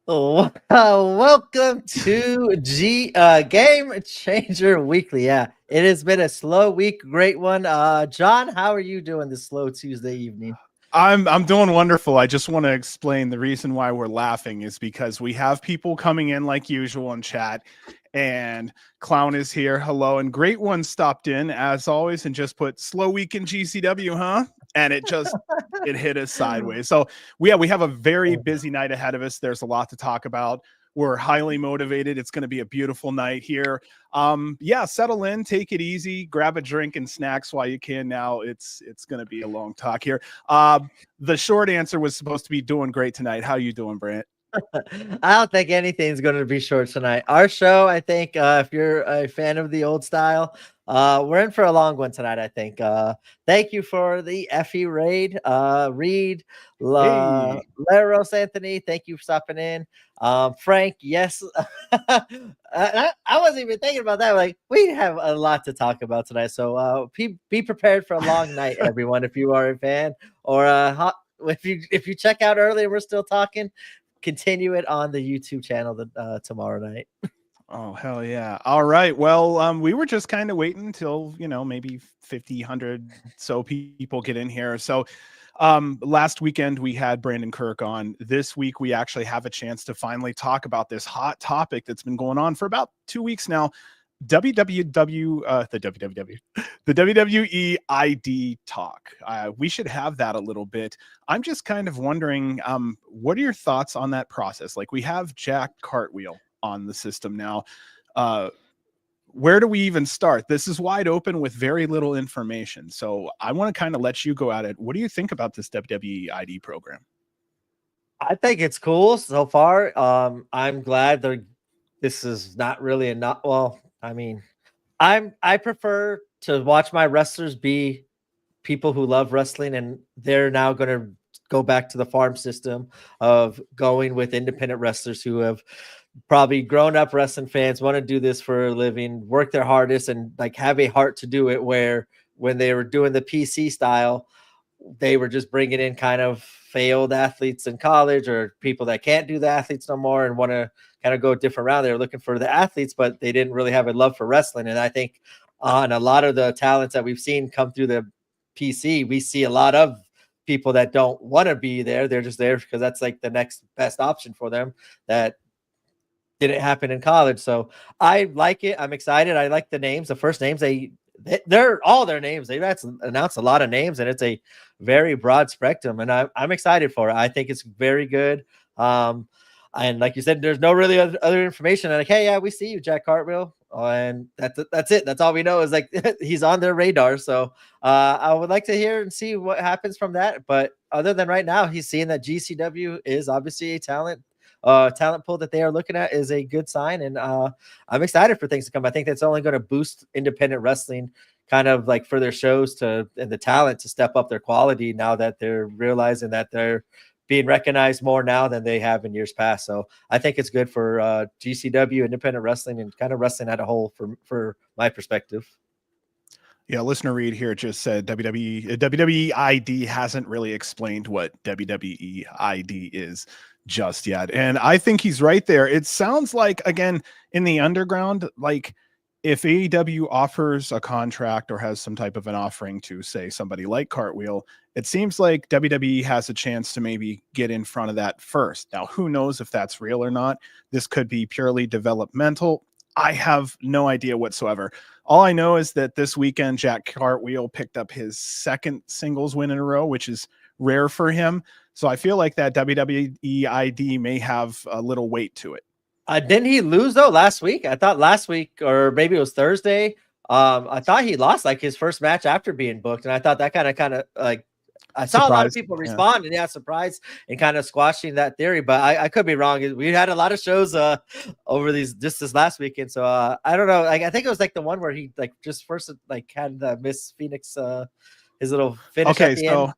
Oh, welcome to Game Changer Weekly. Yeah, it has been a slow week, great one. John, how are you doing this slow Tuesday evening? I'm doing wonderful. I just want to explain the reason why we're laughing is because we have people coming in like usual in chat, and Clown is here. Hello, and Great One stopped in as always and just put slow week in GCW, huh? And it hit us sideways. So we have a very busy night ahead of us. There's a lot to talk about. We're highly motivated. It's going to be a beautiful night here. Yeah, settle in, take it easy, grab a drink and snacks while you can. Now it's going to be a long talk here. The short answer was supposed to be doing great tonight. How you doing, Brant? I don't think anything's going to be short tonight. Our show, I think, if you're a fan of the old style, we're in for a long one tonight, I think. Thank you for the Effie raid. Reed, Hey. Laros Anthony, thank you for stopping in. Frank, yes. I wasn't even thinking about that. Like, we have a lot to talk about tonight. So be prepared for a long night, everyone, if you are a fan. Or if you check out early and we're still talking, continue it on the YouTube channel tomorrow night. Oh, hell yeah. All right. Well, we were just kind of waiting until, maybe 50, 100 so people get in here. So last weekend we had Brandon Kirk on. This week we actually have a chance to finally talk about this hot topic that's been going on for about 2 weeks now. The WWE ID talk. We should have that a little bit. I'm just kind of wondering, what are your thoughts on that process? Like, we have Jack Cartwheel on the system now. Where do we even start? This is wide open with very little information. So I want to kind of let you go at it. What do you think about this WWE ID program? I think it's cool so far. I'm glad this is not really enough. Well, I mean, I prefer to watch my wrestlers be people who love wrestling, and they're now going to go back to the farm system of going with independent wrestlers who have probably grown up wrestling fans, want to do this for a living, work their hardest, and like have a heart to do it. Where when they were doing the PC style, they were just bringing in kind of failed athletes in college or people that can't do the athletes no more and want to kind of go a different route. They were looking for the athletes, but they didn't really have a love for wrestling. And I think on a lot of the talents that we've seen come through the PC, we see a lot of people that don't want to be there. They're just there because that's like the next best option for them that didn't happen in college. So I like it. I'm excited. I like the names. The first names they're all their names. They've announced a lot of names, and it's a very broad spectrum. And I'm excited for it. I think it's very good. And like you said, there's no really other information. Like, hey, yeah, we see you, Jack Cartwheel, and that's it. That's all we know is like he's on their radar. So I would like to hear and see what happens from that. But other than right now, he's seeing that GCW is obviously a talent pool that they are looking at is a good sign. And I'm excited for things to come. I think that's only going to boost independent wrestling kind of like for their shows and the talent to step up their quality now that they're realizing that they're being recognized more now than they have in years past. So I think it's good for GCW, independent wrestling, and kind of wrestling at a whole for my perspective. Yeah, listener Reed here just said WWE ID hasn't really explained what WWE ID is just yet. And I think he's right there. It sounds like, again, in the underground, like if AEW offers a contract or has some type of an offering to, say, somebody like Cartwheel, it seems like WWE has a chance to maybe get in front of that first. Now, who knows if that's real or not? This could be purely developmental. I have no idea whatsoever. All I know is that this weekend, Jack Cartwheel picked up his second singles win in a row, which is rare for him. So I feel like that WWE ID may have a little weight to it. Didn't he lose though last week? I thought last week, or maybe it was Thursday. I thought he lost like his first match after being booked, and I thought that kind of like I saw a lot of people respond and surprised and kind of squashing that theory, but I could be wrong. We had a lot of shows over this last weekend, so I don't know. Like I think it was like the one where he like just first like had the Miss Phoenix his little finish. Okay, at the so end.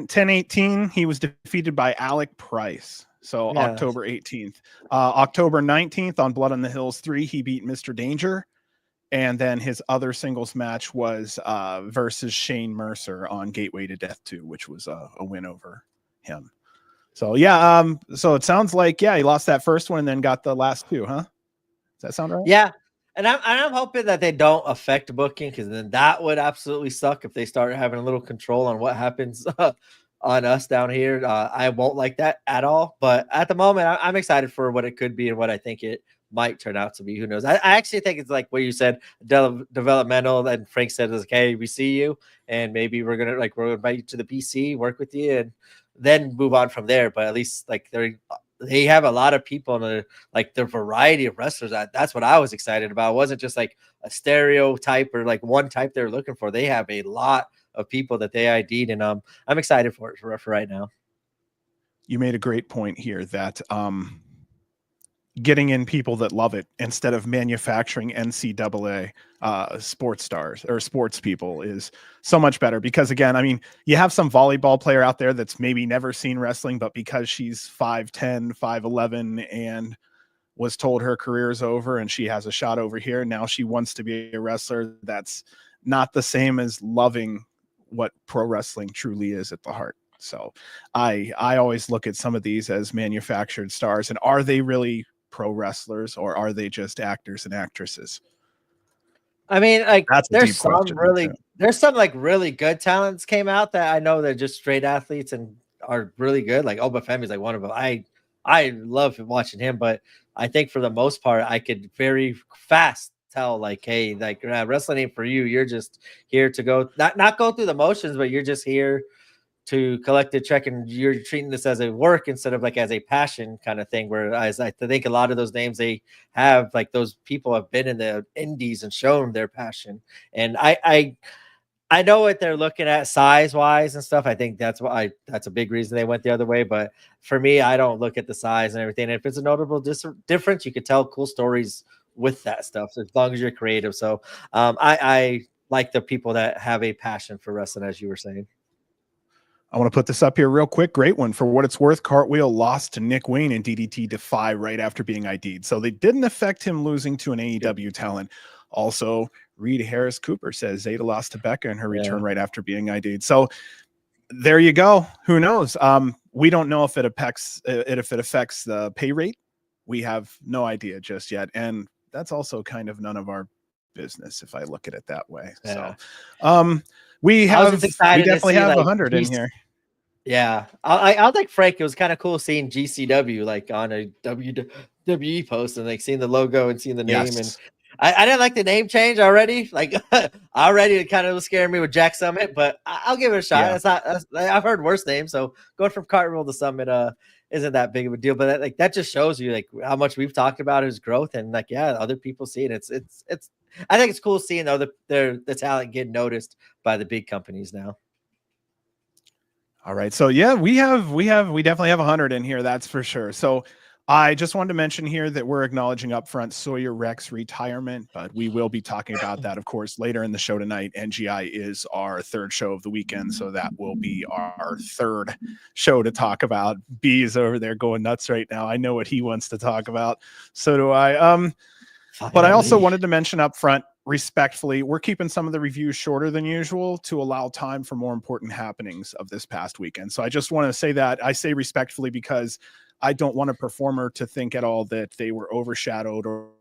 10-18, he was defeated by Alec Price. So yeah. October 18th. October 19th on Blood on the Hills 3, he beat Mr. Danger. And then his other singles match was versus Shane Mercer on Gateway to Death 2, which was a win over him. So yeah, so it sounds like he lost that first one and then got the last two, huh? Does that sound right? Yeah. And I'm hoping that they don't affect booking, because then that would absolutely suck if they start having a little control on what happens on us down here. I won't like that at all. But at the moment, I'm excited for what it could be and what I think it might turn out to be. Who knows? I actually think it's like what you said, developmental. And Frank said, "Is okay, we see you, and maybe we're gonna invite you to the PC, work with you, and then move on from there." But at least like they have a lot of people in the variety of wrestlers. That's what I was excited about. It wasn't just like a stereotype or like one type they're looking for. They have a lot of people that they ID'd, and I'm excited for it for right now. You made a great point here that getting in people that love it instead of manufacturing NCAA sports stars or sports people is so much better. Because again, I mean, you have some volleyball player out there that's maybe never seen wrestling, but because she's 5'10", 5'11", and was told her career is over and she has a shot over here, now she wants to be a wrestler. That's not the same as loving what pro wrestling truly is at the heart. So I always look at some of these as manufactured stars, and are they really pro wrestlers or are they just actors and actresses? I mean, like That's a deep question. there's some like really good talents came out that I know they're just straight athletes and are really good. Like Oba Femi's like one of them. I love watching him, but I think for the most part, I could very fast tell like, hey, like wrestling ain't for you. You're just here to go not go through the motions, but you're just here to collect a check, and you're treating this as a work instead of like as a passion kind of thing. Whereas I think a lot of those names they have, like those people have been in the indies and shown their passion. And I know what they're looking at size wise and stuff. I think that's a big reason they went the other way. But for me, I don't look at the size and everything. And if it's a notable difference, you could tell cool stories with that stuff, so as long as you're creative. So I like the people that have a passion for wrestling, as you were saying. I want to put this up here real quick. Great one. For what it's worth, Cartwheel lost to Nick Wayne in DDT Defy right after being ID'd. So they didn't affect him losing to an AEW talent. Also, Reed Harris Cooper says Zeta lost to Becca in her return right after being ID'd. So there you go. Who knows? We don't know if it affects the pay rate. We have no idea just yet. And that's also kind of none of our business if I look at it that way. Yeah. So we definitely have 100 in here. Yeah, I was like Frank. It was kind of cool seeing GCW like on a WWE post and like seeing the logo and seeing the name. Yes. And I didn't like the name change already. Like already, it kind of was scaring me with Jack Summit, but I'll give it a shot. Yeah. I've heard worse names, so going from Cartwheel to Summit isn't that big of a deal. But that just shows you like how much we've talked about his growth, and like other people see it. It's I think it's cool seeing the talent get noticed by the big companies now. All right. So yeah, we definitely have 100 in here. That's for sure. So I just wanted to mention here that we're acknowledging up front Sawyer Wrecks retirement, but we will be talking about that, of course, later in the show tonight. NGI is our third show of the weekend, so that will be our third show to talk about. B is over there going nuts right now. I know what he wants to talk about. So do I. But I also wanted to mention up front, respectfully, we're keeping some of the reviews shorter than usual to allow time for more important happenings of this past weekend. So I just want to say that. I say respectfully because I don't want a performer to think at all that they were overshadowed or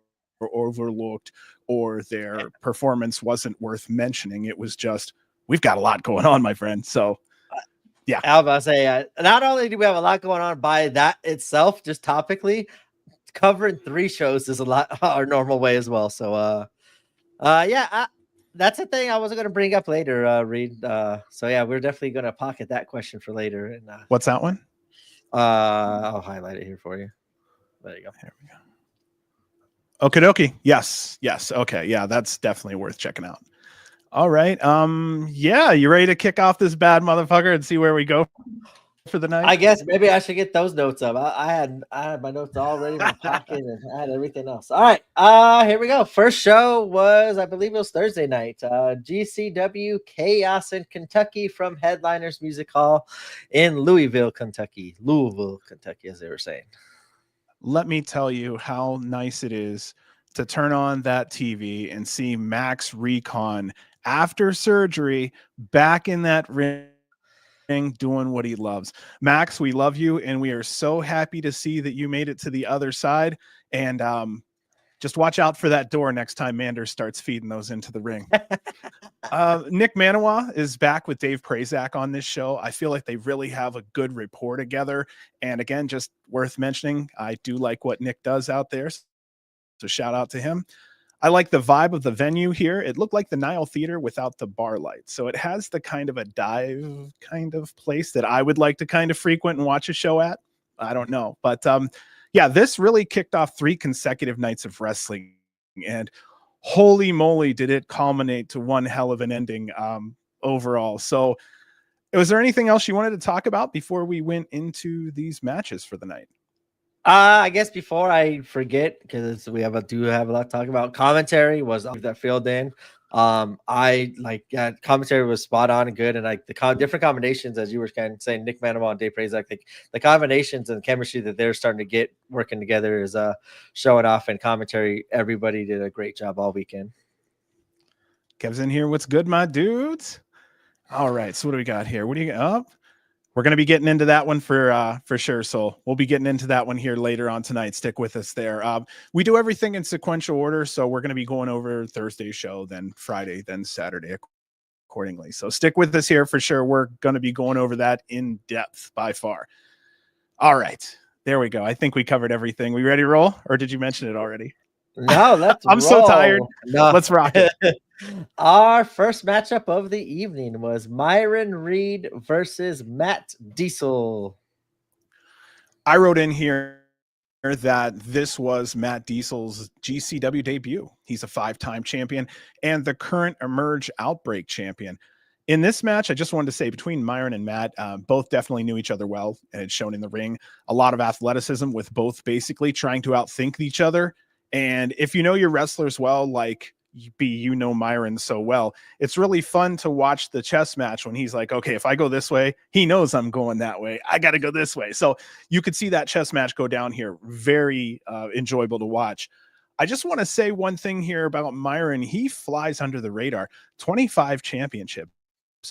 overlooked or their performance wasn't worth mentioning. It was just, we've got a lot going on, my friend. So yeah. I was about to say, not only do we have a lot going on by that itself, just topically, covering 3 shows is a lot our normal way as well. So that's a thing I wasn't going to bring up later, Reed. So yeah, we're definitely going to pocket that question for later. And what's that one? I'll highlight it here for you. There you go. Here we go. Okie dokie. Yes. Okay. Yeah, that's definitely worth checking out. All right. Yeah, you ready to kick off this bad motherfucker and see where we go for the night? I guess maybe I should get those notes up. I had my notes already in my pocket and I had everything else. All right. Here we go. First show was, I believe it was Thursday night. GCW Chaos in Kentucky from Headliners Music Hall in Louisville, Kentucky, as they were saying. Let me tell you how nice it is to turn on that TV and see Max Recon after surgery back in that ring doing what he loves. Max, we love you, and we are so happy to see that you made it to the other side. And just watch out for that door next time Mander starts feeding those into the ring. Nick Manawa is back with Dave Prazak on this show. I feel like they really have a good rapport together. And again, just worth mentioning, I do like what Nick does out there. So shout out to him. I like the vibe of the venue here. It looked like the Nile Theater without the bar lights. So it has the kind of a dive kind of place that I would like to kind of frequent and watch a show at. I don't know. But yeah, this really kicked off 3 consecutive nights of wrestling. And holy moly, did it culminate to one hell of an ending overall. So was there anything else you wanted to talk about before we went into these matches for the night? I guess before I forget, because we do have a lot to talk about. Commentary was that filled in. I like commentary was spot on and good, and like the different combinations, as you were kind of saying, Nick Manawa and Dave Prazak, like the combinations and chemistry that they're starting to get working together is showing off. And commentary, everybody did a great job all weekend. Kev's in here. What's good, my dudes? All right, so what do we got here? What do you got up? We're going to be getting into that one for sure. So we'll be getting into that one here later on tonight. Stick with us there. We do everything in sequential order. So we're going to be going over Thursday's show, then Friday, then Saturday accordingly. So stick with us here for sure. We're going to be going over that in depth by far. All right, there we go. I think we covered everything. We ready to roll, or did you mention it already? No, let's I'm roll. so tired. No. Let's rock it. Our first matchup of the evening was Myron Reed versus Matt Diesel. I wrote in here that this was Matt Diesel's GCW debut. He's a 5-time champion and the current Emerge Outbreak champion. In this match, I just wanted to say between Myron and Matt, both definitely knew each other well, and it's shown in the ring. A lot of athleticism with both basically trying to outthink each other. And if you know your wrestlers well, like you know Myron so well, it's really fun to watch the chess match when he's like, okay, if I go this way, he knows I'm going that way. I got to go this way. So you could see that chess match go down here. Very enjoyable to watch. I just want to say one thing here about Myron. He flies under the radar. 25 championships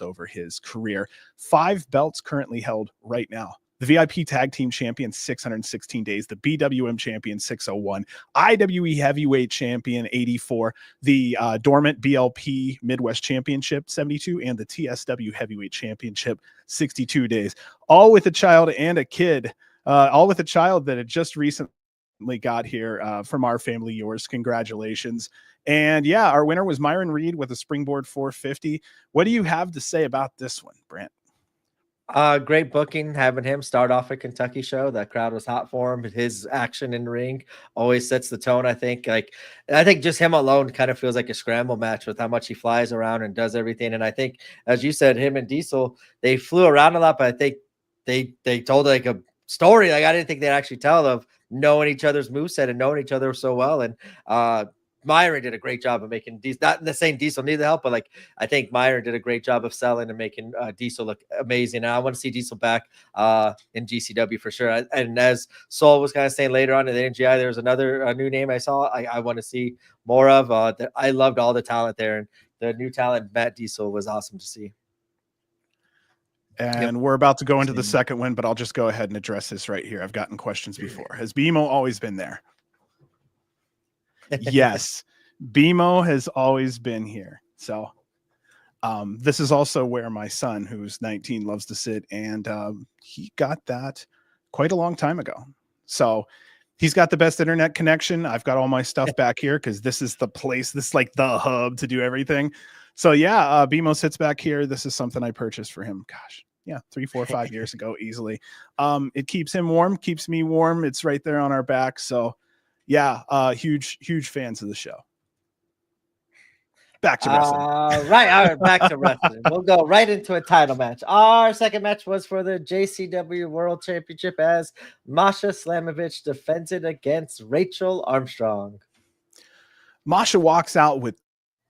over his career, 5 belts currently held right now. The VIP Tag Team Champion, 616 days. The BWM Champion, 601. IWE Heavyweight Champion, 84. The Dormant BLP Midwest Championship, 72. And the TSW Heavyweight Championship, 62 days. All with a child and a kid. All with a child that had just recently got here from our family, yours. Congratulations. And yeah, our winner was Myron Reed with a Springboard 450. What do you have to say about this one, Brant? Great booking, having him start off a Kentucky show. That crowd was hot for him. His action in the ring always sets the tone. I think just him alone kind of feels like a scramble match with how much he flies around and does everything. And I think, as you said, him and Diesel, they flew around a lot, but I think they told like a story. Like I didn't think they'd actually tell of knowing each other's moveset and knowing each other so well. And Myron did a great job of making Diesel, not the same Diesel needed help, but like I think Myron did a great job of selling and making Diesel look amazing. And I want to see Diesel back in GCW for sure. And as Soul was kind of saying later on in the NGI, there's another new name I saw I want to see more of. I loved all the talent there, and the new talent, Matt Diesel, was awesome to see. And we're about to go into the second one, but I'll just go ahead and address this right here. I've gotten questions before. Has BMO always been there? Yes, BMO has always been here. So this is also where my son, who's 19, loves to sit, and he got that quite a long time ago. So he's got the best internet connection. I've got all my stuff back here because this is the place, this is like the hub to do everything. So yeah, BMO sits back here. This is something I purchased for him. Gosh, yeah, 3, 4, 5 years ago, easily. It keeps him warm, keeps me warm. It's right there on our back. So yeah, huge fans of the show. Back to wrestling. Right, all right, back to wrestling. We'll go right into a title match. Our second match was for the JCW World Championship as Masha Slamovich defends it against Rachel Armstrong. Masha walks out with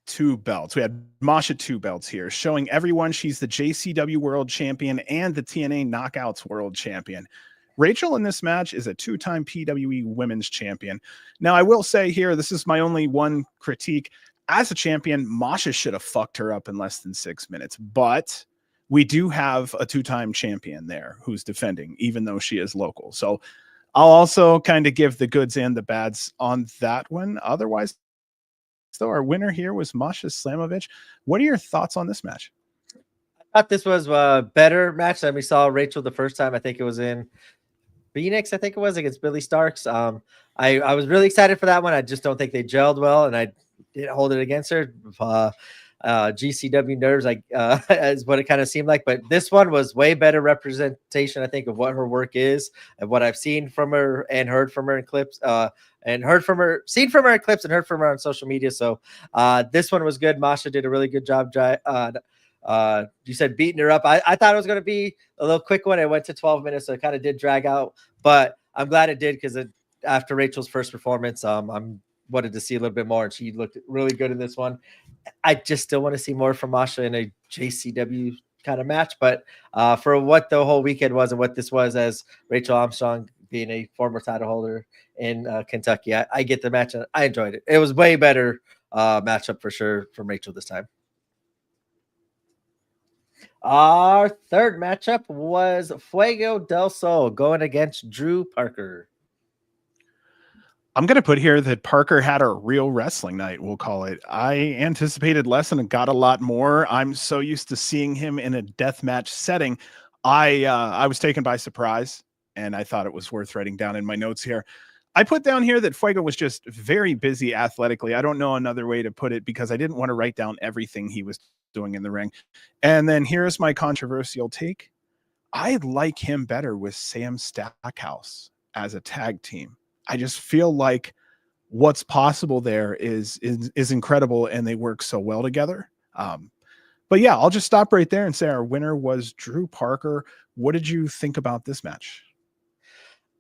2 belts. We had Masha 2 belts here, showing everyone she's the JCW World Champion and the TNA Knockouts World Champion. Rachel in this match is a 2-time PWE Women's Champion. Now, I will say here, this is my only one critique. As a champion, Masha should have fucked her up in less than 6 minutes, but we do have a 2-time champion there who's defending, even though she is local. So I'll also kind of give the goods and the bads on that one. Otherwise, though, our winner here was Masha Slamovich. What are your thoughts on this match? I thought this was a better match than we saw Rachel the first time. I think it was in Phoenix, I think it was, against Billy Starks. I was really excited for that one. I just don't think they gelled well, and I didn't hold it against her. GCW nerves, like is what it kind of seemed like. But this one was way better representation, I think, of what her work is and what I've seen from her and heard from her in clips. And seen from her in clips and heard from her on social media. So this one was good. Masha did a really good job. You said beating her up. I thought it was going to be a little quick one. It went to 12 minutes, so it kind of did drag out. But I'm glad it did, because after Rachel's first performance, I'm wanted to see a little bit more, and she looked really good in this one. I just still want to see more from Masha in a JCW kind of match. But for what the whole weekend was and what this was, as Rachel Armstrong being a former title holder in Kentucky, I get the match and I enjoyed it. It was way better matchup for sure from Rachel this time. Our third matchup was Fuego del Sol going against Drew Parker. I'm going to put here that Parker had a real wrestling night, we'll call it. I anticipated less and got a lot more. I'm so used to seeing him in a deathmatch setting. I was taken by surprise, and I thought it was worth writing down in my notes here. I put down here that Fuego was just very busy athletically. I don't know another way to put it, because I didn't want to write down everything he was doing in the ring. And then here's my controversial take. I like him better with Sam Stackhouse as a tag team. I just feel like what's possible there is incredible, and they work so well together. But yeah, I'll just stop right there and say our winner was Drew Parker. What did you think about this match?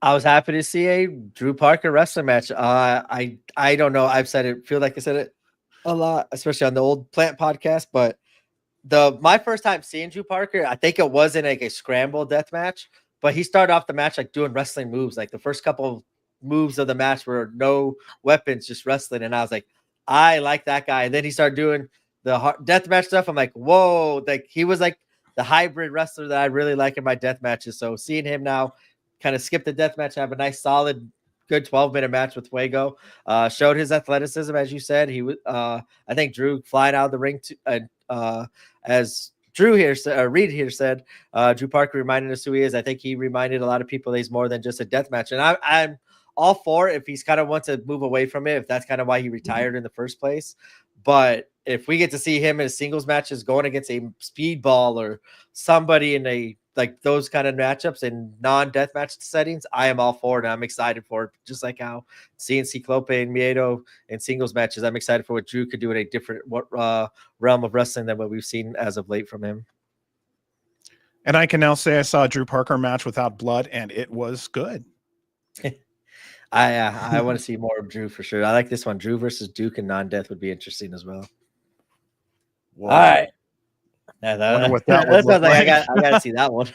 I was happy to see a Drew Parker wrestling match. I don't know. I said it a lot, especially on the old Plant podcast. But my first time seeing Drew Parker, I think it wasn't like a scramble death match, but he started off the match like doing wrestling moves. Like the first couple of moves of the match were no weapons, just wrestling, and I was like, I like that guy. And then he started doing the death match stuff. I'm like, whoa! Like he was like the hybrid wrestler that I really like in my death matches. So seeing him now kind of skip the death match, have a nice solid good 12-minute match with Fuego, showed his athleticism, as you said. He was I think Drew flying out of the ring as Drew here Reed here said, Drew Parker reminded us who he is. I think he reminded a lot of people that he's more than just a death match, and I'm all for it if he's kind of wants to move away from it, if that's kind of why he retired in the first place. But if we get to see him in singles matches going against a speedball or somebody in a like those kind of matchups in non-deathmatch settings, I am all for it. And I'm excited for it. Just like how seeing Ciclope and Miedo in singles matches, I'm excited for what Drew could do in a different realm of wrestling than what we've seen as of late from him. And I can now say I saw a Drew Parker match without blood, and it was good. I want to see more of Drew for sure. I like this one. Drew versus Duke and non-death would be interesting as well. Whoa. All right. Wonder what that would look like. I got to see that one.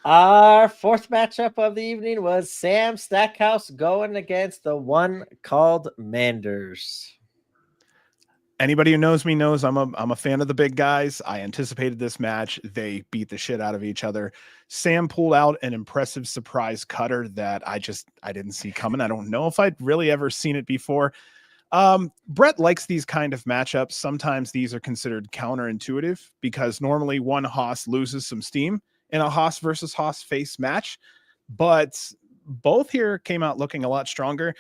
Our fourth matchup of the evening was Sam Stackhouse going against the one called Manders. Anybody who knows me knows I'm a fan of the big guys. I anticipated this match. They beat the shit out of each other. Sam pulled out an impressive surprise cutter that I didn't see coming. I don't know if I'd really ever seen it before. Brett likes these kind of matchups. Sometimes these are considered counterintuitive because normally one Haas loses some steam in a Haas versus Haas face match, but both here came out looking a lot stronger.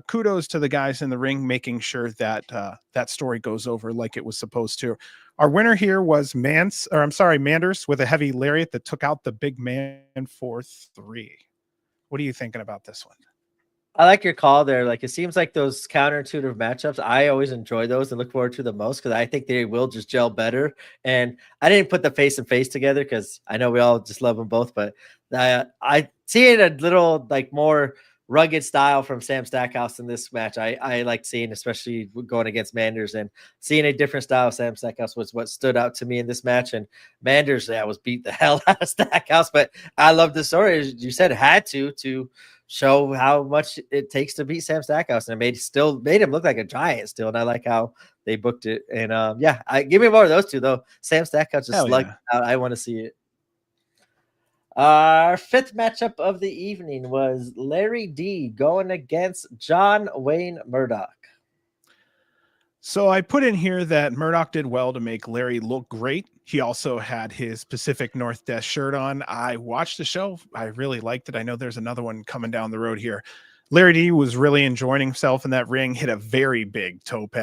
Kudos to the guys in the ring, making sure that that story goes over like it was supposed to. Our winner here was Manders with a heavy lariat that took out the big man for 3. What are you thinking about this one? I like your call there. Like, it seems like those counterintuitive matchups, I always enjoy those and look forward to the most because I think they will just gel better. And I didn't put the face and face together because I know we all just love them both, but I see it a little like more rugged style from Sam Stackhouse in this match. I like seeing, especially going against Manders, and seeing a different style of Sam Stackhouse was what stood out to me in this match. And Manders, was beat the hell out of Stackhouse, but I love the story. As you said, had to show how much it takes to beat Sam Stackhouse, and it made him look like a giant still. And I like how they booked it. And yeah, give me more of those two though. Sam Stackhouse just Hell slugged yeah. out. I want to see it. Our fifth matchup of the evening was Larry D going against John Wayne Murdoch. So I put in here that Murdoch did well to make Larry look great. He also had his Pacific Northwest shirt on. I watched the show. I really liked it. I know there's another one coming down the road here. Larry D was really enjoying himself in that ring, hit a very big tope.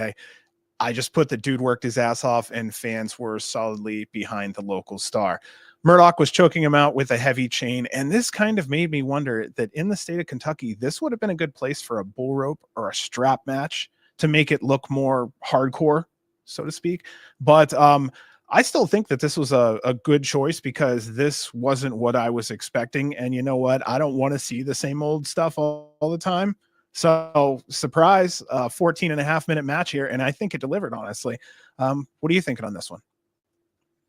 I just put the dude worked his ass off, and fans were solidly behind the local star. Murdoch was choking him out with a heavy chain, and this kind of made me wonder that in the state of Kentucky, this would have been a good place for a bull rope or a strap match to make it look more hardcore, so to speak. But I still think that this was a good choice because this wasn't what I was expecting. And you know what? I don't want to see the same old stuff all the time. So surprise, 14 and a half minute match here. And I think it delivered, honestly. What are you thinking on this one?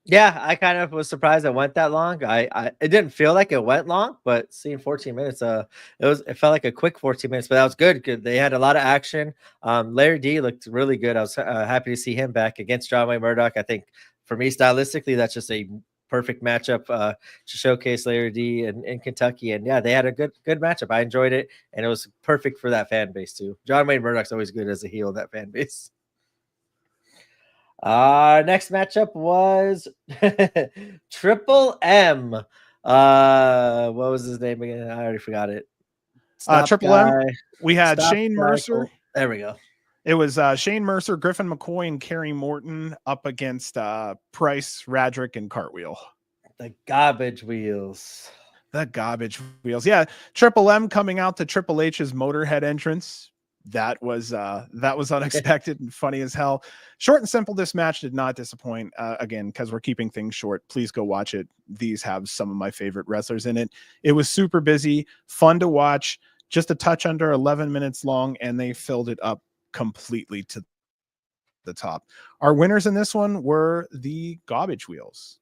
Yeah, I kind of was surprised it went that long. It didn't feel like it went long, but seeing 14 minutes, it felt like a quick 14 minutes, but that was good. Good. They had a lot of action. Larry D looked really good. I was happy to see him back against John Wayne Murdoch. I think for me, stylistically, that's just a perfect matchup to showcase Larry D in Kentucky. And yeah, they had a good matchup. I enjoyed it, and it was perfect for that fan base too. John Wayne Murdoch's always good as a heel in that fan base. Our next matchup was Triple M. What was his name again? I already forgot it. Triple M. We had Shane Mercer. There we go. It was Shane Mercer, Griffin McCoy, and Kerry Morton up against Price, Radrick, and Cartwheel. The garbage wheels. The garbage wheels. Yeah. Triple M coming out to Triple H's Motorhead entrance. That was unexpected and funny as hell. Short and simple. This match did not disappoint. Again, because we're keeping things short, please go watch it. These have some of my favorite wrestlers in it. It was super busy, fun to watch, just a touch under 11 minutes long, and they filled it up completely to the top. Our winners in this one were the garbage wheels.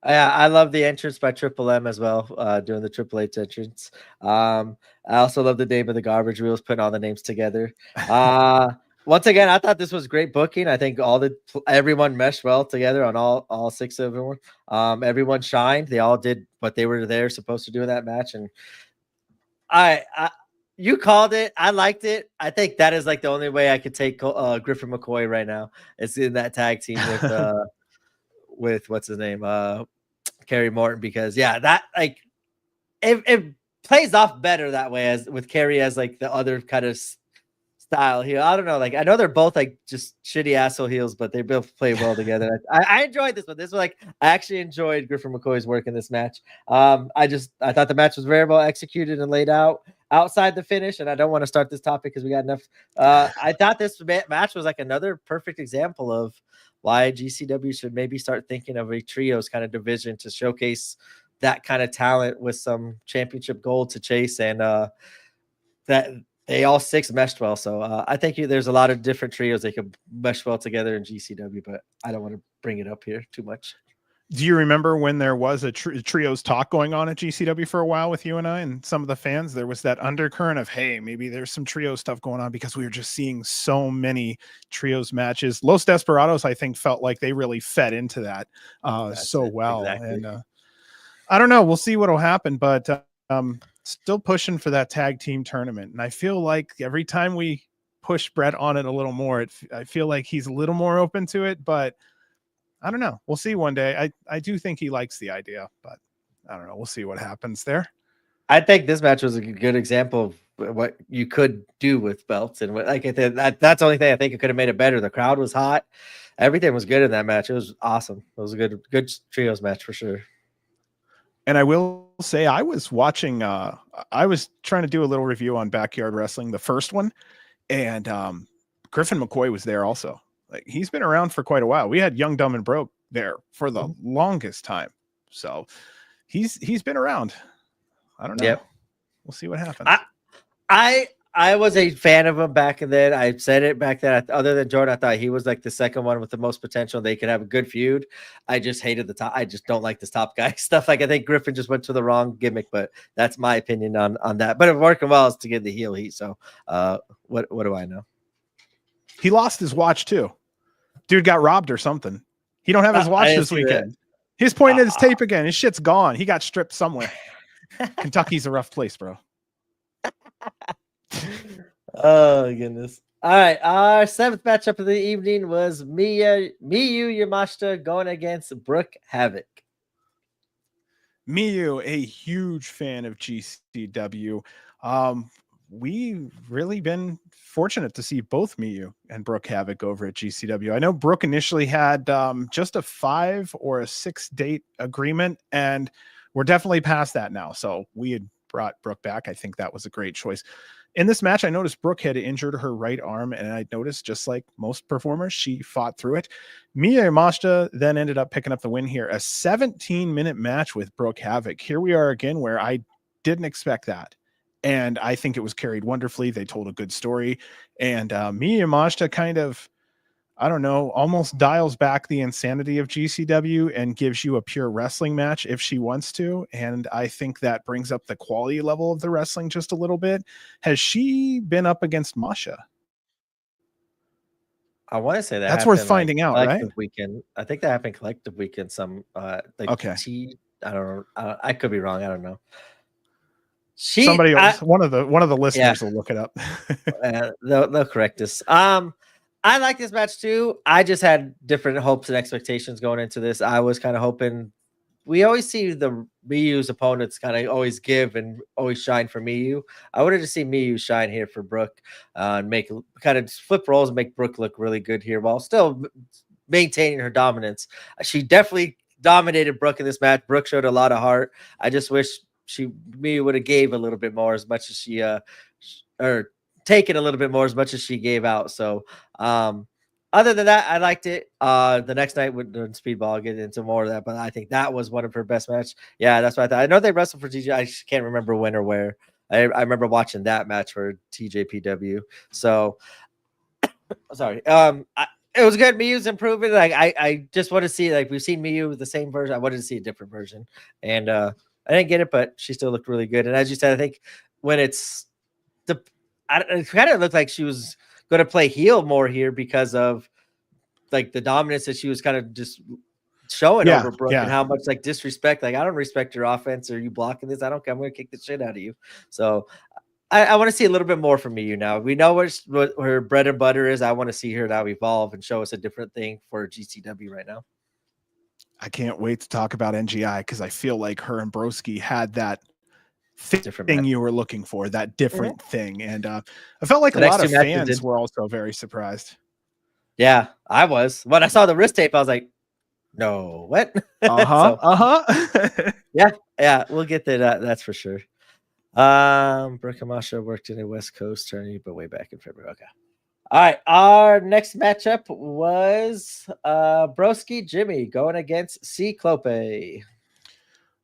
Yeah, I love the entrance by Triple M as well, doing the Triple H entrance. I also love the name of the garbage wheels, putting all the names together. Once again, I thought this was great booking. I think everyone meshed well together on all six of them. Everyone shined. They all did what they were there supposed to do in that match. And you called it. I liked it. I think that is like the only way I could take Griffin McCoy right now. It's in that tag team with what's his name, Kerry Morton, because yeah, that like it plays off better that way as with Kerry as like the other kind of style here. I don't know, like I know they're both like just shitty asshole heels, but they both play well together. I enjoyed this one. This was like I actually enjoyed Griffin McCoy's work in this match. I thought the match was very well executed and laid out outside the finish, and I don't want to start this topic because we got enough. I thought this match was like another perfect example of why GCW should maybe start thinking of a trios kind of division to showcase that kind of talent with some championship gold to chase, and that they all six meshed well. So I think there's a lot of different trios they could mesh well together in GCW, but I don't want to bring it up here too much. Do you remember when there was a trios talk going on at GCW for a while with you and I and some of the fans? There was that undercurrent of, hey, maybe there's some trio stuff going on because we were just seeing so many trios matches. Los Desperados, I think, felt like they really fed into that so well. Exactly. And I don't know. We'll see what will happen, but still pushing for that tag team tournament. And I feel like every time we push Brett on it a little more, I feel like he's a little more open to it, but I don't know. We'll see one day. I do think he likes the idea, but I don't know. We'll see what happens there. I think this match was a good example of what you could do with belts, and like that's the only thing I think it could have made it better. The crowd was hot. Everything was good in that match. It was awesome. It was a good trios match for sure. And I will say I was watching, I was trying to do a little review on Backyard Wrestling, the first one, and Griffin McCoy was there also. Like he's been around for quite a while. We had Young, Dumb, and Broke there for the longest time. So he's been around. I don't know. Yep. We'll see what happens. I was a fan of him back then. I said it back then. Other than Jordan, I thought he was like the second one with the most potential. They could have a good feud. I just hated the top. I just don't like this top guy stuff. Like I think Griffin just went to the wrong gimmick, but that's my opinion on that. But it working well is to get the heel heat. So what do I know? He lost his watch too. Dude got robbed or something. He don't have his watch this weekend. He's pointing at his tape again. His shit's gone. He got stripped somewhere. Kentucky's a rough place, bro. Oh goodness. All right, our 7th matchup of the evening was Miyu Yamashita going against Brooke Havoc. Miyu, a huge fan of GCW. We've really been fortunate to see both Miyu and Brooke Havoc over at GCW. I know Brooke initially had just a 5 or a 6 date agreement, and we're definitely past that now. So we had brought Brooke back. I think that was a great choice. In this match, I noticed Brooke had injured her right arm, and I noticed, just like most performers, she fought through it. Miyu Yamashita then ended up picking up the win here. A 17-minute match with Brooke Havoc. Here we are again, where I didn't expect that. And I think it was carried wonderfully. They told a good story. And Miyu Yamashita kind of, I don't know, almost dials back the insanity of GCW and gives you a pure wrestling match if she wants to. And I think that brings up the quality level of the wrestling just a little bit. Has she been up against Masha? I want to say that's worth finding out, right? Weekend. I think that happened collective weekend. Some okay. I don't know. I could be wrong. I don't know. Somebody else, one of the listeners will look it up. They'll correct us. I like this match too. I just had different hopes and expectations going into this. I was kind of hoping, we always see the Miyu's opponents kind of always give and always shine for Miyu. I wanted to see Miyu shine here for Brooke and make kind of flip roles and make Brooke look really good here while still maintaining her dominance. She definitely dominated Brooke in this match. Brooke showed a lot of heart. I just wish Miyu would have gave a little bit more, as much as she or taken a little bit more as much as she gave out. So other than that, I liked it. The next night with the Speedball, I'll get into more of that, but I think that was one of her best matches. Yeah, that's what I thought. I know they wrestled for TJ. I just can't remember when or where. I remember watching that match for TJPW. So sorry. It was good. Miyu's improving. Like I just want to see, like, we've seen Miyu with the same version. I wanted to see a different version. And I didn't get it, but she still looked really good. And as you said, I think when it's it kind of looked like she was going to play heel more here because of like the dominance that she was kind of just showing over Brooke and how much like disrespect. Like, I don't respect your offense, or you blocking this. I don't care. I'm going to kick the shit out of you. So I want to see a little bit more from Miyu now. We know what her bread and butter is. I want to see her now evolve and show us a different thing for GCW right now. I can't wait to talk about NGI because I feel like her and Broski had that thing you were looking for, that different thing. And I felt like a lot of fans were also very surprised. Yeah, I was. When I saw the wrist tape, I was like, no, what? Yeah, we'll get to that. That's for sure. Brooke and Masha worked in a West Coast tourney, but way back in February. Okay. All right. Our next matchup was Broski Jimmy going against Ciclope.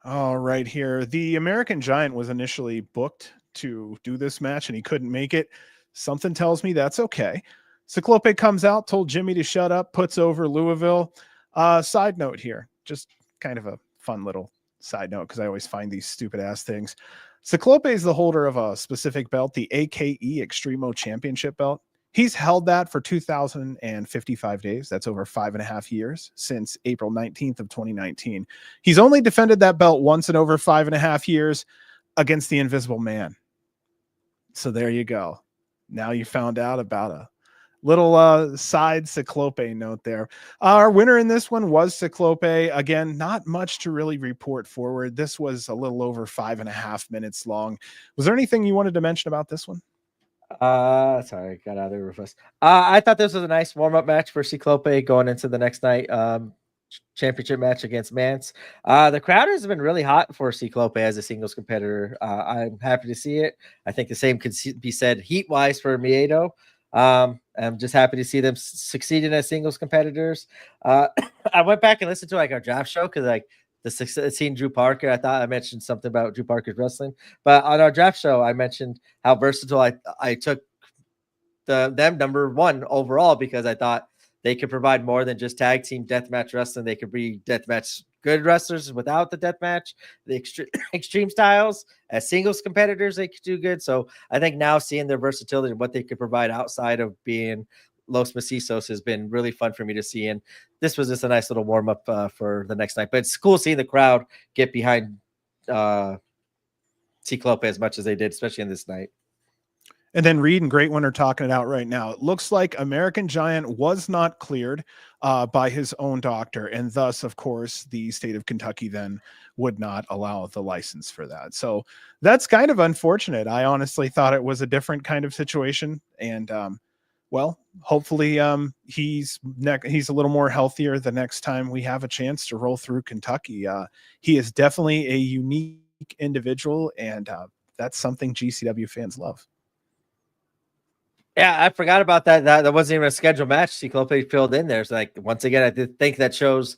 All right, here. The American Giant was initially booked to do this match, and he couldn't make it. Something tells me that's okay. Ciclope comes out, told Jimmy to shut up, puts over Louisville. Side note here, just kind of a fun little side note, because I always find these stupid ass things. Ciclope is the holder of a specific belt, the AKE Extremo Championship belt. He's held that for 2,055 days. That's over 5.5 years, since April 19th of 2019. He's only defended that belt once in over 5.5 years against the Invisible Man. So there you go. Now you found out about a little side Ciclope note there. Our winner in this one was Ciclope. Again, not much to really report forward. This was a little over 5.5 minutes long. Was there anything you wanted to mention about this one? Sorry, got out of there real fast. I thought this was a nice warm-up match for Ciclope going into the next night. Championship match against Mance. The crowd has been really hot for Ciclope as a singles competitor. I'm happy to see it. I think the same could be said heat-wise for Miedo. I'm just happy to see them succeeding as singles competitors. I went back and listened to like our draft show because like seeing Drew Parker, I thought I mentioned something about Drew Parker's wrestling, but on our draft show, I mentioned how versatile I took them number one overall, because I thought they could provide more than just tag team deathmatch wrestling. They could be deathmatch good wrestlers without the deathmatch, the extreme styles as singles competitors. They could do good. So I think now seeing their versatility and what they could provide outside of being Los Macizos has been really fun for me to see. And this was just a nice little warm up for the next night. But it's cool seeing the crowd get behind Ciclope as much as they did, especially in this night. And then Reed and Great One are talking it out right now. It looks like American Giant was not cleared by his own doctor. And thus, of course, the state of Kentucky then would not allow the license for that. So that's kind of unfortunate. I honestly thought it was a different kind of situation. And well, hopefully he's a little more healthier the next time we have a chance to roll through Kentucky. He is definitely a unique individual, and that's something GCW fans love. Yeah, I forgot about that. That wasn't even a scheduled match. Ciclope filled in there. So, like, once again, I did think that shows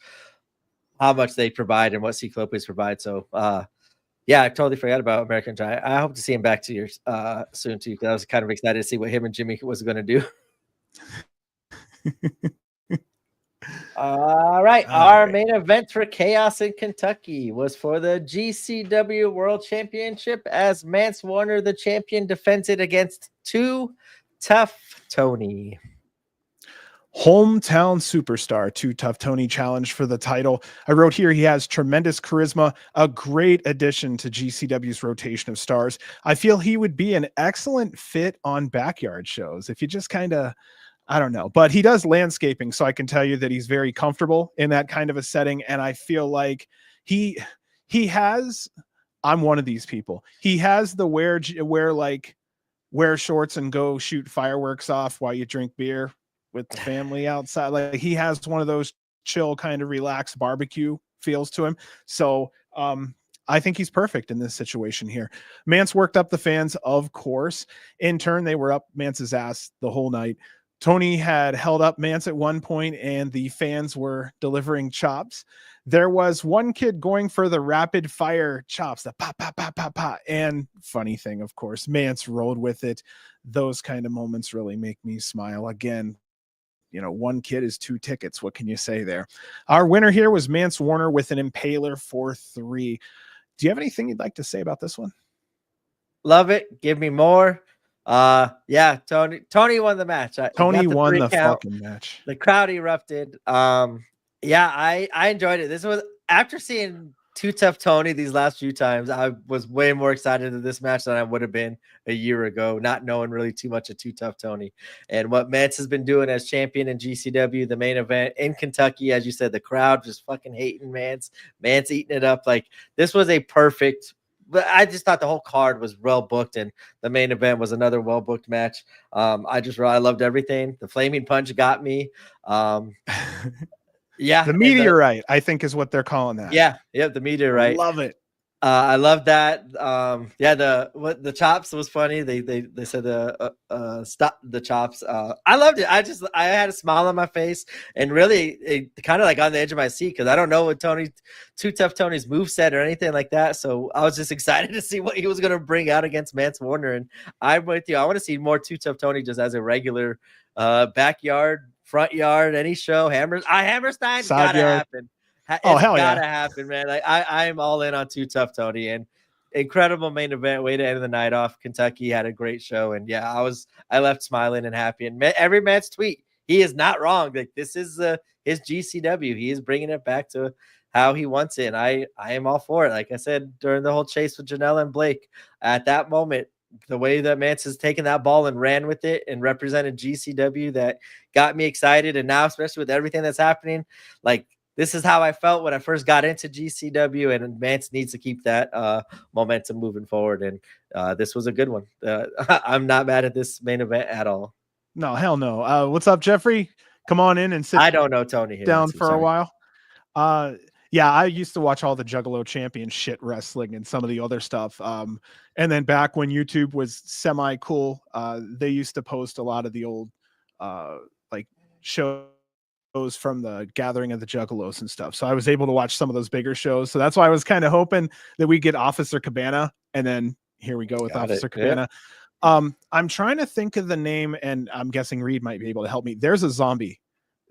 how much they provide and what Ciclopes provide. So, yeah, I totally forgot about American Giant. I hope to see him back to yours soon too, because I was kind of excited to see what him and Jimmy was going to do. All right, our main event for Chaos in Kentucky was for the GCW World Championship, as Mance Warner, the champion, defends it against Too Tough Tony. Hometown superstar Too Tough Tony challenged for the title. I wrote here he has tremendous charisma, a great addition to GCW's rotation of stars. I feel he would be an excellent fit on backyard shows if you just kind of, I don't know, but he does landscaping, so I can tell you that he's very comfortable in that kind of a setting. And I feel like he has, I'm one of these people. He has the wear shorts and go shoot fireworks off while you drink beer with the family outside. Like, he has one of those chill kind of relaxed barbecue feels to him. So I think he's perfect in this situation here. Mance worked up the fans, of course. In turn, they were up Mance's ass the whole night. Tony had held up Mance at one point, and the fans were delivering chops. There was one kid going for the rapid fire chops, the pop, pop, pop, pop, pop. And funny thing, of course, Mance rolled with it. Those kind of moments really make me smile. Again, you know, one kid is 2 tickets. What can you say there? Our winner here was Mance Warner with an Impaler for 3. Do you have anything you'd like to say about this one? Love it. Give me more. Yeah, Tony won the match. Tony won the fucking match. The crowd erupted. Yeah, I enjoyed it. This was, after seeing Too Tough Tony these last few times, I was way more excited to this match than I would have been a year ago, not knowing really too much of Too Tough Tony. And what Mance has been doing as champion in GCW, the main event in Kentucky, as you said, the crowd just fucking hating Mance eating it up. Like, this was a perfect, but I just thought the whole card was well booked, and the main event was another well booked match. I loved everything. The flaming punch got me. Yeah, the meteorite, I think, is what they're calling that. Yeah, the meteorite. Love it. I love that. Yeah, the chops was funny. They said stop the chops. I loved it. I had a smile on my face, and really it kind of like on the edge of my seat, because I don't know what Too Tough Tony's moveset or anything like that. So I was just excited to see what he was going to bring out against Mance Warner. And I'm with you. I want to see more Too Tough Tony just as a regular backyard, front yard, any show. Hammerstein's gotta happen. It's gotta happen, man. Like, I'm all in on Too Tough Tony, and incredible main event. Way to end the night off. Kentucky had a great show, and yeah, I left smiling and happy. And every man's tweet, he is not wrong. Like, this is his GCW. He is bringing it back to how he wants it, and I am all for it. Like I said during the whole chase with Janela and Blake, at that moment, the way that Mance has taken that ball and ran with it and represented GCW, that got me excited. And now, especially with everything that's happening, like, this is how I felt when I first got into GCW, and Mance needs to keep that momentum moving forward. And this was a good one. I'm not mad at this main event at all. No, hell no. What's up, Jeffrey? Come on in and sit. I don't know Tony here. Down for a while. Yeah, I used to watch all the Juggalo Champion shit wrestling and some of the other stuff. And then back when YouTube was semi cool, they used to post a lot of the old like shows from the gathering of the Juggalos and stuff. So I was able to watch some of those bigger shows. So that's why I was kind of hoping that we get Officer Cabana, and then here we go with Officer Cabana. Yeah. I'm trying to think of the name, and I'm guessing Reed might be able to help me. There's a zombie,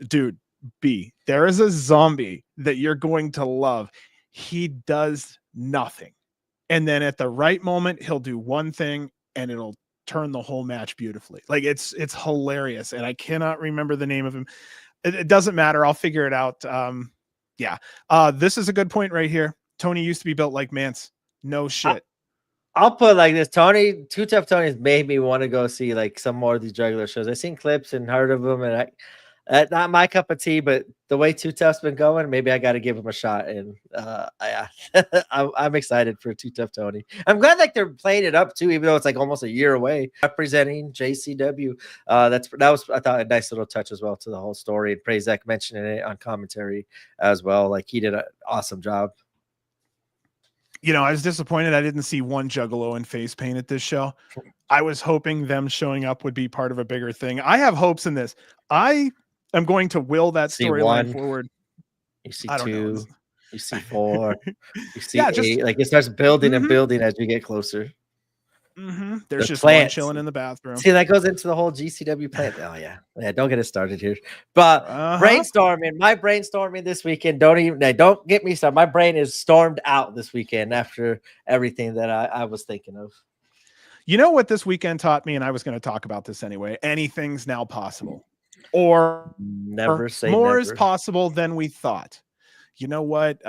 dude. There is a zombie that you're going to love. He does nothing, and then at the right moment he'll do one thing and it'll turn the whole match beautifully. Like it's hilarious, and I cannot remember the name of him. It doesn't matter. I'll figure it out. Yeah. This is a good point right here. Tony used to be built like Mance. No shit. I'll put it like this. Tony, Too Tough Tony's made me want to go see like some more of these regular shows. I've seen clips and heard of them, and not my cup of tea, but the way Too Tough's been going, maybe I got to give him a shot. And I'm excited for Too Tough Tony. I'm glad like they're playing it up too, even though it's like almost a year away. Representing JCW, that was I thought a nice little touch as well to the whole story. And Prazek mentioning it on commentary as well. Like he did an awesome job. You know, I was disappointed I didn't see one Juggalo in face paint at this show. I was hoping them showing up would be part of a bigger thing. I have hopes in this. I am going to will that storyline forward. You see two, you see four, you see yeah, eight. Like it starts building and building as you get closer. There's just one chilling in the bathroom. See, that goes into the whole GCW plant. Oh yeah, don't get it started here. But brainstorming, my brainstorming this weekend. Don't get me started. My brain is stormed out this weekend after everything that I was thinking of. You know what this weekend taught me, and I was going to talk about this anyway. Anything's now possible, or never say more never. is possible than we thought. You know what?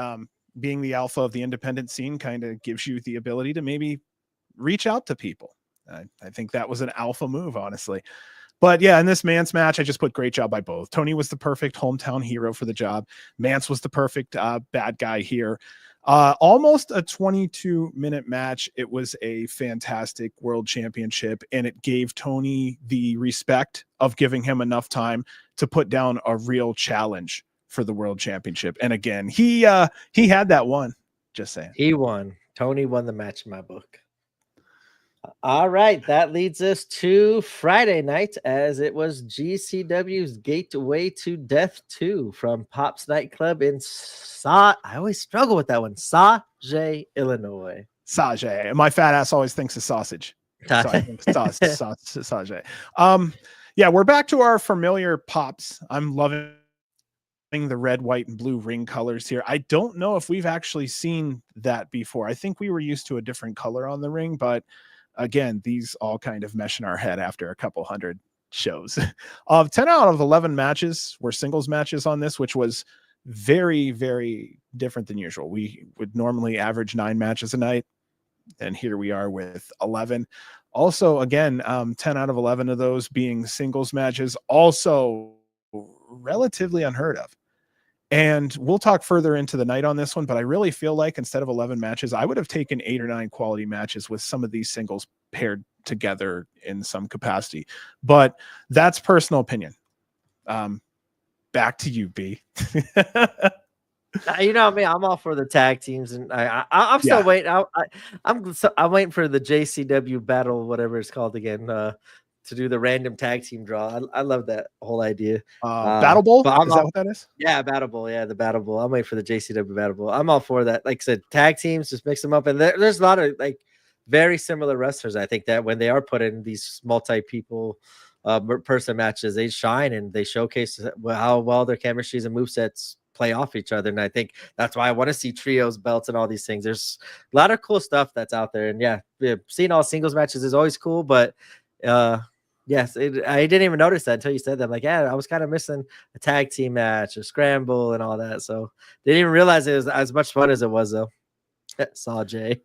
Being the alpha of the independent scene kind of gives you the ability to maybe reach out to people. I think that was an alpha move, honestly. But yeah, in this Mance match, I just put great job by both. Tony was the perfect hometown hero for the job. Mance was the perfect bad guy here. Almost a 22-minute match. It was a fantastic world championship, and it gave Tony the respect of giving him enough time to put down a real challenge for the world championship. And again, he had that one. Just saying. He won. Tony won the match in my book. All right, that leads us to Friday night, as it was GCW's Gateway to Death 2 from Pop's Nightclub in I always struggle with that one. Sauget, Illinois. Sauget. My fat ass always thinks of sausage. So I think Sauget. Yeah, we're back to our familiar Pops. I'm loving the red, white, and blue ring colors here. I don't know if we've actually seen that before. I think we were used to a different color on the ring, but again, these all kind of mesh in our head after a couple hundred shows. 10 out of 11 matches were singles matches on this, which was very, very different than usual. We would normally average 9 matches a night, and here we are with 11. Also, again, 10 out of 11 of those being singles matches, also relatively unheard of. And we'll talk further into the night on this one, but I really feel like instead of 11 matches, I would have taken 8 or 9 quality matches with some of these singles paired together in some capacity. But that's personal opinion. Back to you, B. You know me, I'm all for the tag teams, and I'm still waiting. I'm waiting for the JCW battle, whatever it's called again, to do the random tag team draw. I love that whole idea. Battle Bowl? Is that what that is? Yeah, Battle Bowl. Yeah, the Battle Bowl. I'm waiting for the JCW Battle Bowl. I'm all for that. Like I said, tag teams, just mix them up. And there's a lot of like very similar wrestlers. I think that when they are put in these multi-people person matches, they shine and they showcase how well their chemistries and movesets play off each other. And I think that's why I want to see trios, belts, and all these things. There's a lot of cool stuff that's out there. And yeah, seeing all singles matches is always cool, but yes, I didn't even notice that until you said that. I'm like, yeah, I was kind of missing a tag team match, a scramble, and all that. So didn't even realize it was as much fun as it was, though. Sauget.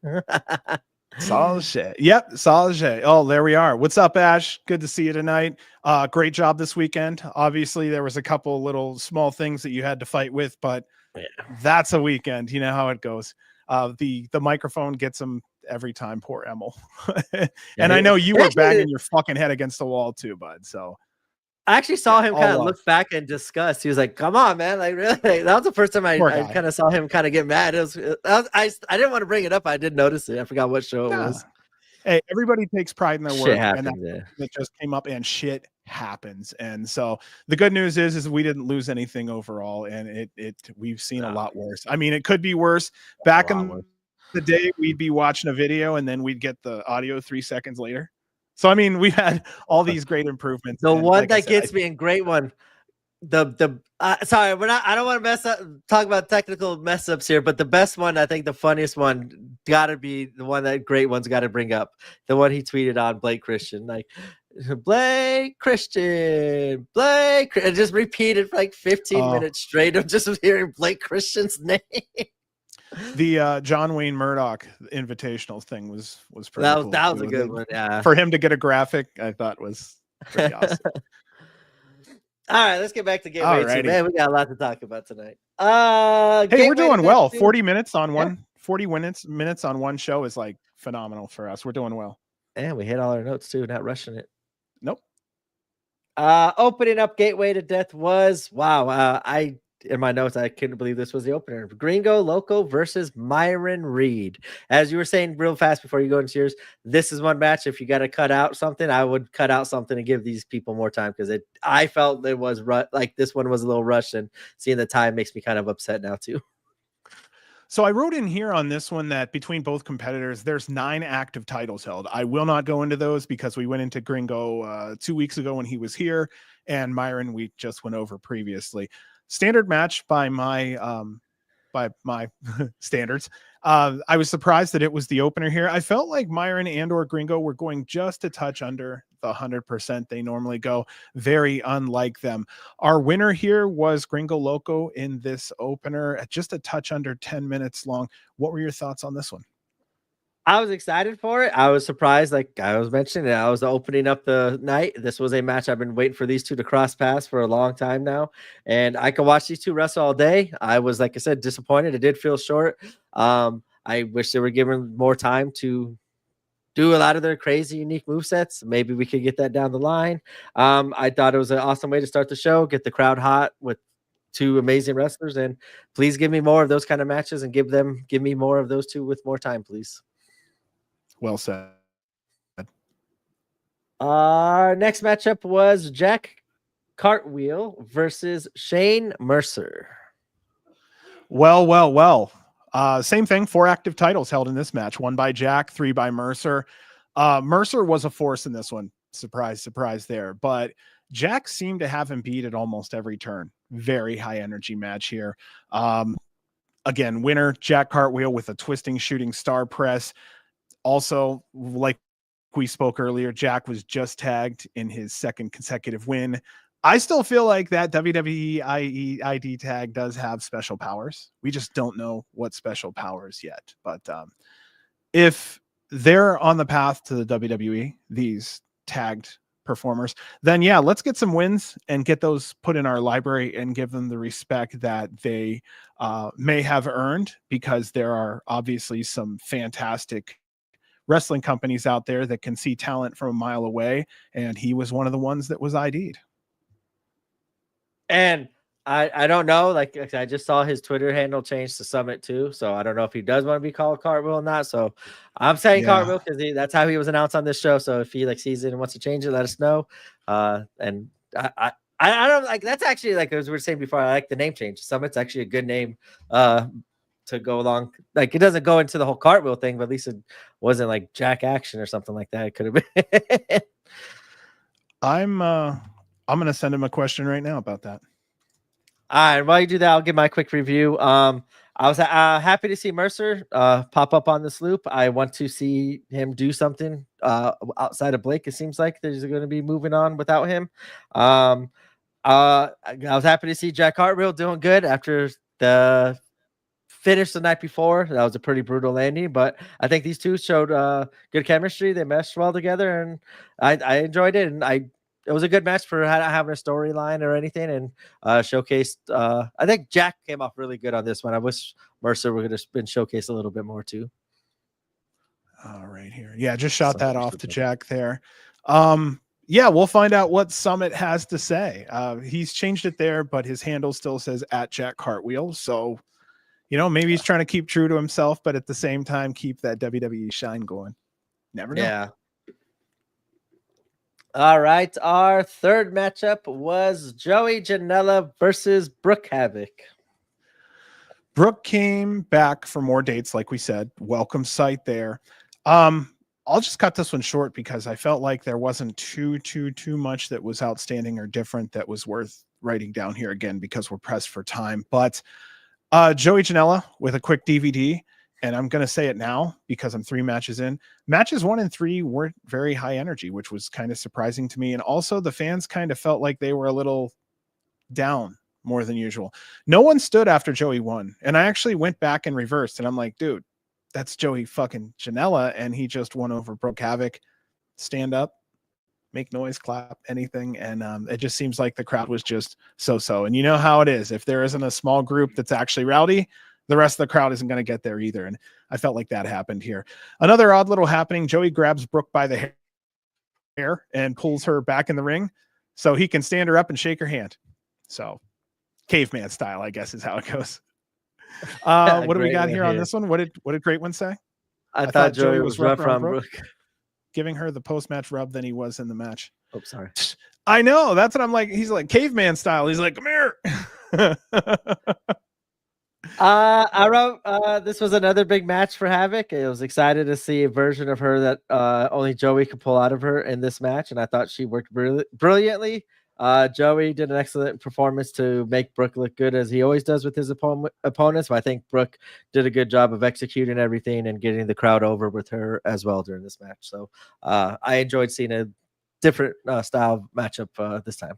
Sauget. Yep, Sauget. Oh, there we are. What's up, Ash? Good to see you tonight. Great job this weekend. Obviously, there was a couple little small things that you had to fight with, but that's a weekend. You know how it goes. The microphone gets them every time. Poor Emil. And I know you were banging your fucking head against the wall too, bud. So I actually saw him kind of look back and disgust. He was like, come on, man. Like, really? That was the first time I kind of saw him kind of get mad. I didn't want to bring it up. I did notice it. I forgot what show it was. Hey, everybody takes pride in their work. Happens, and that just came up, and shit happens. And so the good news is we didn't lose anything overall, and we've seen a lot worse. I mean, it could be worse. Back in the day, we'd be watching a video and then we'd get the audio 3 seconds later. So I mean, we've had all these great improvements. The one that gets me, and great one, sorry, I don't want to talk about technical mess ups here, but the best one, I think the funniest one gotta be the one that great one's got to bring up, the one he tweeted on Blake Christian, like Blake Christian, and just repeated for like 15 minutes straight of just hearing Blake Christian's name. The John Wayne Murdoch Invitational thing was pretty cool. That was a good one. Yeah, for him to get a graphic, I thought was pretty awesome. All right, let's get back to Gateway 2. Man, we got a lot to talk about tonight. Hey, we're doing well. 40 minutes on one 40 minutes on one show is like phenomenal for us. We're doing well. And we hit all our notes too, not rushing it. Nope. Opening up Gateway to Death was in my notes, I couldn't believe this was the opener. Gringo Loco versus Myron Reed. As you were saying real fast before you go into yours, this is one match. If you got to cut out something, I would cut out something and give these people more time, because I felt it was like this one was a little rushed, and seeing the time makes me kind of upset now too. So I wrote in here on this one that between both competitors, there's 9 active titles held. I will not go into those because we went into Gringo 2 weeks ago when he was here, and Myron we just went over previously. Standard match by my standards. I was surprised that it was the opener here. I felt like Myron and or Gringo were going just a touch under the 100% they normally go. Very unlike them. Our winner here was Gringo Loco in this opener at just a touch under 10 minutes long. What were your thoughts on this one? I was excited for it. I was surprised, like I was mentioning, I was opening up the night. This was a match I've been waiting for these two to cross paths for a long time now, and I could watch these two wrestle all day. I was, like I said, disappointed. It did feel short. I wish they were given more time to do a lot of their crazy, unique movesets. Maybe we could get that down the line. I thought it was an awesome way to start the show, get the crowd hot with two amazing wrestlers, and please give me more of those kind of matches, and give me more of those two with more time, please. Well said. Our next matchup was Jack Cartwheel versus Shane Mercer. Well. Same thing. 4 active titles held in this match. 1 by Jack, 3 by Mercer. Mercer was a force in this one. Surprise, surprise there. But Jack seemed to have him beat at almost every turn. Very high energy match here. Again, winner Jack Cartwheel with a twisting shooting star press. Also, like we spoke earlier, Jack was just tagged in his 2nd consecutive win. I still feel like that WWE ID tag does have special powers. We just don't know what special powers yet. But if they're on the path to the WWE, these tagged performers, then yeah, let's get some wins and get those put in our library and give them the respect that they may have earned, because there are obviously some fantastic wrestling companies out there that can see talent from a mile away, and he was one of the ones that was ID'd. And I don't know, like I just saw his Twitter handle change to Summit too, so I don't know if he does want to be called Cartwheel or not. So I'm saying Cartwheel because that's how he was announced on this show. So if he sees it and wants to change it, let us know. And I don't like, that's actually, like as we were saying before, I like the name change. Summit's actually a good name to go along. Like it doesn't go into the whole Cartwheel thing, but at least it wasn't like Jack Action or something like that. It could have been. I'm going to send him a question right now about that. All right, while you do that, I'll give my quick review. I was happy to see Mercer pop up on this loop. I want to see him do something outside of Blake. It seems like there's going to be moving on without him. I was happy to see Jack Cartwheel doing good after the finish the night before. That was a pretty brutal landing, but I think these two showed good chemistry. They meshed well together, and I enjoyed it. And it was a good match for not having a storyline or anything, and showcased. I think Jack came off really good on this one. I wish Mercer would have been showcased a little bit more too. All right, here, yeah, just shot that off to Jack there. Yeah, we'll find out what Summit has to say. He's changed it there, but his handle still says @JackCartwheel. So, maybe he's trying to keep true to himself, but at the same time, keep that WWE shine going. Never know. Yeah. All right. Our third matchup was Joey Janela versus Brooke Havoc. Brooke came back for more dates, like we said. Welcome sight there. I'll just cut this one short because I felt like there wasn't too much that was outstanding or different that was worth writing down here again because we're pressed for time. But Joey Janela with a quick DVD, and I'm going to say it now because I'm 3 matches in. Matches 1 and 3 weren't very high energy, which was kind of surprising to me. And also the fans kind of felt like they were a little down more than usual. No one stood after Joey won. And I actually went back and reversed, and I'm like, dude, that's Joey fucking Janela, and he just won over Broke Havoc. Stand up, make noise, clap, anything. And it just seems like the crowd was just so. And you know how it is. If there isn't a small group that's actually rowdy, the rest of the crowd isn't going to get there either. And I felt like that happened here. Another odd little happening. Joey grabs Brooke by the hair and pulls her back in the ring so he can stand her up and shake her hand. So caveman style, I guess, is how it goes. What do we got here on this one? What did Great One say? I thought Joey was rough on Brooke. Giving her the post-match rub than he was in the match. Oh, sorry. I know. That's what I'm like. He's like caveman style. He's like, come here. I wrote this was another big match for Havoc. I was excited to see a version of her that only Joey could pull out of her in this match, and I thought she worked brilliantly. Joey did an excellent performance to make Brooke look good, as he always does with his opponents. But I think Brooke did a good job of executing everything and getting the crowd over with her as well during this match. So I enjoyed seeing a different style matchup this time.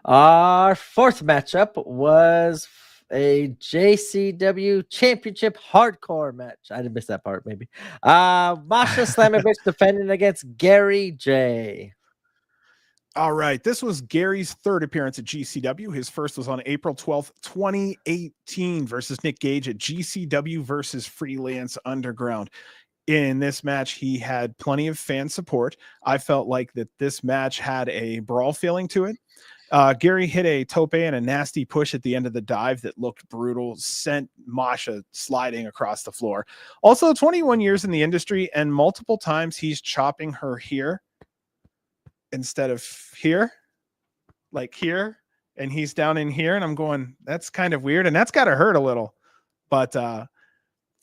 Our 4th matchup was a JCW Championship Hardcore match. I didn't miss that part, maybe. Masha Slamovich defending against Gary J. All right. This was Gary's 3rd appearance at GCW. His first was on April 12th, 2018 versus Nick Gage at GCW versus Freelance Underground. In this match, he had plenty of fan support. I felt like that this match had a brawl feeling to it. Gary hit a tope and a nasty push at the end of the dive that looked brutal, sent Masha sliding across the floor. Also, 21 years in the industry, and multiple times he's chopping her here instead of here, like here, and he's down in here, and I'm going, that's kind of weird, and that's got to hurt a little, but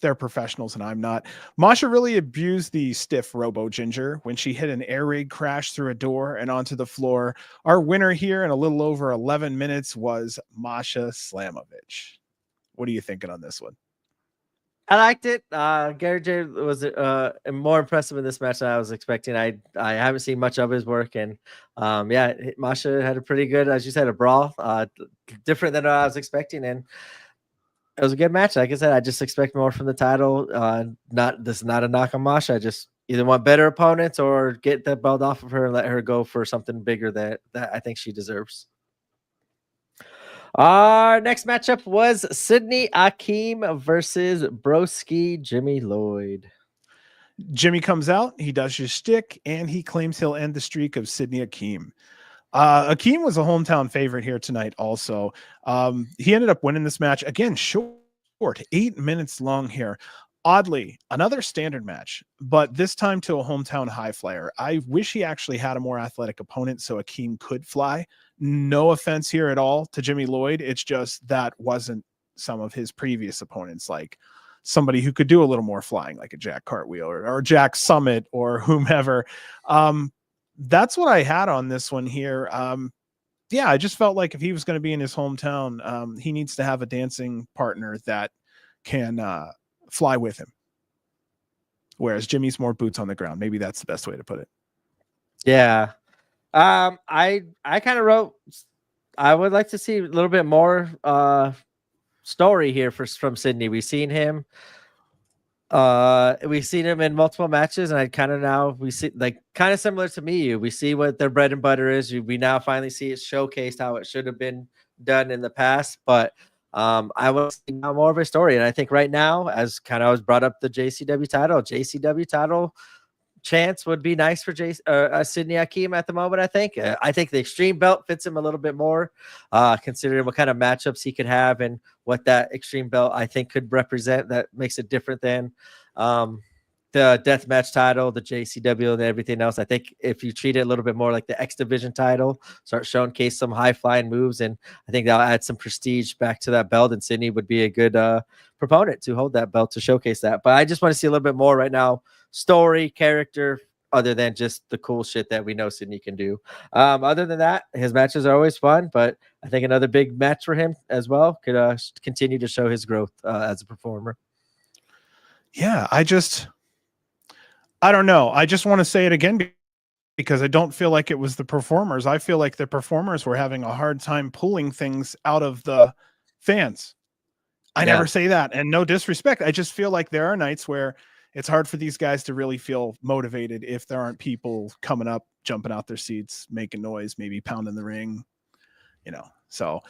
they're professionals and I'm not. Masha really abused the stiff Robo Ginger when she hit an air raid crash through a door and onto the floor. Our winner here in a little over 11 minutes was Masha Slamovich. What are you thinking on this one? I liked it. Gary J was more impressive in this match than I was expecting. I haven't seen much of his work, and yeah, Masha had a pretty good, as you said, a brawl, different than I was expecting, and it was a good match. Like I said, I just expect more from the title. This is not a knock on Masha. I just either want better opponents or get the belt off of her and let her go for something bigger that I think she deserves. Our next matchup was Sydney Akeem versus Broski Jimmy Lloyd. Jimmy comes out, he does his shtick, and he claims he'll end the streak of Sydney Akeem. Akeem was a hometown favorite here tonight also. He ended up winning this match. Again, short, 8 minutes long here. Oddly, another standard match, but this time to a hometown high flyer. I wish he actually had a more athletic opponent so Akeem could fly. No offense here at all to Jimmy Lloyd. It's just that wasn't some of his previous opponents, like somebody who could do a little more flying, like a Jack Cartwheel or Jack Summit or whomever. That's what I had on this one here. Yeah, I just felt like if he was going to be in his hometown, he needs to have a dancing partner that can fly with him. Whereas Jimmy's more boots on the ground. Maybe that's the best way to put it. Yeah. I kind of wrote, I would like to see a little bit more story here from Sydney. We've seen him in multiple matches, and I kind of now we see, like, kind of similar to me, we see what their bread and butter is. We now finally see it showcased how it should have been done in the past, but I want to see now more of a story. And I think right now, as kind of was brought up, the JCW title chance would be nice for Sydney Akeem at the moment. I think the Extreme belt fits him a little bit more, considering what kind of matchups he could have and what that Extreme belt I think could represent. That makes it different than the deathmatch title, the JCW, and everything else. I think if you treat it a little bit more like the X Division title, start showcasing some high flying moves, and I think that'll add some prestige back to that belt. And Sydney would be a good proponent to hold that belt to showcase that. But I just want to see a little bit more right now. Story, character, other than just the cool shit that we know Sydney can do. Other than that, his matches are always fun, but I think another big match for him as well could continue to show his growth as a performer. Yeah, I don't know. I just want to say it again because I don't feel like it was the performers. I feel like the performers were having a hard time pulling things out of the fans. I never say that, and no disrespect. I just feel like there are nights where it's hard for these guys to really feel motivated if there aren't people coming up, jumping out their seats, making noise, maybe pounding the ring, So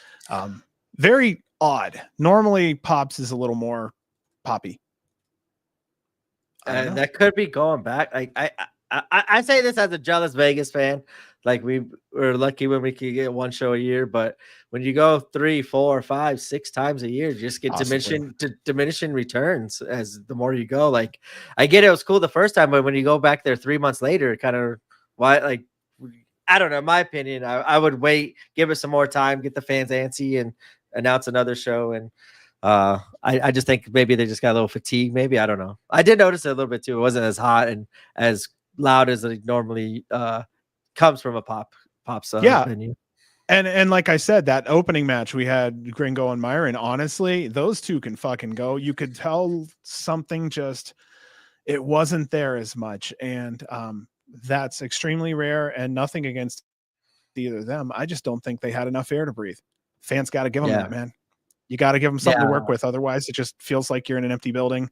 very odd. Normally Pops is a little more poppy. And that could be going back. Like I say this as a jealous Vegas fan. Like we were lucky when we could get one show a year, but when you go 3, 4, 5, 6 times a year, you just get diminishing returns as the more you go. Like I get it was cool the first time, but when you go back there 3 months later, it kind of I don't know. In my opinion, I would wait, give it some more time, get the fans antsy, and announce another show. And I just think maybe they just got a little fatigued. Maybe I don't know. I did notice it a little bit too. It wasn't as hot and as loud as it normally comes from a pop venue. And like I said, that opening match we had Gringo and Myron. Honestly, those two can fucking go. You could tell something it wasn't there as much, and that's extremely rare. And nothing against either of them. I just don't think they had enough air to breathe. Fans got to give them that, man. You got to give them something to work with. Otherwise, it just feels like you're in an empty building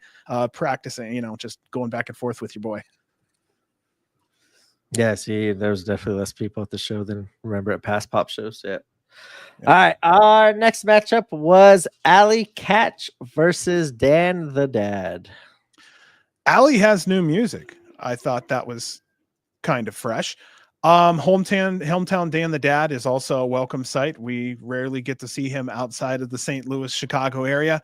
practicing, just going back and forth with your boy. Yeah, see, there's definitely less people at the show than remember at past pop shows. Yeah. All right. Our next matchup was Allie Katch versus Dan the Dad. Allie has new music. I thought that was kind of fresh. Hometown Dan the Dad is also a welcome sight. We rarely get to see him outside of the St. Louis, Chicago area.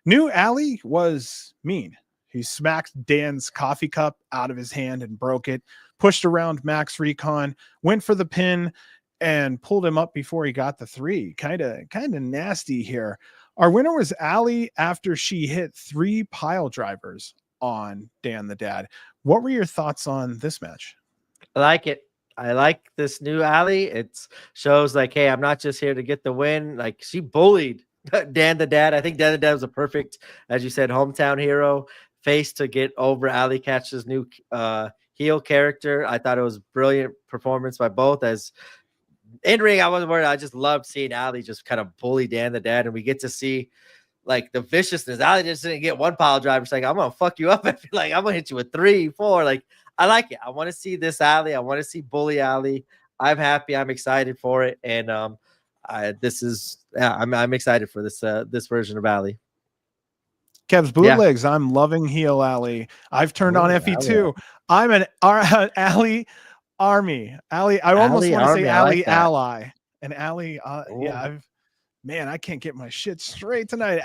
New Allie was mean. He smacked Dan's coffee cup out of his hand and broke it, pushed around Max Recon, went for the pin, and pulled him up before he got the 3. Kind of nasty here. Our winner was Allie after she hit 3 pile drivers on Dan the Dad. What were your thoughts on this match? I like it. I like this new Allie. It shows like, hey, I'm not just here to get the win. Like she bullied Dan the Dad. I think Dan the Dad was a perfect, as you said, hometown hero face to get over Allie Katch's new heel character. I thought it was brilliant performance by both. As in ring, I wasn't worried. I just loved seeing Allie just kind of bully Dan the Dad, and we get to see like the viciousness. Allie just didn't get 1 pile driver. It's like, I'm gonna fuck you up. I feel like I'm gonna hit you with 3, 4. Like I like it. I want to see this Allie. I want to see bully Allie. I'm happy. I'm excited for it, and I'm excited for this version of Allie. Kev's bootlegs. I'm loving heel Allie. I've turned on Effie too. I'm an Allie army. Allie. I almost want to say Allie like ally. And Allie. I can't get my shit straight tonight.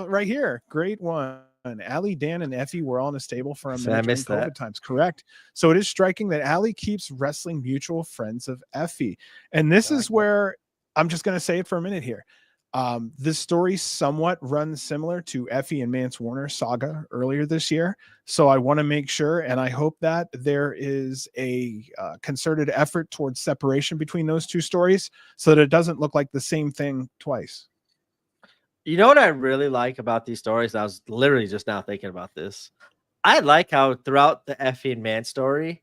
Right here. Great one. Allie, Dan, and Effie were all in a stable for a minute during COVID times. Correct. So it is striking that Allie keeps wrestling mutual friends of Effie. And this is where I'm just going to say it for a minute here. This story somewhat runs similar to Effie and Mance Warner saga earlier this year. So I want to make sure, and I hope that there is a concerted effort towards separation between those two stories so that it doesn't look like the same thing twice. You know what I really like about these stories? I was literally just now thinking about this. I like how throughout the Effie and Mance story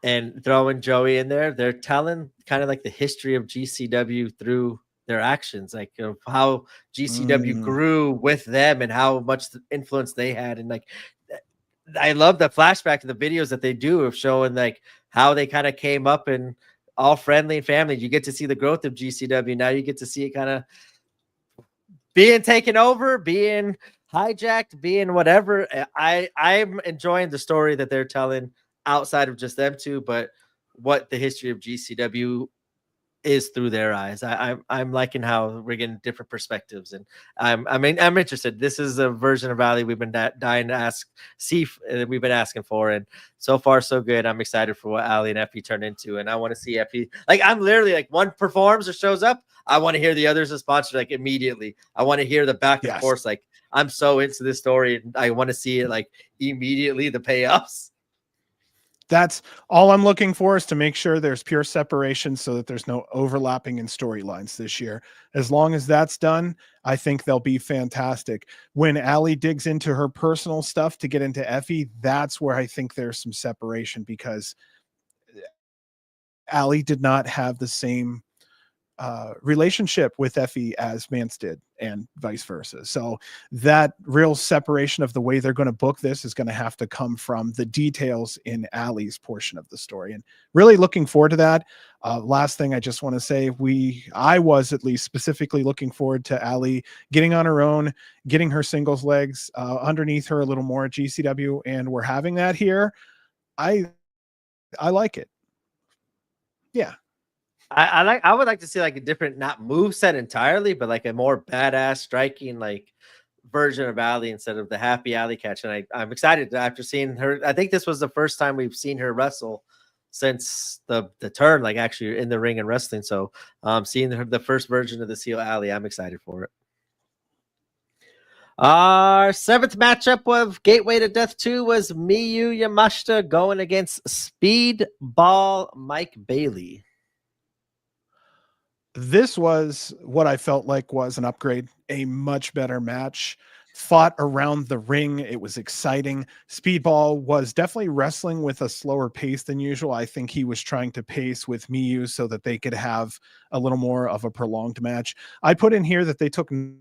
and throwing Joey in there, they're telling kind of like the history of GCW through their actions, like how GCW grew with them and how much influence they had. And like, I love the flashback of the videos that they do of showing like how they kind of came up and all friendly and family. You get to see the growth of GCW. Now you get to see it kind of being taken over, being hijacked, being whatever. I'm enjoying the story that they're telling outside of just them two, but what the history of GCW is through their eyes. I'm liking how we're getting different perspectives, and I'm interested. This is a version of Allie we've been dying to we've been asking for, and so far so good. I'm excited for what Allie and Effie turn into, and I want to see Effie. Like I'm literally like one performs or shows up, I want to hear the others response like immediately. I want to hear the back and forth. Like I'm so into this story, and I want to see it like immediately the payoffs. That's all I'm looking for, is to make sure there's pure separation so that there's no overlapping in storylines this year. As long as that's done, I think they'll be fantastic. When Allie digs into her personal stuff to get into Effie, that's where I think there's some separation, because Allie did not have the same relationship with Effie as Mance did, and vice versa. So that real separation of the way they're going to book this is going to have to come from the details in Allie's portion of the story, and really looking forward to that. Last thing I just want to say, I was at least specifically looking forward to Allie getting on her own, getting her singles legs underneath her a little more at GCW, and we're having that here. I like it. Yeah. I would like to see like a different, not move set entirely, but like a more badass striking like version of Allie instead of the happy Allie catch. And I'm excited after seeing her. I think this was the first time we've seen her wrestle since the turn, like actually in the ring and wrestling. So seeing her the first version of the Seal Allie, I'm excited for it. Our seventh matchup of Gateway to Death 2 was Miyu Yamashita going against Speedball Mike Bailey. This was what I felt like was an upgrade, a much better match. Fought around the ring. It was exciting. Speedball was definitely wrestling with a slower pace than usual. I think he was trying to pace with Miyu so that they could have a little more of a prolonged match. I put in here that they took 9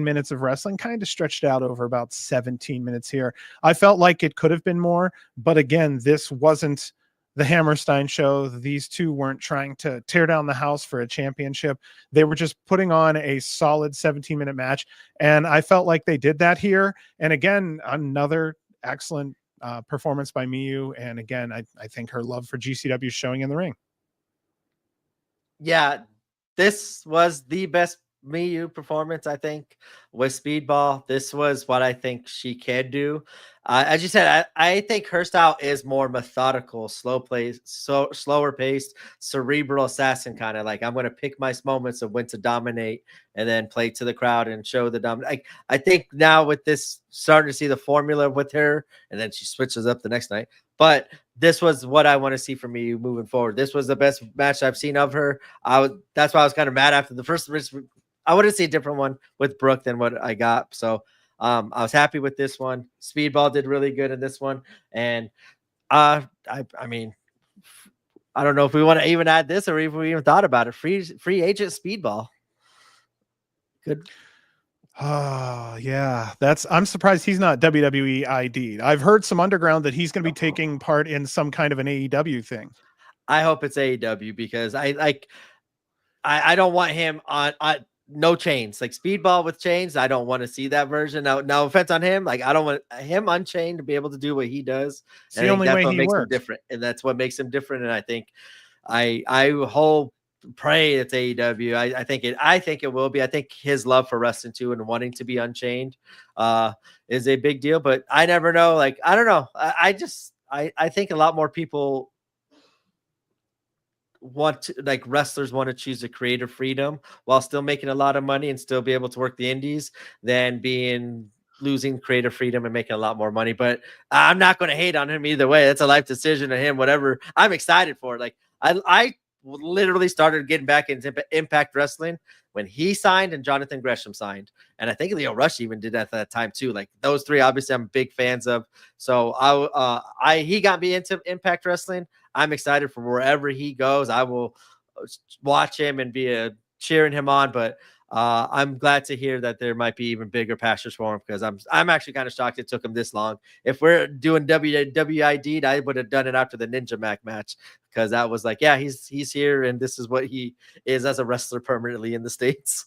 minutes of wrestling, kind of stretched out over about 17 minutes here. I felt like it could have been more, but again, this wasn't the Hammerstein show. These two weren't trying to tear down the house for a championship. They were just putting on a solid 17-minute match. And I felt like they did that here. And again, another excellent performance by Miyu. And again, I think her love for GCW is showing in the ring. Yeah, this was the best Miyu performance, I think, with Speedball. This was what I think she can do. As you said, I think her style is more methodical, slower paced, cerebral assassin kind of like, I'm going to pick my moments of when to dominate and then play to the crowd and show the dominate. I think now with this, starting to see the formula with her, and then she switches up the next night. But this was what I want to see from you moving forward. This was the best match I've seen of her. That's why I was kind of mad after the first. I wanted to see a different one with Brooke than what I got. So I was happy with this one. Speedball did really good in this one. And I mean, I don't know if we want to even add this or if we even thought about it. Free agent Speedball. Good. Oh, yeah. I'm surprised he's not WWE ID'd. I've heard some underground that he's going to be taking part in some kind of an AEW thing. I hope it's AEW because I don't want him on no chains, like Speedball with chains. I don't want to see that version. No offense on him. Like, I don't want him unchained to be able to do what he does. It's the only way he makes works. him different. And that's what makes him different. And I think I hope, pray it's AEW. I think it will be. I think his love for wrestling too and wanting to be unchained is a big deal. But I never know. Like, I don't know. I think a lot more people want to, like, wrestlers want to choose the creative freedom while still making a lot of money and still be able to work the indies than losing creative freedom and making a lot more money. But I'm not going to hate on him either way. That's a life decision to him, whatever. I'm excited for it. Like, I literally started getting back into Impact Wrestling when he signed and Jonathan Gresham signed. And I think Leo Rush even did that at that time too. Like, those three, obviously I'm big fans of. So he got me into Impact Wrestling. I'm excited for wherever he goes. I will watch him and be cheering him on. But I'm glad to hear that there might be even bigger pastures for him, because I'm actually kind of shocked it took him this long. If we're doing WID, I would have done it after the Ninja Mac match, because that was like, yeah, he's here and this is what he is as a wrestler permanently in the States.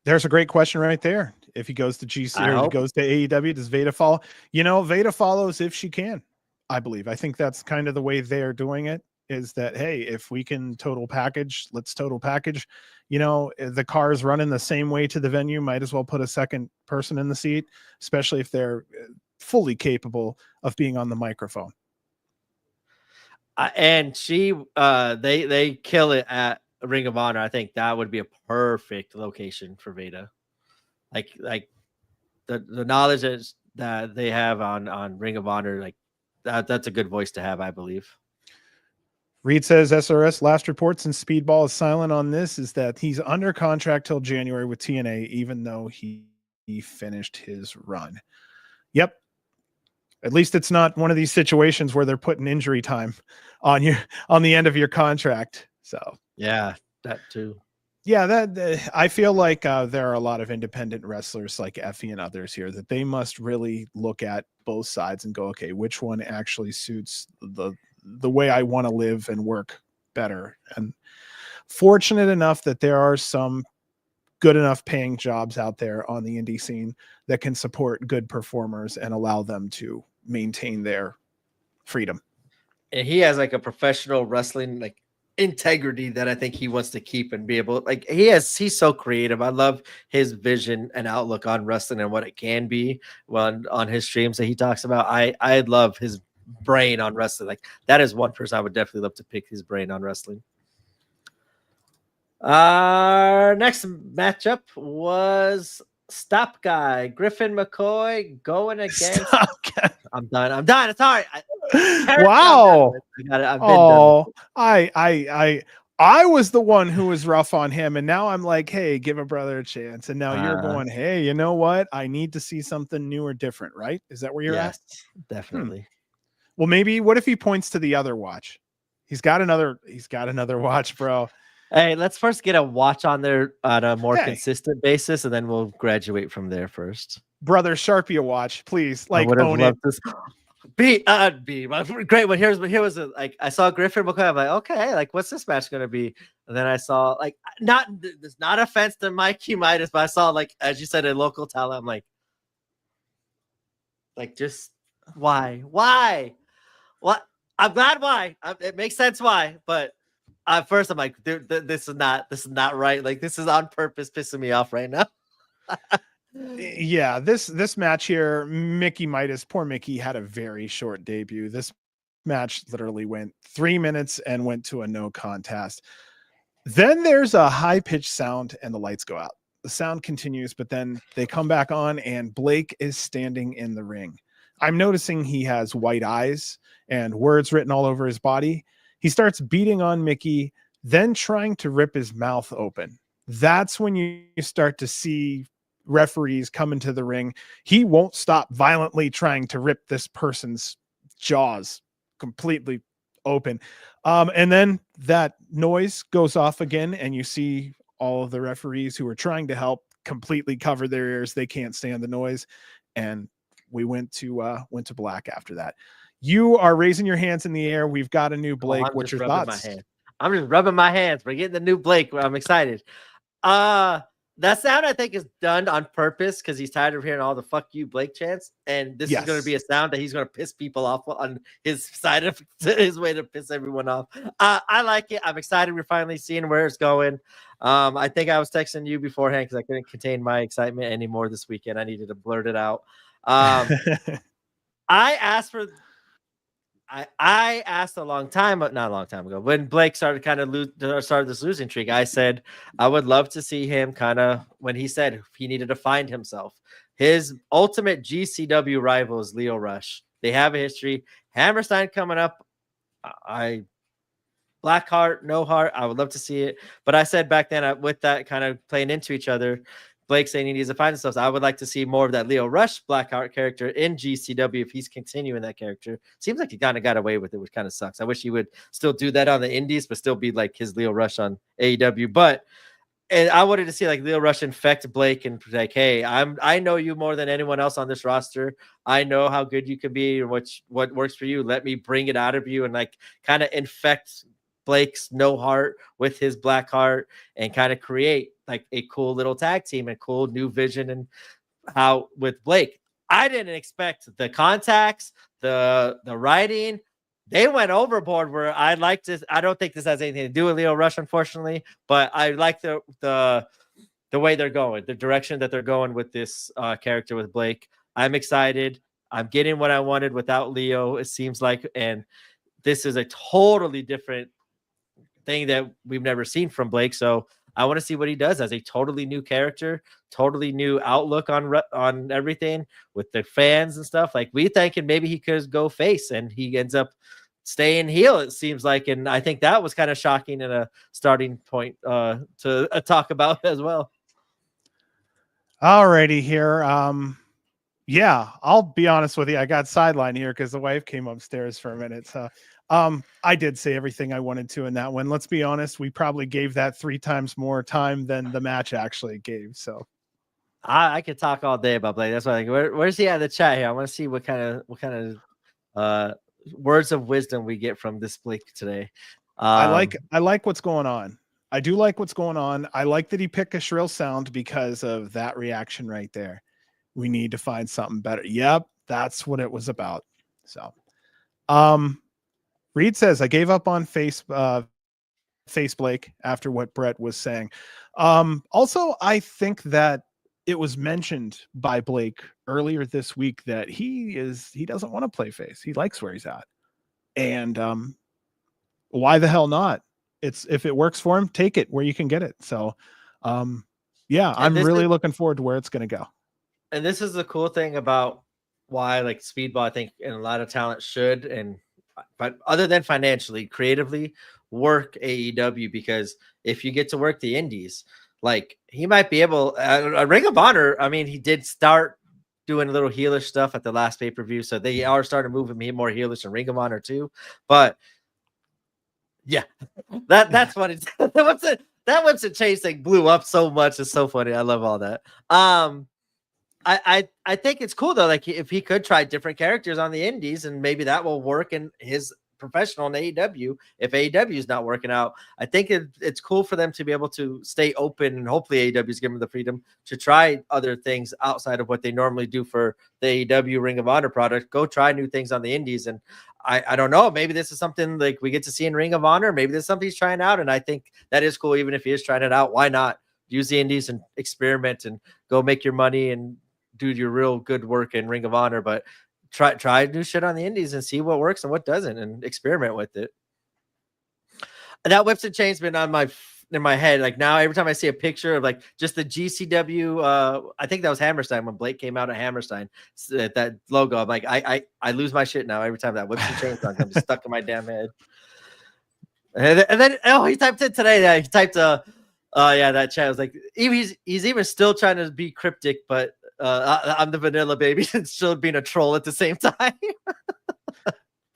There's a great question right there. If he goes to GC or he goes to AEW, does Veda follow? Veda follows if she can, I believe. I think that's kind of the way they're doing it, is that, hey, if we can total package, let's total package. The car is running the same way to the venue. Might as well put a second person in the seat, especially if they're fully capable of being on the microphone. And they kill it at Ring of Honor. I think that would be a perfect location for Veda. Like the knowledge that they have on Ring of Honor, like, that's a good voice to have, I believe. Reed says SRS last reports and Speedball is silent on this is that he's under contract till January with TNA, even though he finished his run. Yep. At least it's not one of these situations where they're putting injury time on the end of your contract. So yeah, that too. Yeah, I feel like there are a lot of independent wrestlers like Effie and others here that they must really look at both sides and go, okay, which one actually suits the way I want to live and work better. And fortunate enough that there are some good enough paying jobs out there on the indie scene that can support good performers and allow them to maintain their freedom. And he has like a professional wrestling like integrity that I think he wants to keep and be able, like he's so creative. I love his vision and outlook on wrestling and what it can be on his streams that he talks about. I love his brain on wrestling. Like that is one person I would definitely love to pick his brain on wrestling. Our next matchup was Stop Guy Griffin McCoy going against. I'm done. It's all right. Wow. I was the one who was rough on him, and now I'm like, hey, give a brother a chance. And now you're going, hey, you know what? I need to see something new or different, right? Is that where you're at? Definitely. Well, maybe what if he points to the other watch? He's got another watch, bro. Hey, let's first get a watch on there on a more consistent basis, and then we'll graduate from there first. Brother, Sharpie a watch, please. Like, I would have own loved it. This. B. Great. But here was like I saw Griffin McCoy. I'm like, okay, like what's this match gonna be? And then I saw like not offense to Mikey Midas, but I saw like as you said a local talent. I'm like just why? What? I'm glad why. It makes sense why, but at first I'm like, dude, this is not right. Like this is on purpose, pissing me off right now. Yeah, this match here, Mickey Midas, poor Mickey, had a very short debut. This match literally went 3 minutes and went to a no contest. Then there's a high-pitched sound and the lights go out. The sound continues, but then they come back on and Blake is standing in the ring. I'm noticing he has white eyes and words written all over his body. He starts beating on Mickey, then trying to rip his mouth open. That's when you start to see referees come into the ring. He won't stop violently trying to rip this person's jaws completely open. And then that noise goes off again, and you see all of the referees who are trying to help completely cover their ears. They can't stand the noise. And we went to black after that. You are raising your hands in the air. We've got a new Blake. What's your thoughts? I'm just rubbing my hands. We're getting the new Blake. I'm excited. That sound I think is done on purpose because he's tired of hearing all the "fuck you, Blake" chants, and this is going to be a sound that he's going to piss people off on his side of his way to piss everyone off. I like it. I'm excited. We're finally seeing where it's going. I think I was texting you beforehand because I couldn't contain my excitement anymore this weekend. I needed to blurt it out. I asked not a long time ago, when Blake started started this losing streak. I said I would love to see him when he said he needed to find himself. His ultimate GCW rival is Leo Rush. They have a history. Hammerstein coming up. Black heart, no heart. I would love to see it. But I said back then, with that kind of playing into each other, Blake saying he needs to find himself. I would like to see more of that Leo Rush Blackheart character in GCW if he's continuing that character. Seems like he kind of got away with it, which kind of sucks. I wish he would still do that on the indies, but still be like his Leo Rush on AEW. And I wanted to see like Leo Rush infect Blake and like, hey, I know you more than anyone else on this roster. I know how good you can be and what works for you. Let me bring it out of you and like kind of infect Blake's no heart with his black heart and kind of create like a cool little tag team and cool new vision. And how with Blake, I didn't expect the contacts, the writing. They went overboard where I don't think this has anything to do with Leo Rush, unfortunately, but I like the way they're going, the direction that they're going with this character with Blake. I'm excited. I'm getting what I wanted without Leo, it seems like. And this is a totally different thing that we've never seen from Blake. So I want to see what he does as a totally new character, totally new outlook on everything with the fans and stuff. Like, we thinking maybe he could go face, and he ends up staying heel, it seems like. And I think that was kind of shocking and a starting point to talk about as well. Alrighty here. Yeah, I'll be honest with you. I got sidelined here because the wife came upstairs for a minute. So I did say everything I wanted to in that one. Let's be honest, we probably gave that 3 times more time than the match actually gave. So I could talk all day about Blake. That's why, like, where's he at in the chat here? I want to see what kind of words of wisdom we get from this Blake today. I like what's going on. I do like what's going on. I like that he picked a shrill sound because of that reaction right there. We need to find something better. Yep, that's what it was about. So, Reed says, I gave up on face Blake after what Brett was saying. Also, I think that it was mentioned by Blake earlier this week that he doesn't want to play face. He likes where he's at. And why the hell not? If it works for him, take it where you can get it. So yeah, I'm really looking forward to where it's going to go. And this is the cool thing about why, like, Speedball, I think, and a lot of talent should, but other than financially, creatively work AEW, because if you get to work the indies, like, he might be able, Ring of Honor, I mean, he did start doing a little heelish stuff at the last pay-per-view, so they are starting to move him more heelish in Ring of Honor too. But yeah, that's funny. That website change thing blew up so much. It's so funny. I love all that. I think it's cool though. Like, if he could try different characters on the indies, and maybe that will work in his professional in AEW. If AEW is not working out, I think it's cool for them to be able to stay open, and hopefully AEW is giving them the freedom to try other things outside of what they normally do for the AEW Ring of Honor product. Go try new things on the indies. And I don't know, maybe this is something like we get to see in Ring of Honor. Maybe this is something he's trying out, and I think that is cool. Even if he is trying it out, why not use the indies and experiment and go make your money and do your real good work in Ring of Honor, but try new shit on the indies and see what works and what doesn't, and experiment with it. And that website change's been on in my head. Like, now every time I see a picture of like just the GCW, I think that was Hammerstein when Blake came out at Hammerstein, that logo. I'm like, I lose my shit now every time that website change on. I'm just stuck in my damn head. And then he typed it today. Yeah, he typed yeah, that chat was like, he's even still trying to be cryptic, but I'm the vanilla baby and still being a troll at the same time.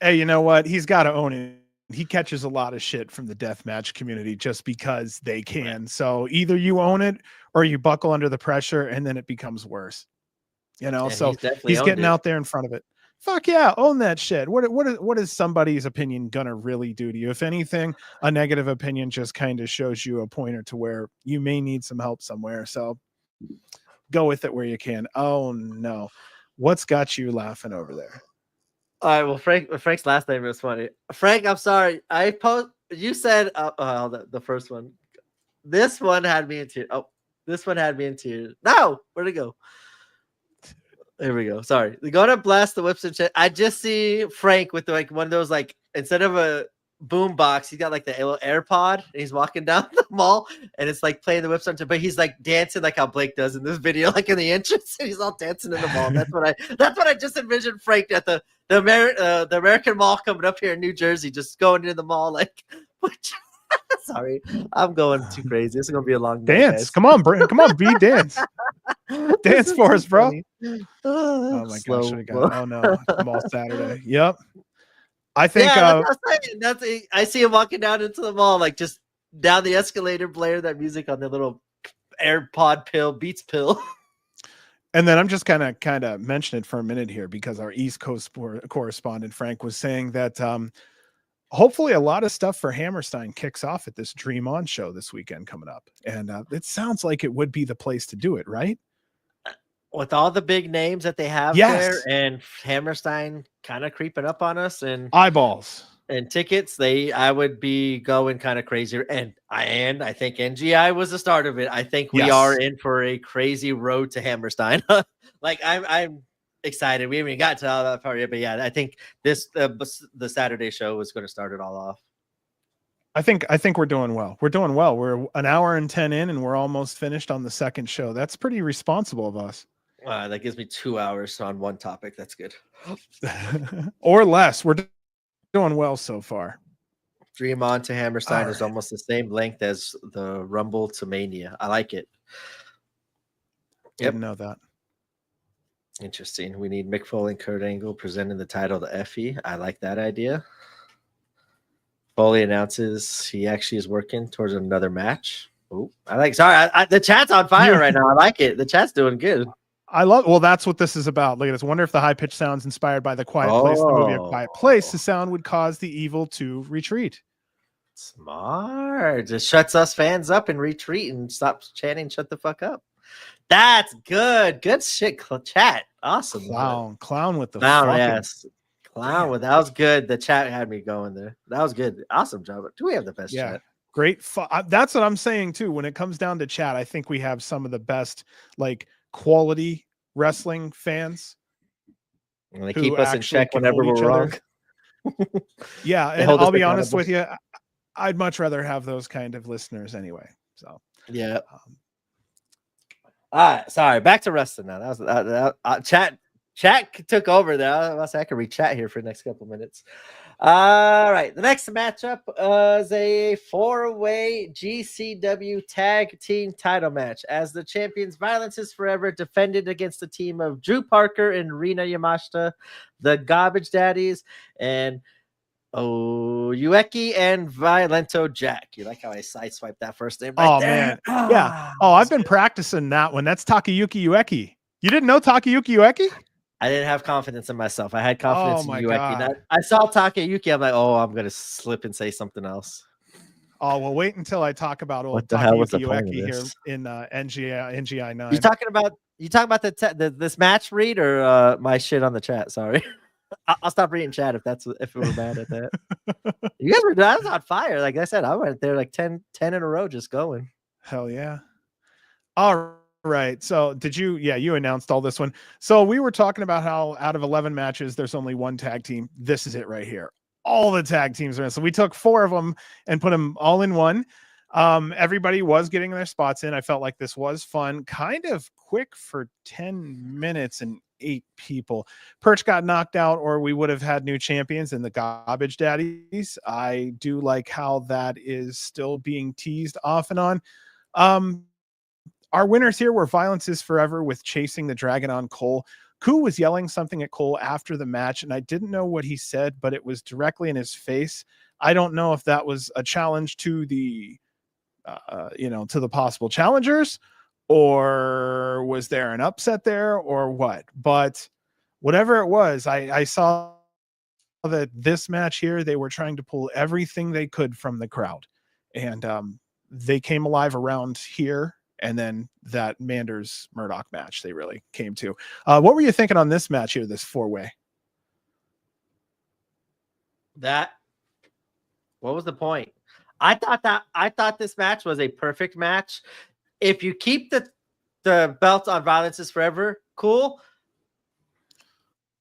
Hey, you know what? He's got to own it. He catches a lot of shit from the deathmatch community just because they can. Right. So either you own it or you buckle under the pressure, and then it becomes worse. You know, and so he's getting out there in front of it. Fuck yeah, own that shit. What is somebody's opinion gonna really do to you? If anything, a negative opinion just kind of shows you a pointer to where you may need some help somewhere. So go with it where you can. Oh no, what's got you laughing over there? All right, well, Frank's last name was funny. Frank, I'm sorry. You said the first one. This one had me in tears. Oh, this one had me in tears. No, where'd it go? Here we go. Sorry. They're gonna blast the whips and shit. I just see Frank with like one of those, like, instead of a boom box, he's got like the little AirPod, and he's walking down the mall, and it's like playing the whips on, but he's like dancing like how Blake does in this video, like in the entrance, and he's all dancing in the mall. That's what I just envisioned Frank at the American Mall coming up here in New Jersey, just going into the mall like. Sorry, I'm going too crazy. This is gonna be a long dance. Day, come on, B, dance. Dance for us, bro. Oh my gosh, oh no, mall Saturday. Yep. I think I see him walking down into the mall, like just down the escalator, blare that music on the little AirPod pill, Beats pill. And then I'm just kind of mention it for a minute here, because our East Coast correspondent Frank was saying that hopefully a lot of stuff for Hammerstein kicks off at this Dream On show this weekend coming up. And it sounds like it would be the place to do it, right? With all the big names that they have there, and Hammerstein kind of creeping up on us, and eyeballs and tickets, I would be going kind of crazy. And I think NGI was the start of it. I think we are in for a crazy road to Hammerstein. Like, I'm excited. We haven't even got to all that part yet, but yeah, I think this the Saturday show was going to start it all off. I think we're doing well. We're doing well. We're an hour and 10 in, and we're almost finished on the second show. That's pretty responsible of us. That gives me 2 hours on one topic. That's good. Or less. We're doing well so far. Dream On to Hammerstein is almost the same length as the Rumble to Mania. I like it. Didn't know that. Interesting. We need Mick Foley and Kurt Angle presenting the title to Effie. I like that idea. Foley announces he actually is working towards another match. Oh, I like. Sorry, the chat's on fire right now. I like it. The chat's doing good. I love. Well, that's what this is about. Look at this. Wonder if the high pitched sounds inspired by the Quiet Place, the movie A Quiet Place, the sound would cause the evil to retreat. Smart. Just shuts us fans up and retreat and stops chanting. Shut the fuck up. That's good. Good shit. Chat. Awesome. Clown with the clown. Yes. Clown with that was good. The chat had me going there. That was good. Awesome job. Do we have the best chat? Great. That's what I'm saying too. When it comes down to chat, I think we have some of the best like quality wrestling fans. And they keep us in check whenever we're wrong. Yeah, and I'll be honest with you, I'd much rather have those kind of listeners anyway. So yeah. All right, sorry. Back to wrestling now. That was chat took over there. I could read chat here for the next couple minutes. All right, the next matchup is a 4-way GCW tag team title match as the champions Violence is Forever defended against the team of Drew Parker and Rina Yamashita, the Garbage Daddies, and Ueki and Violento Jack. You like how I sideswiped that first name right there? Man. Yeah. Oh, I've been practicing that one. That's Takayuki Ueki. You didn't know Takayuki Ueki? I didn't have confidence in myself. I had confidence in Ueki. I saw Takayuki. I'm like, I'm going to slip and say something else. Oh, well, wait until I talk about old Takayuki Ueki here in NGI 9. You talking about this match, Reed, or my shit on the chat? Sorry. I'll stop reading chat if we're mad at that. You guys were on fire. Like I said, I went there like 10 in a row just going. Hell yeah. All right. So you announced all this one. So we were talking about how out of 11 matches, there's only one tag team. This is it right here. All the tag teams are in. So we took 4 of them and put them all in one. Everybody was getting their spots in. I felt like this was fun, kind of quick for 10 minutes and 8 people. Perch got knocked out, or we would have had new champions in the Garbage Daddies. I do like how that is still being teased off and on. Our winners here were Violence is Forever with Chasing the Dragon on Cole. Koo was yelling something at Cole after the match, and I didn't know what he said, but it was directly in his face. I don't know if that was a challenge to the to the possible challengers, or was there an upset there, or what? But whatever it was, I saw that this match here, they were trying to pull everything they could from the crowd, and they came alive around here. And then that Manders Murdoch match, they really came to. What were you thinking on this match here, this 4-way? What was the point? I thought this match was a perfect match. If you keep the belt on Violence is Forever, cool.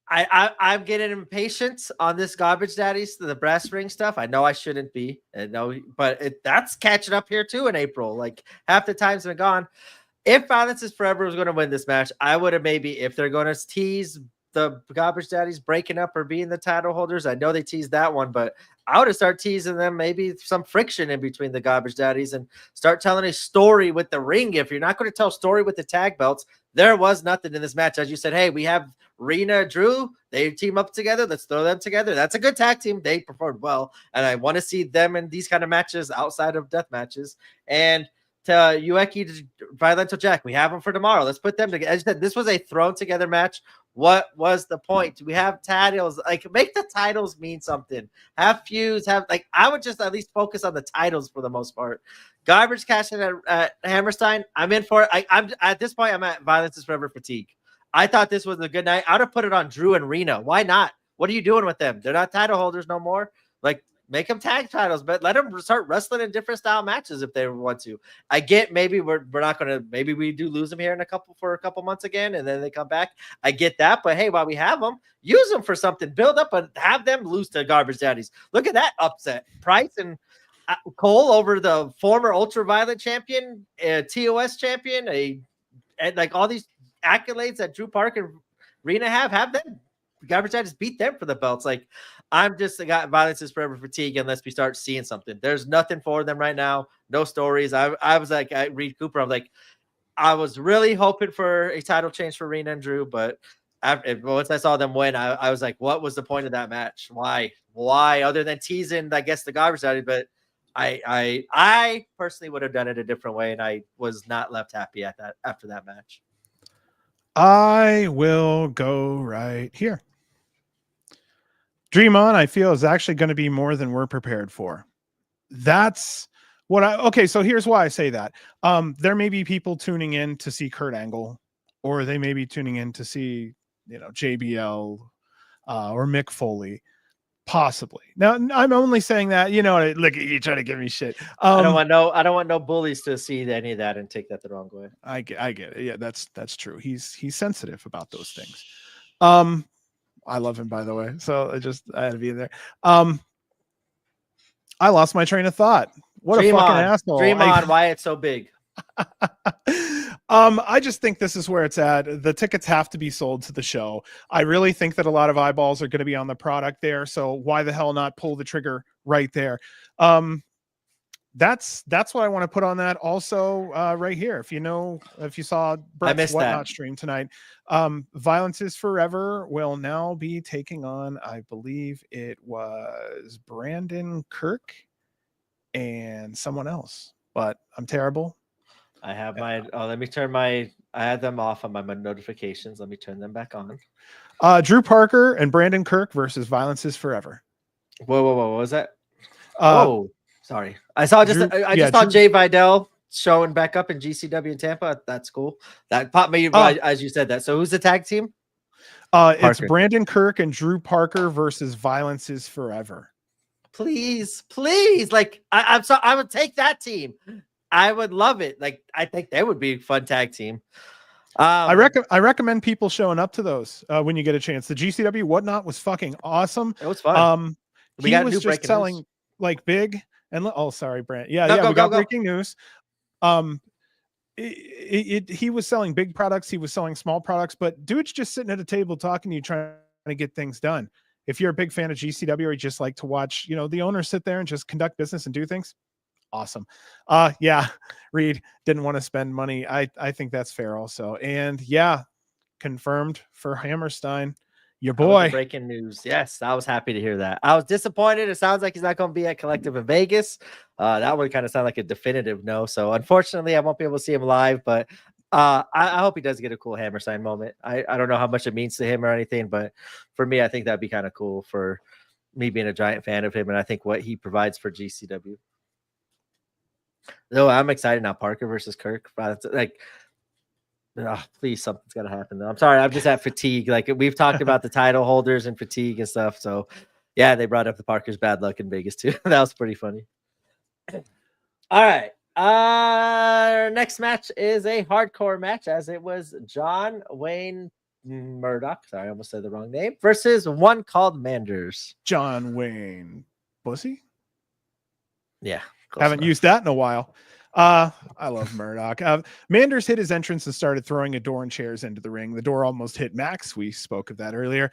I'm getting impatient on this Garbage Daddies, the brass ring stuff. I know I shouldn't be, but that's catching up here too in April. Like half the time's been gone. If Violence is Forever was going to win this match, I would have maybe, if they're going to tease the Garbage Daddies breaking up or being the title holders, I know they teased that one, but I would have started teasing them, maybe some friction in between the Garbage Daddies, and start telling a story with the ring. If you're not going to tell a story with the tag belts, there was nothing in this match. As you said, hey, we have Rena, Drew, they team up together. Let's throw them together. That's a good tag team. They performed well, and I want to see them in these kind of matches outside of death matches. And to Ueki, Violento Jack, we have them for tomorrow. Let's put them together. As you said, this was a thrown together match. What was the point? We have titles. Like, make the titles mean something. Have feuds. I would just at least focus on the titles for the most part. Garbage cashing at Hammerstein. I'm in for it. I'm at this point. I'm at Violence is Forever fatigue. I thought this was a good night. I would have put it on Drew and Rena. Why not? What are you doing with them? They're not title holders no more. Like, make them tag titles, but let them start wrestling in different style matches if they want to. I get maybe we're not going to, maybe we do lose them here for a couple months again, and then they come back. I get that, but hey, while we have them, use them for something. Build up and have them lose to Garbage Daddies. Look at that upset. Price and Cole over the former ultraviolet champion, TOS champion, and like all these accolades that Drew Parker and Rena have them. Garbage just beat them for the belts. Like, I'm just got violence is forever fatigue unless we start seeing something. There's nothing for them right now. No stories. I was like, I Reed Cooper. I'm like, I was really hoping for a title change for Rena and Drew, but once I saw them win, I was like, what was the point of that match? Why? Other than teasing, I guess the garbage side, but I personally would have done it a different way, and I was not left happy at that after that match. I will go right here. Dream On, I feel, is actually going to be more than we're prepared for. That's what okay, so here's why I say that. There may be people tuning in to see Kurt Angle, or they may be tuning in to see, JBL or Mick Foley. Possibly. Now, I'm only saying that, look at you trying to give me shit. I don't want no bullies to see any of that and take that the wrong way. I get it. Yeah, that's true. He's sensitive about those things. I love him, by the way. So I had to be there. I lost my train of thought. What a fucking asshole. Dream on why it's so big. I just think this is where it's at. The tickets have to be sold to the show. I really think that a lot of eyeballs are going to be on the product there. So why the hell not pull the trigger right there? That's what I want to put on that. Also, right here, if you saw Brett's Whatnot stream tonight, Violence is Forever will now be taking on, I believe it was Brandon Kirk and someone else, but I'm terrible. I have I had them off on my notifications. Let me turn them back on. Drew Parker and Brandon Kirk versus Violence is Forever. Whoa, what was that? Sorry. I saw saw Jay Vidal showing back up in GCW in Tampa. That's cool. That popped me as you said that. So who's the tag team? It's Brandon Kirk and Drew Parker versus Violence is Forever. Please. Like, I'm sorry. I would take that team. I would love it. Like, I think that would be a fun tag team. I recommend people showing up to those when you get a chance. The GCW Whatnot was fucking awesome. It was fun. We got was just selling news. Like big and sorry, Brent. We got breaking news. He was selling big products. He was selling small products, but dude's just sitting at a table talking to you, trying to get things done. If you're a big fan of GCW or you just like to watch, the owners sit there and just conduct business and do things. Awesome. Reed didn't want to spend money. I think that's fair also. And confirmed for Hammerstein, your boy. Breaking news. Yes, I was happy to hear that. I was disappointed. It sounds like he's not going to be at Collective in Vegas. That would kind of sound like a definitive no. So unfortunately, I won't be able to see him live, but I hope he does get a cool Hammerstein moment. I don't know how much it means to him or anything, but for me, I think that'd be kind of cool for me being a giant fan of him. And I think what he provides for GCW. No, I'm excited now. Parker versus Kirk. Like, please, something's got to happen. Though. I'm sorry. I'm just at fatigue. Like, we've talked about the title holders and fatigue and stuff. So, yeah, they brought up the Parker's bad luck in Vegas, too. That was pretty funny. All right. Our next match is a hardcore match, as it was John Wayne Murdoch. Sorry, I almost said the wrong name. Versus one called Manders. John Wayne Bussy? Yeah. Haven't used that in a while. I love Murdoch. Manders hit his entrance and started throwing a door and chairs into the ring. The door almost hit Max. We spoke of that earlier.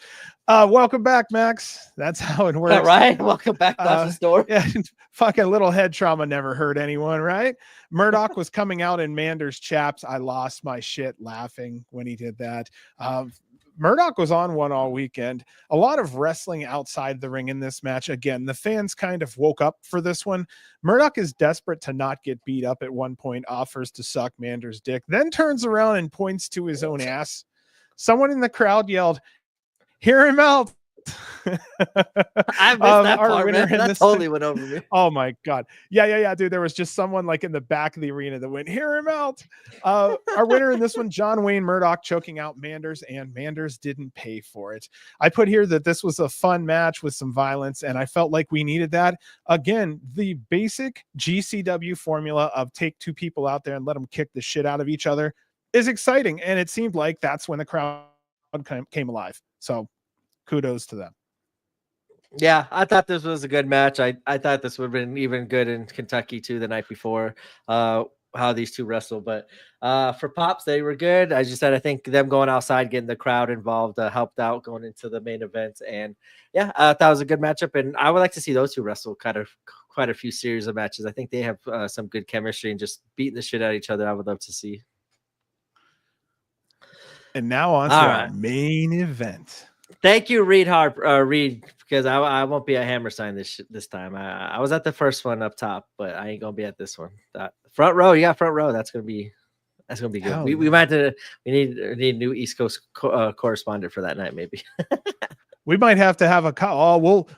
Welcome back, Max. That's how it works. Right? Welcome back to the store. Yeah, fucking little head trauma never hurt anyone, right? Murdoch was coming out in Manders' chaps. I lost my shit laughing when he did that. Murdoch was on one all weekend. A lot of wrestling outside the ring in this match. Again, the fans kind of woke up for this one. Murdoch is desperate to not get beat up at one point, offers to suck Manders' dick, then turns around and points to his own ass. Someone in the crowd yelled, "Hear him out." I missed that part, man. That totally went over me. Oh my god. Yeah, dude. There was just someone like in the back of the arena that went, "Hear him out." Our winner in this one, John Wayne Murdoch, choking out Manders, and Manders didn't pay for it. I put here that this was a fun match with some violence, and I felt like we needed that. Again, the basic GCW formula of take two people out there and let them kick the shit out of each other is exciting, and it seemed like that's when the crowd came alive. So kudos to them. Yeah, I thought this was a good match. I thought this would have been even good in Kentucky too the night before. How these two wrestled, but for Pops, they were good. As you said, I think them going outside, getting the crowd involved, helped out going into the main event. And yeah, I thought it was a good matchup, and I would like to see those two wrestle quite a few series of matches. I think they have some good chemistry and just beating the shit out of each other. I would love to see. And now on to our main event. Thank you, Reed, because I won't be at Hammerstein this time. I was at the first one up top, but I ain't gonna be at this one. Front row, you got front row. That's gonna be good. Hell We might have we need a new East Coast correspondent for that night, maybe. We might have to have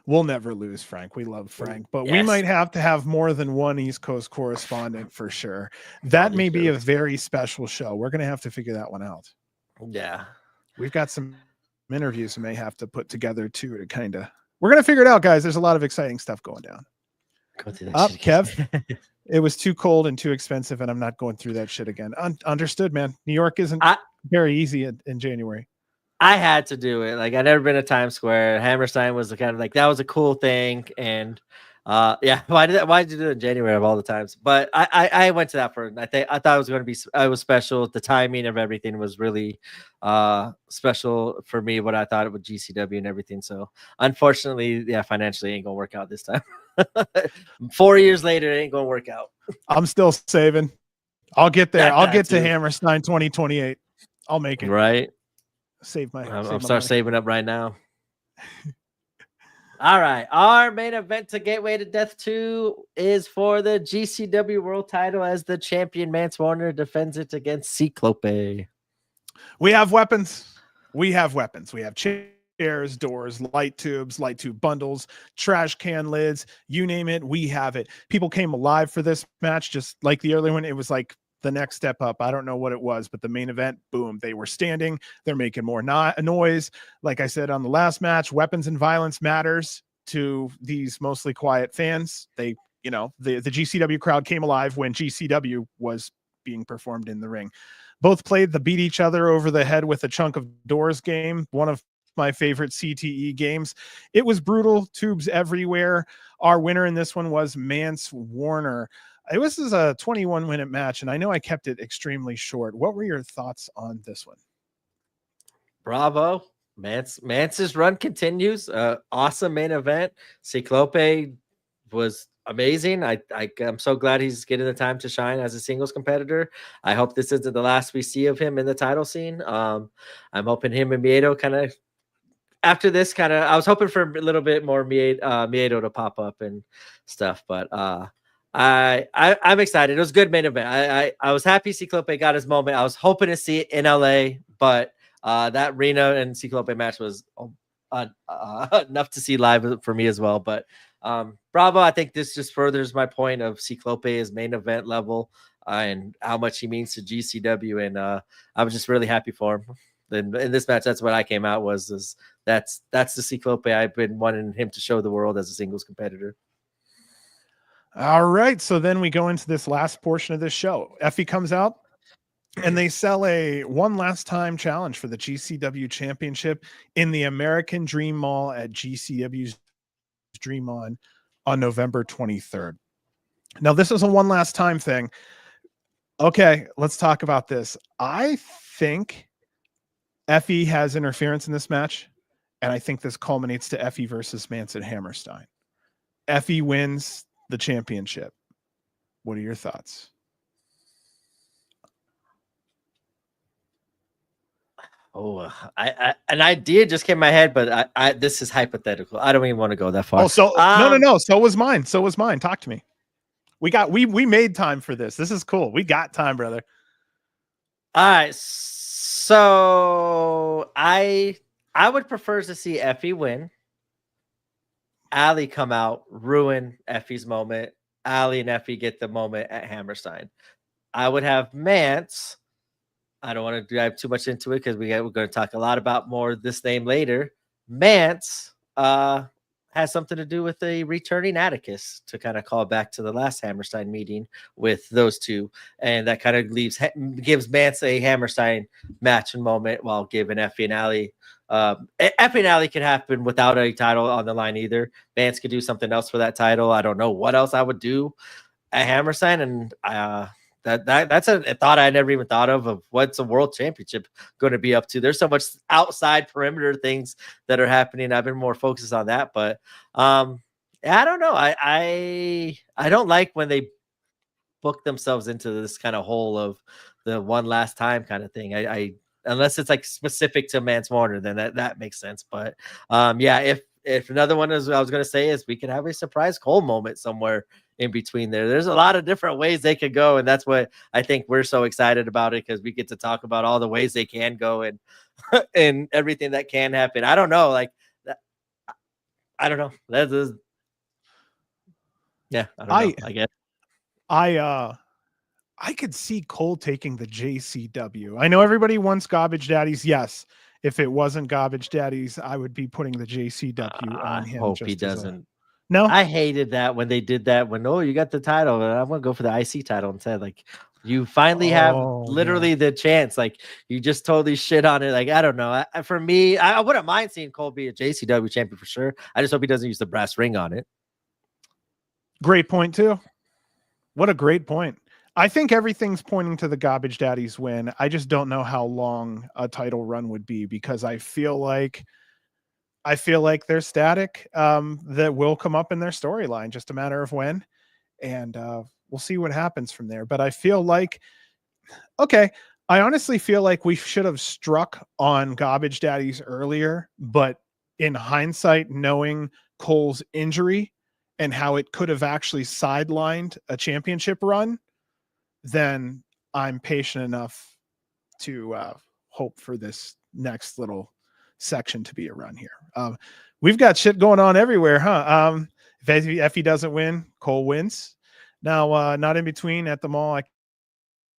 we'll never lose Frank. We love Frank, but we might have to have more than one East Coast correspondent for sure. That may be a very special show. We're gonna have to figure that one out. Yeah, we've got some interviews we may have to put together too to kind of. We're gonna figure it out, guys. There's a lot of exciting stuff going down. Up, Kev. It was too cold and too expensive, and I'm not going through that shit again. Understood, man. New York isn't very easy in January. I had to do it. Like, I'd never been to Times Square. Hammerstein was kind of like, that was a cool thing. And yeah, why did you do it in January of all the times? But I went to that for, I thought it was going to be, it was special. The timing of everything was really special for me, what I thought it would GCW and everything. So unfortunately, yeah, financially it ain't gonna work out this time. 4 years later, it ain't gonna work out. I'm still saving. I'll get there. I'll get to Hammerstein 2028. I'll make it. Right. I'm start saving up right now. All right. Our main event to Gateway to Death 2 is for the GCW World Title as the champion Mance Warner defends it against Cyclope. We have weapons. We have chairs, doors, light tubes, light tube bundles, trash can lids, you name it, we have it. People came alive for this match, just like the early one. It was like the next step up. I don't know what it was, but the main event, boom, they were standing. They're making more noise. Like I said on the last match, weapons and violence matters to these mostly quiet fans. They, the GCW crowd came alive when GCW was being performed in the ring. Both played the beat each other over the head with a chunk of doors game, one of my favorite CTE games. It was brutal, tubes everywhere. Our winner in this one was Mance Warner. It was a 21-minute match, and I know I kept it extremely short. What were your thoughts on this one? Bravo. Mance's run continues. Awesome main event. Cyclope was amazing. I'm so glad he's getting the time to shine as a singles competitor. I hope this isn't the last we see of him in the title scene. I'm hoping him and Miedo kind of after this I was hoping for a little bit more Miedo to pop up and stuff, but I'm excited. It was a good main event. I was happy Cyclope got his moment. I was hoping to see it in LA, but that Reno and Cyclope match was enough to see live for me as well. But bravo. I think this just furthers my point of Cyclope is main event level and how much he means to GCW. And I was just really happy for him. In this match, that's what I came out that's the Cyclope I've been wanting him to show the world as a singles competitor. All right. So then we go into this last portion of this show. Effie comes out and they sell a one last time challenge for the GCW championship in the American Dream Mall at GCW's Dream On November 23rd. Now, this is a one last time thing. Okay, let's talk about this. I think Effie has interference in this match, and I think this culminates to Effie versus Mance at Hammerstein. Effie wins the championship. What are your thoughts? Oh, an idea just came in my head, but this is hypothetical. I don't even want to go that far. Oh, so no. So was mine. Talk to me. We made time for this. This is cool. We got time, brother. All right. So I would prefer to see Effie win. Allie come out, ruin Effie's moment. Allie and Effie get the moment at Hammerstein. I would have Mance. I don't want to dive too much into it because we're going to talk a lot about more this name later. Mance has something to do with a returning Atticus to kind of call back to the last Hammerstein meeting with those two. And that kind of gives Mance a Hammerstein match and moment while giving Effie and Allie finale could happen without a title on the line either. Vance could do something else for that title. I don't know what else I would do at Hammerstein, and that's a thought I never even thought of what's a world championship going to be up to. There's so much outside perimeter things that are happening. I've been more focused on that, but I don't know. I don't like when they book themselves into this kind of hole of the one last time kind of thing. I unless it's like specific to Mance Warner, then that makes sense. But yeah, if another one is I was gonna say is we could have a surprise Cole moment somewhere in between there. There's a lot of different ways they could go, and that's what I think we're so excited about it, because we get to talk about all the ways they can go and and everything that can happen. I don't know, like that, I don't know. That is, yeah, I don't know. I guess I could see Cole taking the JCW. I know everybody wants Garbage Daddies. Yes. If it wasn't Garbage Daddies, I would be putting the JCW on him. I hope he doesn't. No, I hated that when they did that. When you got the title, and I'm gonna go for the IC title instead. Like you finally have literally the chance. Like you just totally shit on it. Like I don't know. For me, I wouldn't mind seeing Cole be a JCW champion for sure. I just hope he doesn't use the brass ring on it. Great point too. What a great point. I think everything's pointing to the Garbage Daddies win. I just don't know how long a title run would be, because I feel like they're static. That will come up in their storyline, just a matter of when, and we'll see what happens from there. But I feel like, okay, I honestly feel like we should have struck on Garbage Daddies earlier, but in hindsight, knowing Cole's injury and how it could have actually sidelined a championship run, then I'm patient enough to hope for this next little section to be a run here. We've got shit going on everywhere, huh? If he doesn't win, Cole wins. Now, not in between at the mall. I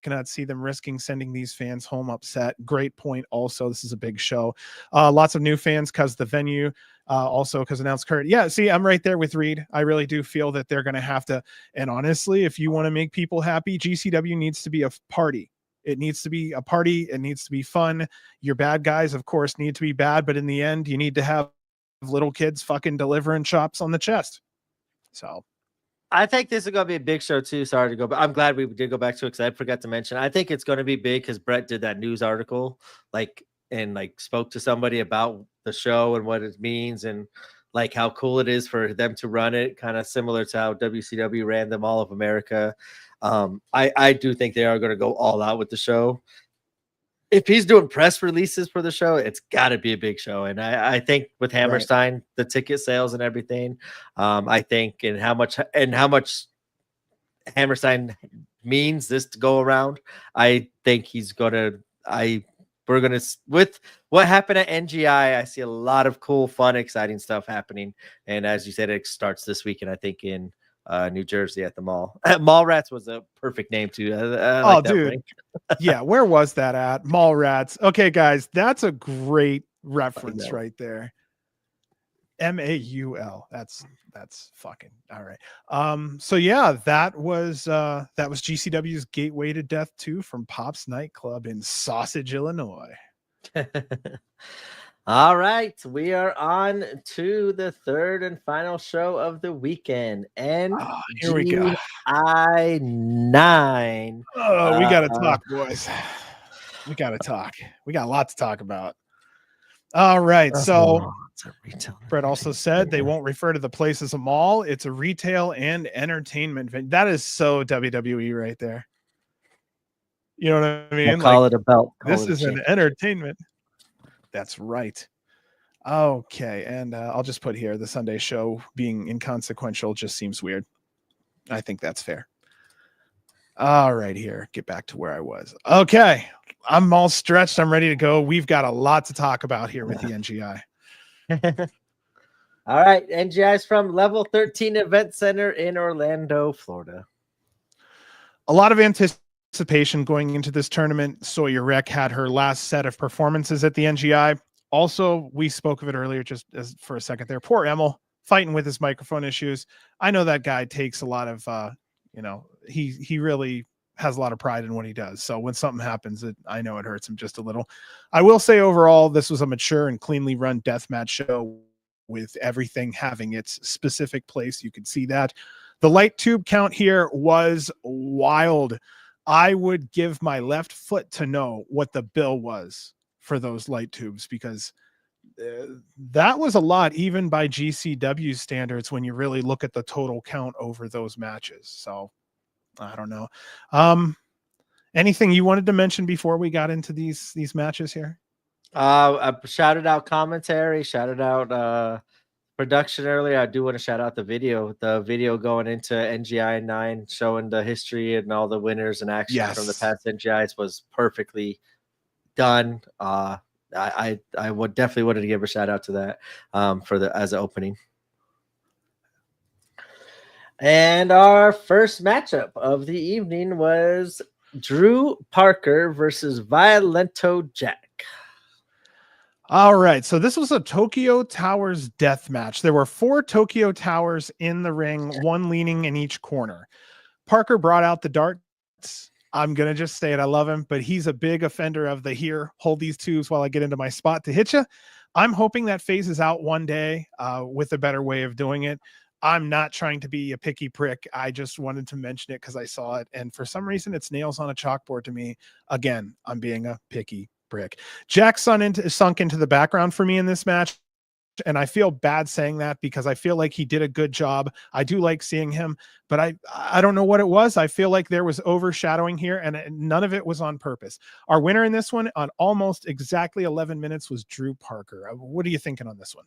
cannot see them risking sending these fans home upset. Great point. Also, this is a big show. Lots of new fans because the venue, also because announced Kurt. Yeah, see, I'm right there with Reed. I really do feel that they're going to have to. And honestly, if you want to make people happy, GCW needs to be a party. It needs to be a party. It needs to be fun. Your bad guys, of course, need to be bad, but in the end, you need to have little kids fucking delivering chops on the chest. So I think this is going to be a big show too. Sorry to go, but I'm glad we did go back to it because I forgot to mention. I think it's going to be big because Brett did that news article, and spoke to somebody about the show and what it means and like how cool it is for them to run it, kind of similar to how WCW ran them All of America. I do think they are going to go all out with the show. If he's doing press releases for the show, it's got to be a big show. And I think with Hammerstein, right, the ticket sales and everything, I think, and how much Hammerstein means this to go around, I think he's gonna. We're gonna, with what happened at NGI, I see a lot of cool, fun, exciting stuff happening. And as you said, it starts this weekend, I think, in New Jersey at the mall. Mall Rats was a perfect name too. Oh, dude. Yeah, where was that at? Mall Rats. Okay, guys, that's a great reference right there. MAUL. That's fucking all right. So yeah, that was GCW's Gateway to Death 2 from Pop's Nightclub in Sausage, Illinois. All right, we are on to the third and final show of the weekend. And here we go. NGI 9. Oh, we gotta talk, boys. We gotta talk. We got a lot to talk about. All right, so Brett also said they won't refer to the place as a mall. It's a retail and entertainment venue. That is so WWE right there. You know what I mean? Call it a belt. This is an entertainment. That's right. Okay, and I'll just put here the Sunday show being inconsequential just seems weird. I think that's fair. All right, here, get back to where I was. Okay, I'm all stretched. I'm ready to go. We've got a lot to talk about here with the NGI. All right, NGI is from Level 13 Event Center in Orlando, Florida. A lot of anticipation going into this tournament. Sawyer Wrecks had her last set of performances at the NGI. Also, we spoke of it earlier, just as for a second there. Poor Emil fighting with his microphone issues. I know that guy takes a lot of, he really has a lot of pride in what he does. So when something happens, I know it hurts him just a little. I will say overall, this was a mature and cleanly run deathmatch show with everything having its specific place. You could see that. The light tube count here was wild. I would give my left foot to know what the bill was for those light tubes, because that was a lot, even by GCW standards, when you really look at the total count over those matches. So I don't know. Anything you wanted to mention before we got into these matches here? I shouted out commentary, shouted out production earlier. I do want to shout out the video going into NGI 9, showing the history and all the winners and actions from the past NGIs was perfectly done. I would definitely wanted to give a shout out to that as an opening. And our first matchup of the evening was Drew Parker versus Violento Jack. All right, so this was a Tokyo Towers death match. There were 4 Tokyo Towers in the ring, 1 leaning in each corner. Parker brought out the darts. I'm going to just say it. I love him, but he's a big offender of the here, hold these tubes while I get into my spot to hit you. I'm hoping that phases out one day with a better way of doing it. I'm not trying to be a picky prick. I just wanted to mention it because I saw it. And for some reason, it's nails on a chalkboard to me. Again, I'm being a picky prick. Jack sunk into the background for me in this match. And I feel bad saying that because I feel like he did a good job. I do like seeing him, but I don't know what it was. I feel like there was overshadowing here, and none of it was on purpose. Our winner in this one on almost exactly 11 minutes was Drew Parker. What are you thinking on this one?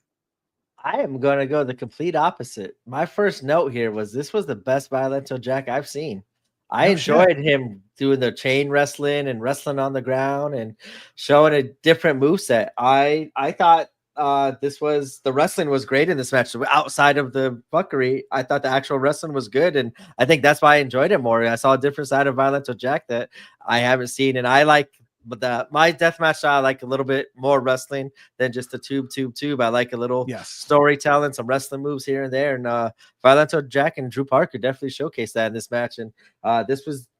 I am going to go the complete opposite. My first note here was this was the best Violento Jack I've seen. I enjoyed him doing the chain wrestling and wrestling on the ground and showing a different moveset. I thought the wrestling was great in this match. Outside of the fuckery, I thought the actual wrestling was good, and I think that's why I enjoyed it more. I saw a different side of Violento Jack that I haven't seen, and I like. But my deathmatch style, I like a little bit more wrestling than just the tube. I like a little storytelling, some wrestling moves here and there. And Violento Jack and Drew Parker definitely showcased that in this match. And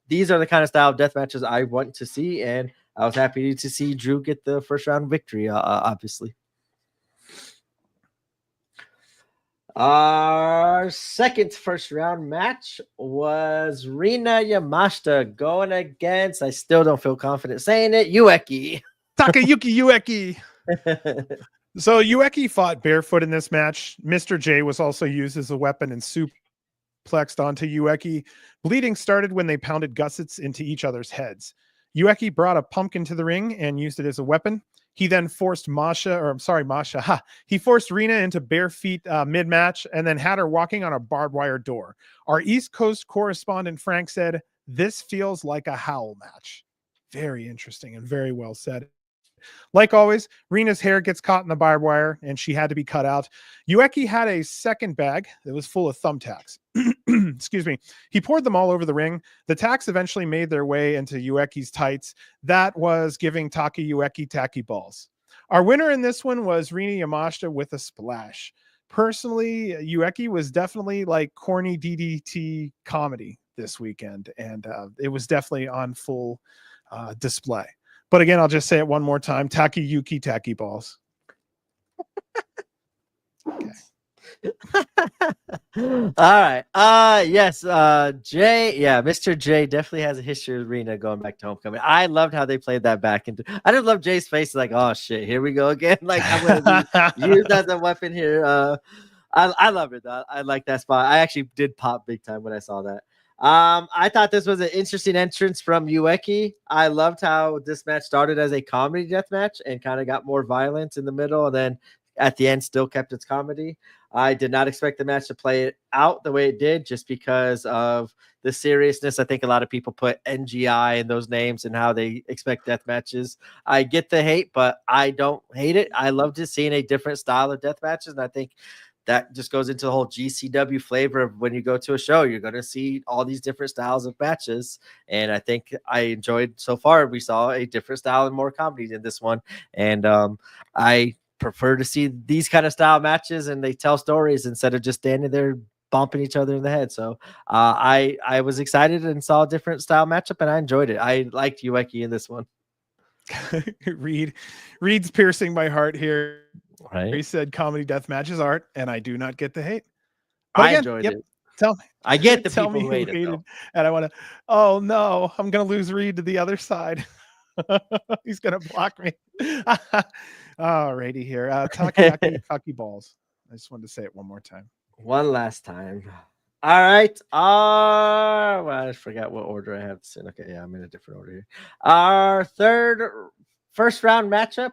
these are the kind of style of death matches I want to see. And I was happy to see Drew get the first round victory, obviously. Our second first round match was Rina Yamashita going against, I still don't feel confident saying it, Ueki. Takayuki Ueki. So Ueki fought barefoot in this match. Mr. J was also used as a weapon and suplexed onto Ueki. Bleeding started when they pounded gussets into each other's heads. Ueki brought a pumpkin to the ring and used it as a weapon. He then forced he forced Rina into bare feet mid-match and then had her walking on a barbed wire door. Our East Coast correspondent, Frank, said, "This feels like a Howl match." Very interesting and very well said. Like always, Rina's hair gets caught in the barbed wire and she had to be cut out. Ueki had a second bag that was full of thumbtacks. Excuse me. He poured them all over the ring. The tacks eventually made their way into Ueki's tights. That was giving Taki Ueki tacky balls. Our winner in this one was Rina Yamashita with a splash. Personally, Ueki was definitely like corny DDT comedy this weekend, and it was definitely on full display. But again, I'll just say it one more time. Taki Yuki tacky balls. Okay. All right. Yes. Jay. Yeah, Mr. J definitely has a history of Rina going back to Homecoming. I loved how they played that back into. I just love Jay's face. Like, oh shit, here we go again. Like, I'm gonna be used as a weapon here. I love it though. I like that spot. I actually did pop big time when I saw that. I thought this was an interesting entrance from Ueki. I loved how this match started as a comedy death match and kind of got more violence in the middle, and then at the end still kept its comedy. I did not expect the match to play it out the way it did just because of the seriousness. I think a lot of people put NGI in those names and how they expect death matches. I get the hate, but I don't hate it. I love just seeing a different style of death matches, and I think that just goes into the whole GCW flavor of when you go to a show, you're going to see all these different styles of matches. And I think I enjoyed so far. We saw a different style and more comedy in this one. And I prefer to see these kind of style matches and they tell stories instead of just standing there bumping each other in the head. So I was excited and saw a different style matchup, and I enjoyed it. I liked Ueki in this one. Reed's piercing my heart here. Right. He said comedy deathmatch is art, and I do not get the hate. But I again, enjoyed yep. it. Tell me. I get the Tell people me who who hate it, hated, though. and I want to. Oh no, I'm gonna lose Reed to the other side. He's gonna block me. Alrighty here. Takoyaki Kaki balls. I just wanted to say it one more time. One last time. All right. Well, I forgot what order I have this in. Okay, yeah, I'm in a different order here. Our first round matchup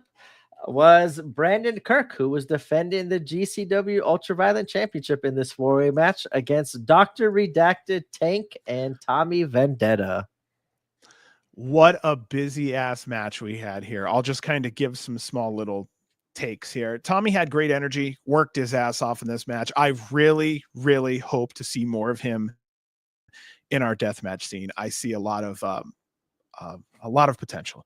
was Brandon Kirk, who was defending the GCW Ultraviolent Championship in this 4-way match against Dr. Redacted, Tank, and Tommy Vendetta. What a busy ass match we had here. I'll just kind of give some small little takes here. Tommy had great energy, worked his ass off in this match. I really, really hope to see more of him in our deathmatch scene. I see a lot of potential.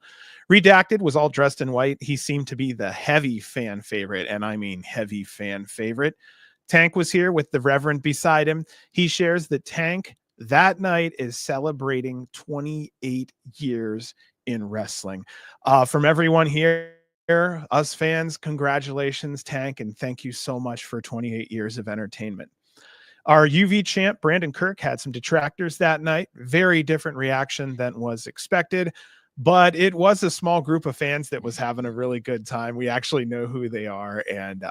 Redacted was all dressed in white. He seemed to be the heavy fan favorite, and I mean heavy fan favorite. Tank was here with the Reverend beside him. He shares that Tank that night is celebrating 28 years in wrestling. From everyone here, us fans, congratulations, Tank, and thank you so much for 28 years of entertainment. Our UV champ, Brandon Kirk, had some detractors that night. Very different reaction than was expected, but it was a small group of fans that was having a really good time. We actually know who they are, and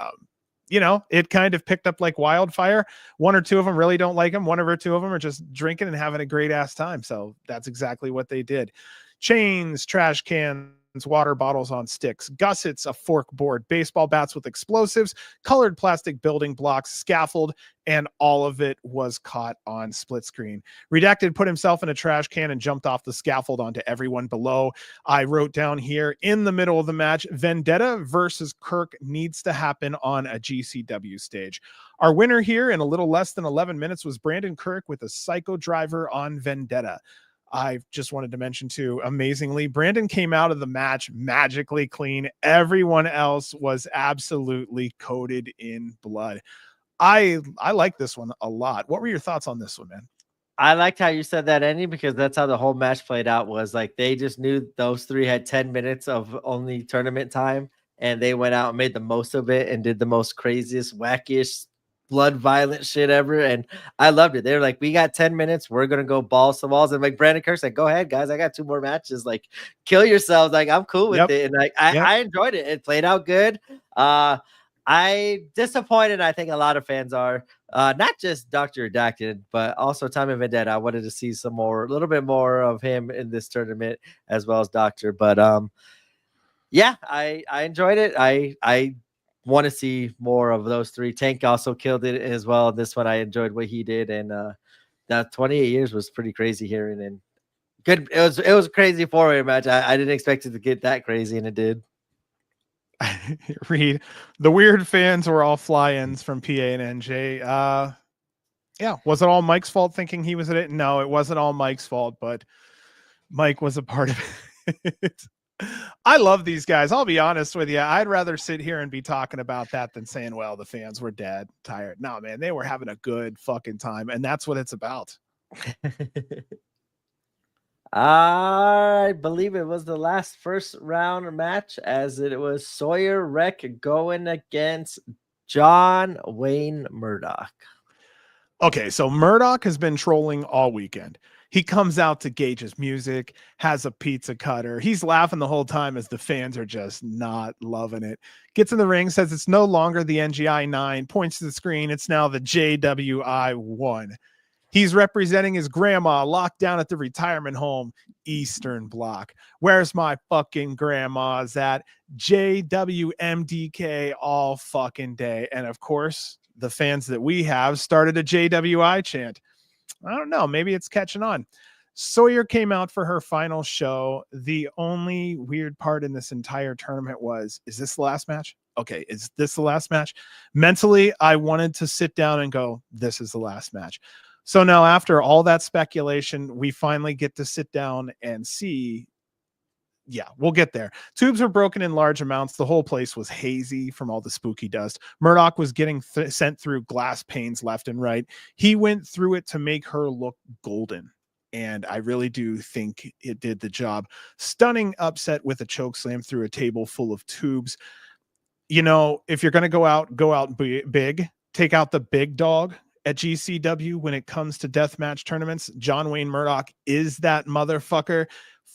it kind of picked up like wildfire. One or two of them really don't like him. One or two of them are just drinking and having a great ass time. So that's exactly what they did. Chains, trash cans, water bottles on sticks, gussets, a fork board, baseball bats with explosives, colored plastic building blocks, scaffold, and all of it was caught on split screen. Redacted put himself in a trash can and jumped off the scaffold onto everyone below. I wrote down here in the middle of the match, Vendetta versus Kirk needs to happen on a GCW stage. Our winner here in a little less than 11 minutes was Brandon Kirk with a psycho driver on Vendetta. I just wanted to mention too, amazingly, Brandon came out of the match magically clean. Everyone else was absolutely coated in blood. I like this one a lot. What were your thoughts on this one, man? I liked how you said that ending because that's how the whole match played out. Was like they just knew those three had 10 minutes of only tournament time, and they went out and made the most of it and did the most craziest, wackiest, blood violent shit ever. And I loved it. They were like, we got 10 minutes, we're gonna go balls to walls. And like Brandon Kirk said, go ahead, guys. I got 2 more matches. Like, kill yourselves. Like, I'm cool with it. And like I enjoyed it. It played out good. I disappointed. I think a lot of fans are. Not just Dr. Redacted, but also Tommy Vendetta. I wanted to see a little bit more of him in this tournament, as well as Doctor. But yeah, I enjoyed it. I want to see more of those three. Tank also killed it as well. This one I enjoyed what he did, and that 28 years was pretty crazy hearing and good. It was a crazy 4-way match. I didn't expect it to get that crazy, and it did. Reed, the weird fans were all fly-ins from PA and NJ. Yeah, was it all Mike's fault thinking he was at it? No, it wasn't all Mike's fault, but Mike was a part of it. I love these guys. I'll be honest with you. I'd rather sit here and be talking about that than saying, well, the fans were dead, tired. No, man, they were having a good fucking time, and that's what it's about. I believe it was the last first round match, as it was Sawyer Wrecks going against John Wayne Murdoch. Okay, so Murdoch has been trolling all weekend. He comes out to Gage's music, has a pizza cutter. He's laughing the whole time as the fans are just not loving it. Gets in the ring, says it's no longer the NGI 9, points to the screen. It's now the JWI 1. He's representing his grandma locked down at the retirement home, Eastern Bloc. Where's my fucking grandma's at? JWMDK all fucking day. And of course, the fans that we have started a JWI chant. I don't know. Maybe it's catching on. Sawyer came out for her final show. The only weird part in this entire tournament was, is this the last match? Okay, is this the last match? Mentally, I wanted to sit down and go, this is the last match. So now after all that speculation, we finally get to sit down and see yeah, we'll get there. Tubes were broken in large amounts. The whole place was hazy from all the spooky dust. Murdoch was getting sent through glass panes left and right. He went through it to make her look golden. And I really do think it did the job. Stunning upset with a choke slam through a table full of tubes. You know, if you're going to go out big, take out the big dog at GCW when it comes to deathmatch tournaments. John Wayne Murdoch is that motherfucker.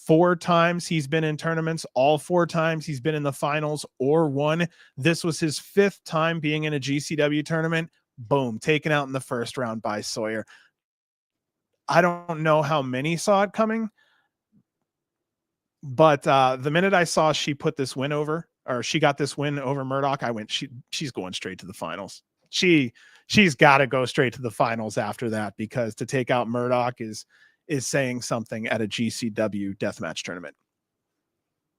4 times he's been in tournaments, all 4 times he's been in the finals or won. This was his 5th time being in a GCW tournament. Boom, taken out in the first round by Sawyer. I don't know how many saw it coming, but the minute I saw she put this win over, or she got this win over Murdoch, I went, she's going straight to the finals. She's got to go straight to the finals after that, because to take out Murdoch is saying something at a GCW deathmatch tournament.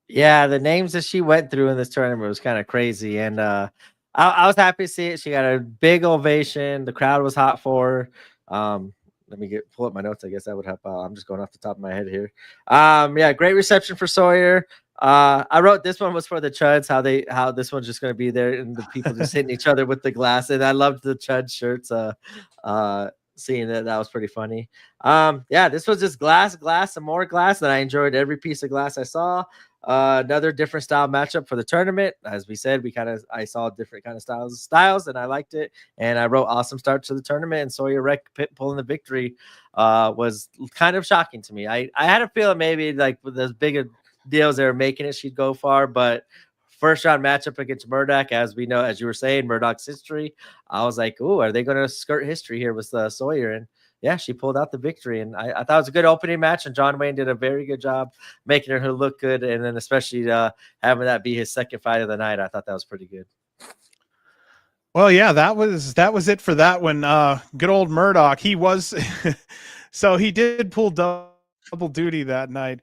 Yeah, the names that she went through in this tournament was kind of crazy, and I was happy to see it. She got a big ovation. The crowd was hot for her. Let me pull up my notes. I guess that would help out. I'm just going off the top of my head here. Yeah, great reception for Sawyer. I wrote this one was for the Chuds, how this one's just gonna be there and the people just hitting each other with the glass. And I loved the Chud shirts. Seeing that was pretty funny. Yeah, this was just glass, and more glass, and I enjoyed every piece of glass I saw. Another different style matchup for the tournament. As we said, I saw different kind of styles, and I liked it. And I wrote awesome start to the tournament, and Sawyer Wrecks pulling the victory was kind of shocking to me. I had a feeling maybe like with those bigger deals they were making it, she'd go far, but first round matchup against Murdoch, as we know, as you were saying, Murdoch's history. I was like, "Ooh, are they going to skirt history here with Sawyer?" And yeah, she pulled out the victory, and I thought it was a good opening match. And John Wayne did a very good job making her look good, and then especially having that be his second fight of the night. I thought that was pretty good. Well, yeah, that was it for that one. Good old Murdoch. He was so he did pull double duty that night.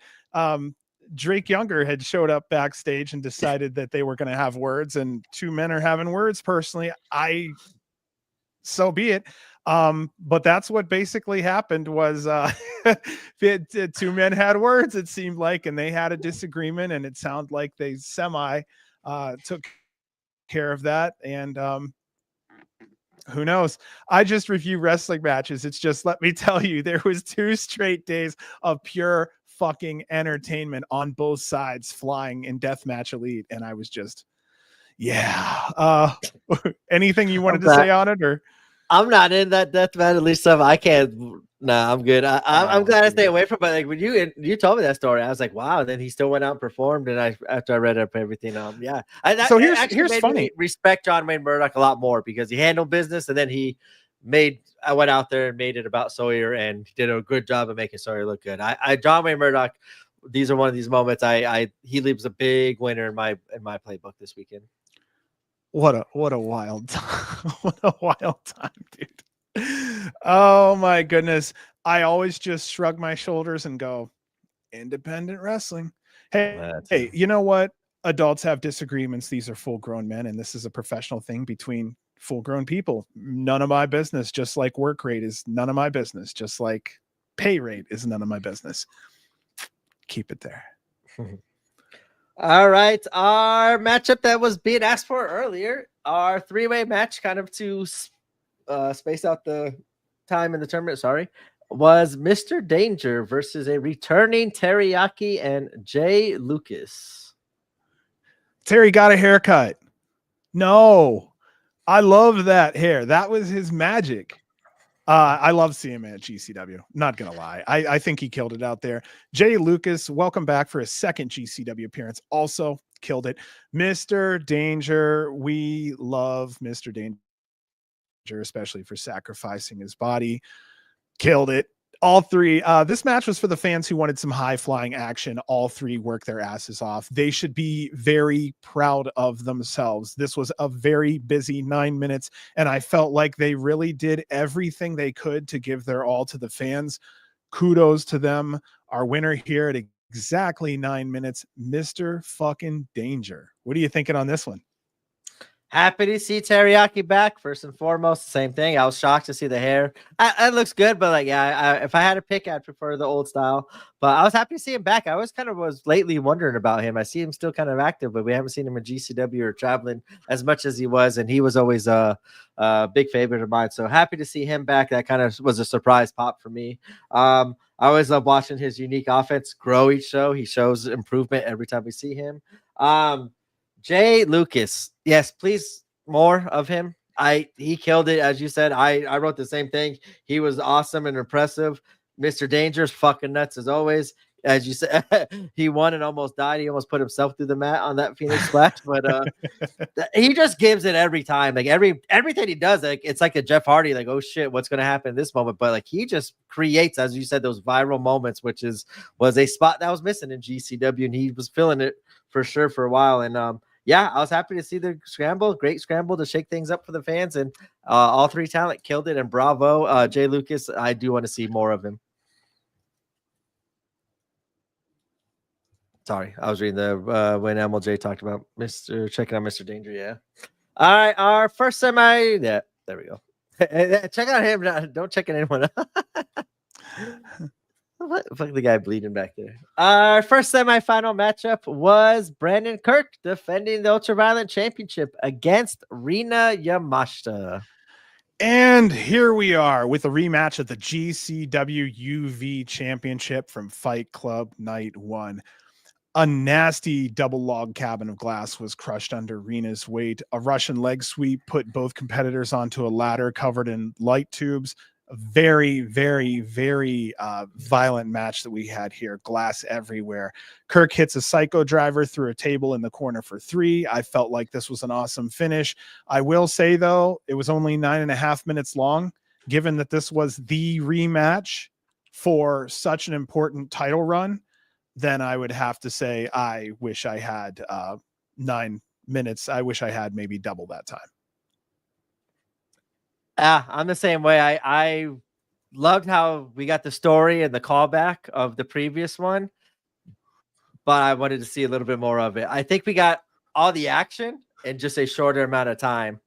Drake Younger had showed up backstage and decided that they were going to have words, and 2 men are having words. Personally, so be it. But that's what basically happened was 2 men had words, it seemed like, and they had a disagreement, and it sounded like they took care of that. And who knows? I just review wrestling matches. It's just, let me tell you, there was 2 straight days of pure fucking entertainment on both sides flying in Deathmatch Elite, and I was just, yeah. Anything you wanted to say on it? Or I'm not in that deathmatch at least some. I can't. Nah, I'm good. I'm glad I stay away from it. Like when you told me that story, I was like, wow. Then he still went out and performed. And after I read up everything, yeah. So here's funny. Respect John Wayne Murdoch a lot more because he handled business, and then I went out there and made it about Sawyer, and he did a good job of making Sawyer look good. John Wayne Murdoch, these are one of these moments. He leaves a big winner in my playbook this weekend. What a wild time. What a wild time, dude. Oh my goodness. I always just shrug my shoulders and go, independent wrestling. Hey, you know what? Adults have disagreements. These are full-grown men, and this is a professional thing between full-grown people. None of my business, just like work rate is none of my business, just like pay rate is none of my business. Keep it there. All right, our matchup that was being asked for earlier, our 3-way match, kind of to space out the time in the tournament, was Mr. Danger versus a returning Teriyaki and Jay Lucas. Terry got a haircut. No, I loved that hair. That was his magic. I love seeing him at GCW. Not gonna lie, I think he killed it out there. Jay Lucas, welcome back for his second GCW appearance. Also killed it. Mr. Danger, we love Mr. Danger, especially for sacrificing his body. Killed it. All 3. This match was for the fans who wanted some high flying action. All 3 worked their asses off. They should be very proud of themselves. This was a very busy 9 minutes, and I felt like they really did everything they could to give their all to the fans. Kudos to them. Our winner here at exactly 9 minutes, Mr. fucking Danger. What are you thinking on this one? Happy to see Teriyaki back. First and foremost, same thing. I was shocked to see the hair. It looks good, but like, yeah, if I had to pick, I'd prefer the old style. But I was happy to see him back. I was lately wondering about him. I see him still kind of active, but we haven't seen him in GCW or traveling as much as he was, and he was always a big favorite of mine. So happy to see him back. That kind of was a surprise pop for me. I always love watching his unique offense grow each show. He shows improvement every time we see him. Jay Lucas, yes, please more of him. He killed it, as you said. I wrote the same thing. He was awesome and impressive. Mr. Dangerous, fucking nuts as always. As you said, he won and almost died. He almost put himself through the mat on that Phoenix splash, but he just gives it every time. Like everything he does, like it's like a Jeff Hardy, like, oh shit, what's gonna happen in this moment? But like he just creates, as you said, those viral moments, which was a spot that was missing in GCW, and he was filling it for sure for a while. And yeah, I was happy to see the scramble. Great scramble to shake things up for the fans, and all three talent killed it. And bravo, Jay Lucas. I do want to see more of him. Sorry, I was reading the when MLJ talked about checking out Mr. Danger. Yeah. All right, our first semi. Yeah, there we go. Check out him. Don't check in anyone. Fuck the guy bleeding back there. Our first semifinal matchup was Brandon Kirk defending the Ultraviolent Championship against Rina Yamashita. And here we are with a rematch of the GCW UV Championship from Fight Club Night 1. A nasty double log cabin of glass was crushed under Rina's weight. A Russian leg sweep put both competitors onto a ladder covered in light tubes. A very, very, very violent match that we had here. Glass everywhere. Kirk hits a psycho driver through a table in the corner for 3. I felt like this was an awesome finish. I will say, though, it was only 9.5 minutes long. Given that this was the rematch for such an important title run, then I would have to say I wish I had 9 minutes. I wish I had maybe double that time. I'm the same way. I loved how we got the story and the callback of the previous one, but I wanted to see a little bit more of it. I think we got all the action in just a shorter amount of time.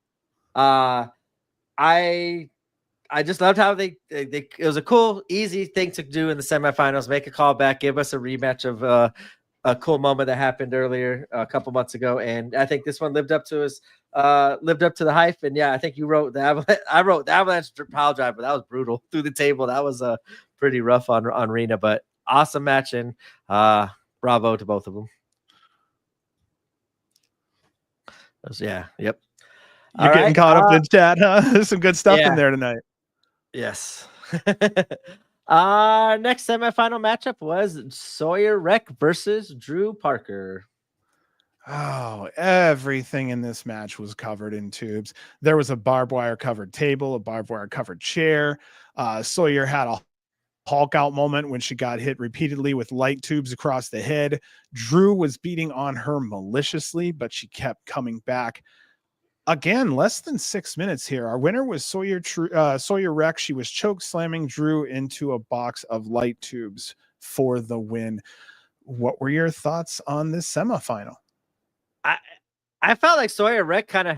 I just loved how they it was a cool, easy thing to do in the semifinals. Make a callback, give us a rematch of a cool moment that happened earlier a couple months ago, and I think this one lived up to the hype. And yeah, I think you wrote I wrote the avalanche pile driver. That was brutal through the table. That was pretty rough on Rina, but awesome match, and bravo to both of them. Yeah, yep. You're getting caught up in chat, huh? There's some good stuff in there tonight. Yes. Our next semifinal matchup was Sawyer Wrecks versus Drew Parker. Oh, everything in this match was covered in tubes. There was a barbed wire covered table, a barbed wire covered chair. Sawyer had a Hulk out moment when she got hit repeatedly with light tubes across the head. Drew was beating on her maliciously, but she kept coming back. Again, less than 6 minutes here. Our winner was Sawyer Wrecks. She was choke slamming Drew into a box of light tubes for the win. What were your thoughts on this semifinal? I felt like Sawyer Wrecks kind of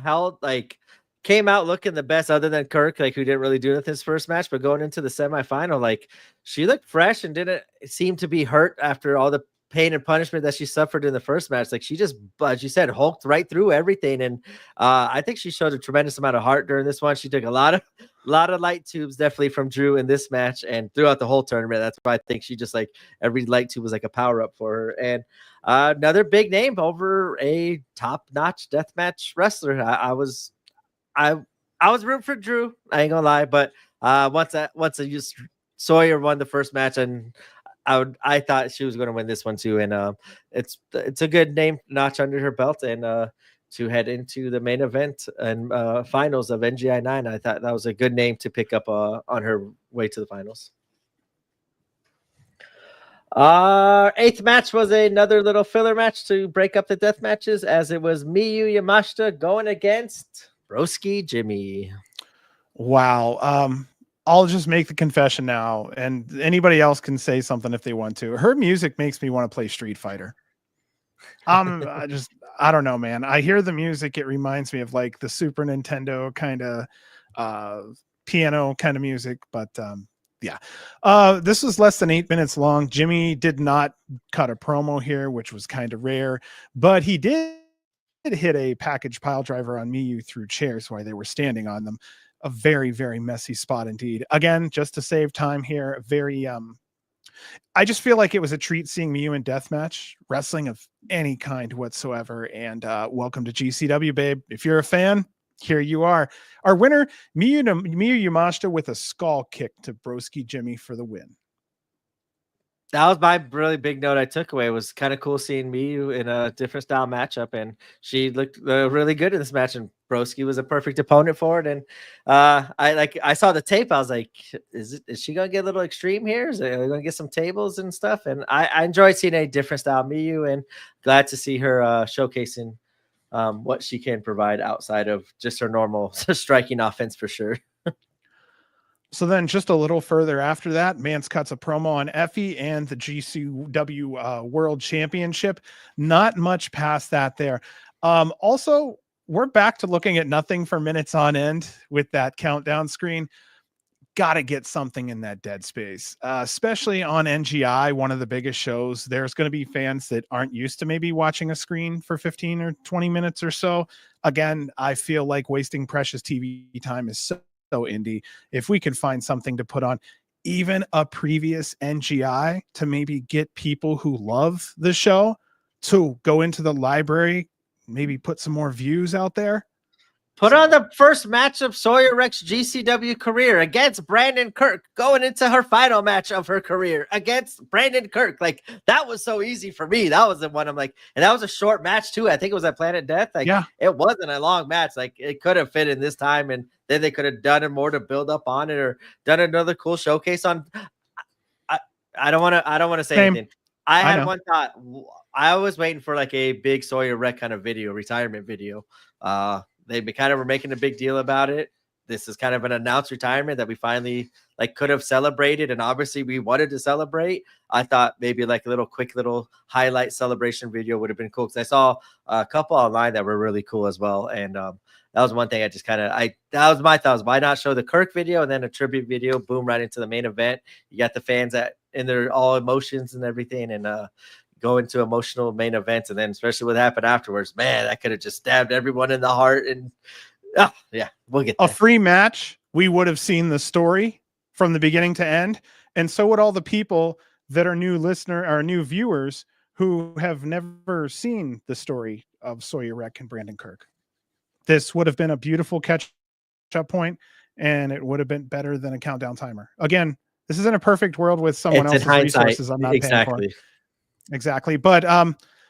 came out looking the best, other than Kirk, like, who didn't really do it with his first match. But going into the semifinal, like, she looked fresh and didn't seem to be hurt after all the pain and punishment that she suffered in the first match. Like, she just, as you said, hulked right through everything. And I think she showed a tremendous amount of heart during this one. She took a lot of light tubes, definitely, from Drew in this match and throughout the whole tournament. That's why I think she just, like, every light tube was like a power up for her. And another big name over a top-notch deathmatch wrestler. I was rooting for Drew. I ain't gonna lie, but once Sawyer won the first match, and I thought she was going to win this one too. And it's a good name notch under her belt, and to head into the main event and finals of NGI 9. I thought that was a good name to pick up on her way to the finals. Our 8th match was another little filler match to break up the death matches, as it was Miyu Yamashita going against Broski Jimmy. Wow. I'll just make the confession now, and anybody else can say something if they want to. Her music makes me want to play Street Fighter. I don't know, man. I hear the music. It reminds me of like the Super Nintendo kind of piano kind of music. But yeah, this was less than 8 minutes long. Jimmy did not cut a promo here, which was kind of rare, but he did hit a package pile driver on Miyu through chairs while they were standing on them. A very, very messy spot indeed. Again, just to save time here, very I just feel like it was a treat seeing Miyu in deathmatch wrestling of any kind whatsoever. And welcome to GCW, babe. If you're a fan, here you are. Our winner, Miyu Yamashita with a skull kick to Broski Jimmy for the win. That was my really big note I took away. It was kind of cool seeing Miyu in a different style matchup, and she looked really good in this match. And Broski was a perfect opponent for it. And I saw the tape. I was like, is she gonna get a little extreme here? Is it gonna get some tables and stuff? And I enjoyed seeing a different style Miyu, and glad to see her showcasing what she can provide outside of just her normal striking offense for sure. So then just a little further after that, Mance cuts a promo on Effie and the GCW World Championship. Not much past that there. Also, we're back to looking at nothing for minutes on end with that countdown screen. Got to get something in that dead space, especially on NGI, one of the biggest shows. There's going to be fans that aren't used to maybe watching a screen for 15 or 20 minutes or so. Again, I feel like wasting precious TV time is so indie. If we can find something to put on even a previous NGI to maybe get people who love the show to go into the library, maybe put some more views out there. Put on the first match of Sawyer Wrecks' GCW career against Brandon Kirk, going into her final match of her career against Brandon Kirk. Like, that was so easy for me. That was the one I'm like, and that was a short match too. I think it was at Planet Death. Like, yeah, it wasn't a long match. Like, it could have fit in this time, and then they could have done it more to build up on it, or done another cool showcase on. I don't want to say anything. I had one thought. I was waiting for like a big Sawyer Wreck kind of video, retirement video. They kind of were making a big deal about it. This is kind of an announced retirement that we finally like could have celebrated, and obviously we wanted to celebrate. I thought maybe like a little quick little highlight celebration video would have been cool, because I saw a couple online that were really cool as well. And that was one thing I just kind of that was my thoughts. Why not show the Kirk video and then a tribute video? Boom, right into the main event. You got the fans in their all emotions and everything, and go into emotional main events, and then especially what happened afterwards, man, that could have just stabbed everyone in the heart. And yeah, we'll get there. A free match. We would have seen the story from the beginning to end, and so would all the people that are new new viewers who have never seen the story of Sawyer Wreck and Brandon Kirk. This would have been a beautiful catch-up point, and it would have been better than a countdown timer. Again, this isn't a perfect world with someone else's resources I'm not paying for. Exactly. But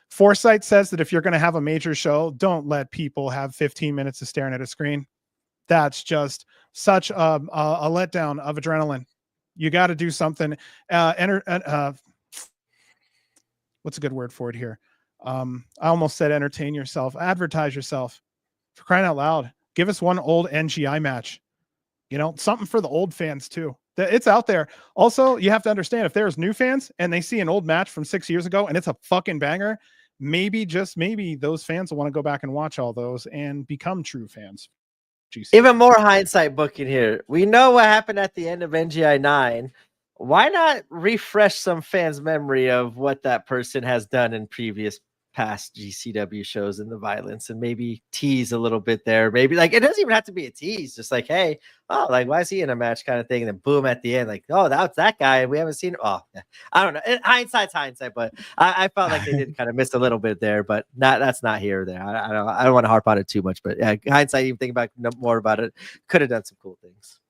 Foresight says that if you're going to have a major show, don't let people have 15 minutes of staring at a screen. That's just such a letdown of adrenaline. You got to do something. What's a good word for it here? I almost said entertain yourself, advertise yourself. For crying out loud, give us one old NGI match. You know, something for the old fans too. It's out there. Also, you have to understand, if there's new fans and they see an old match from 6 years ago and it's a fucking banger, maybe, just maybe, those fans will want to go back and watch all those and become true fans. Even more hindsight booking here. We know what happened at the end of NGI 9. Why not refresh some fans' memory of what that person has done in previous past GCW shows and the violence, and maybe tease a little bit there. Maybe like, it doesn't even have to be a tease, just like, hey, oh, like, why is he in a match kind of thing? And then boom at the end, like, oh, that's that guy. We haven't seen. Oh, I don't know. Hindsight's hindsight, but I felt like they did kind of miss a little bit there, but that's not here or there. I don't want to harp on it too much, but yeah, hindsight, even thinking back more about it, could have done some cool things.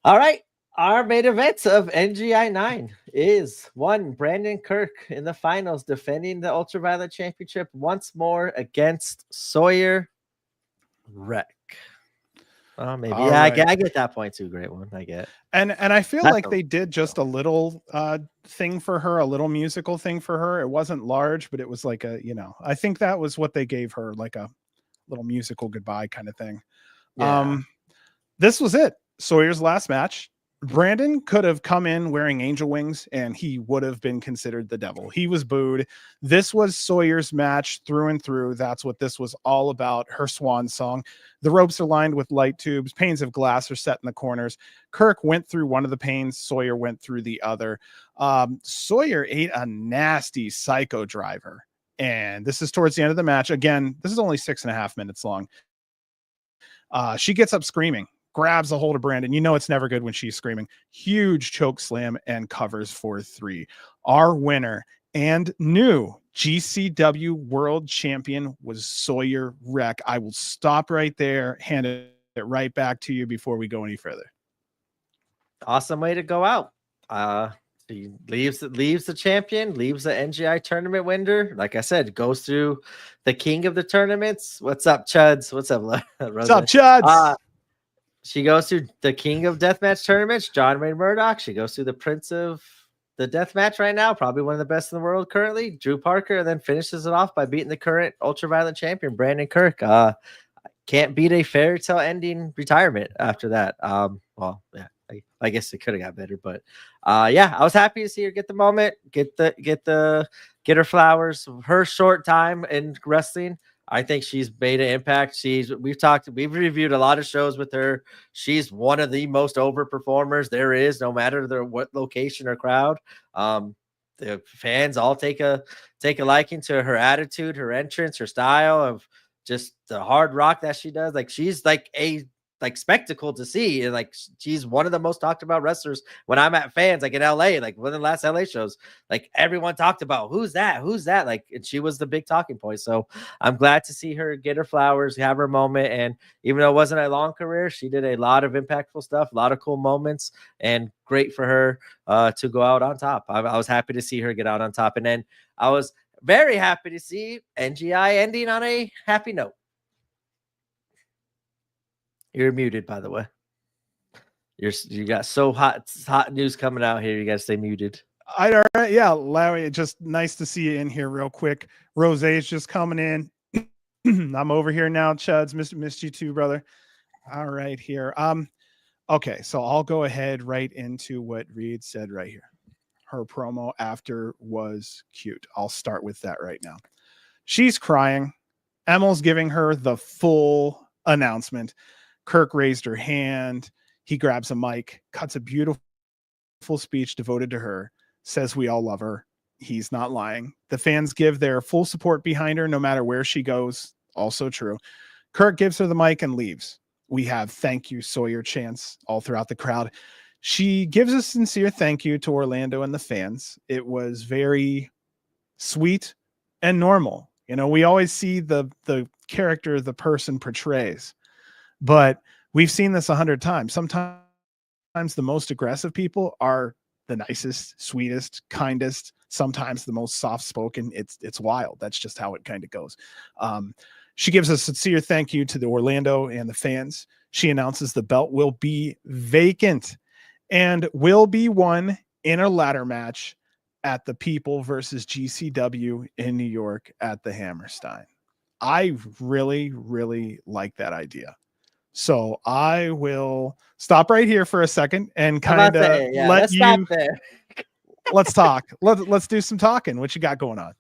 All right. Our main event of NGI 9 is Brandon Kirk in the finals, defending the Ultraviolet Championship once more against Sawyer Wreck. Oh, maybe. All yeah, right. I get that point too. Great one. I get. And I feel like they did just a little thing for her, a little musical thing for her. It wasn't large, but it was like a, I think that was what they gave her, like a little musical goodbye kind of thing. Yeah. This was it. Sawyer's last match. Brandon could have come in wearing angel wings and he would have been considered the devil. He was booed. This was Sawyer's match through and through. That's what this was all about. Her swan song. The ropes are lined with light tubes. Panes of glass are set in the corners. Kirk went through one of the panes. Sawyer went through the other. Sawyer ate a nasty psycho driver. And this is towards the end of the match. Again, this is only 6.5 minutes long. She gets up screaming, grabs a hold of Brandon. You know it's never good when she's screaming. Huge choke slam and covers for 3. Our winner and new GCW world champion was Sawyer Wrecks. I will stop right there, hand it right back to you before we go any further. Awesome way to go out. She leaves the champion, leaves the NGI tournament winner. Like I said, goes through the king of the tournaments. What's up, Chuds? What's up, Rosa? What's up, Chuds? She goes through the king of deathmatch tournaments, John Wayne Murdoch. She goes through the prince of the deathmatch right now, probably one of the best in the world currently, Drew Parker, and then finishes it off by beating the current ultraviolet champion, Brandon Kirk. Can't beat a fairy tale ending retirement after that. Well, yeah, I guess it could have got better, but yeah, I was happy to see her get the moment, get her flowers. Her short time in wrestling, I think she's made an impact. We've reviewed a lot of shows with her. She's one of the most over performers there is, no matter what location or crowd. The fans all take a liking to her attitude, her entrance, her style of just the hard rock that she does. Like she's like a spectacle to see, and like she's one of the most talked about wrestlers when I'm at fans, like in LA, like one of the last LA shows, like everyone talked about who's that, like, and she was the big talking point. So I'm glad to see her get her flowers, have her moment. And even though it wasn't a long career, she did a lot of impactful stuff, a lot of cool moments, and great for her to go out on top. I was happy to see her get out on top, and then I was very happy to see NGI ending on a happy note. You're muted, by the way. You got so hot news coming out here. You got to stay muted. All right. Yeah, Larry, just nice to see you in here real quick. Rosé's just coming in. I'm over here now, Chuds. Missed you too, brother. All right, here. Okay, so I'll go ahead right into what Reed said right here. Her promo after was cute. I'll start with that right now. She's crying. Emil's giving her the full announcement. Kirk raised her hand. He grabs a mic, cuts a beautiful speech devoted to her, says we all love her. He's not lying. The fans give their full support behind her no matter where she goes. Also true. Kirk gives her the mic and leaves. We have thank you, Sawyer chants all throughout the crowd. She gives a sincere thank you to Orlando and the fans. It was very sweet and normal. You know, we always see the character the person portrays. But we've seen this 100 times. Sometimes the most aggressive people are the nicest, sweetest, kindest, sometimes the most soft-spoken. It's wild. That's just how it kind of goes. She gives a sincere thank you to the Orlando and the fans. She announces the belt will be vacant and will be won in a ladder match at the People versus GCW in New York at the Hammerstein. I really, really like that idea. So I will stop right here for a second and kind of let you. Let's talk. Let's do some talking. What you got going on?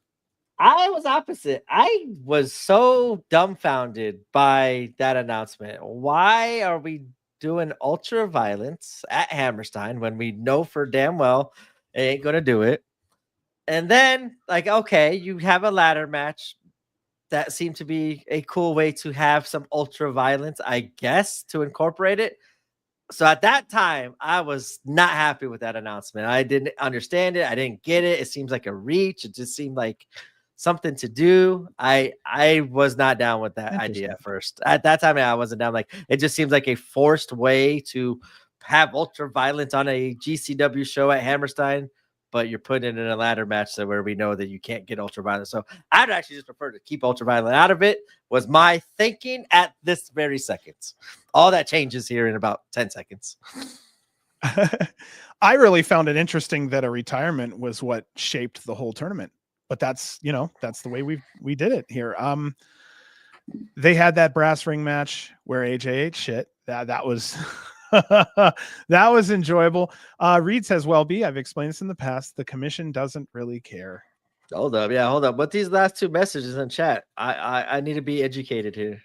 I was opposite. I was so dumbfounded by that announcement. Why are we doing ultra violence at Hammerstein when we know for damn well it ain't gonna do it? And then, like, okay, you have a ladder match. That seemed to be a cool way to have some ultra violence, I guess, to incorporate it. So at that time, I was not happy with that announcement. I didn't understand it. I didn't get it. It seems like a reach. It just seemed like something to do. I was not down with that idea at first. At that time, I wasn't down. Like, it just seems like a forced way to have ultra violence on a GCW show at Hammerstein, but you're putting it in a ladder match where we know that you can't get ultra violent. So I'd actually just prefer to keep ultra violent out of it, was my thinking at this very second. All that changes here in about 10 seconds. I really found it interesting that a retirement was what shaped the whole tournament, but that's, you know, that's the way we did it here. They had that brass ring match where AJ ate shit. That was That was enjoyable. Reed says, well, B, I've explained this in the past. The commission doesn't really care. Hold up. Yeah, hold up. But these last two messages in chat, I need to be educated here.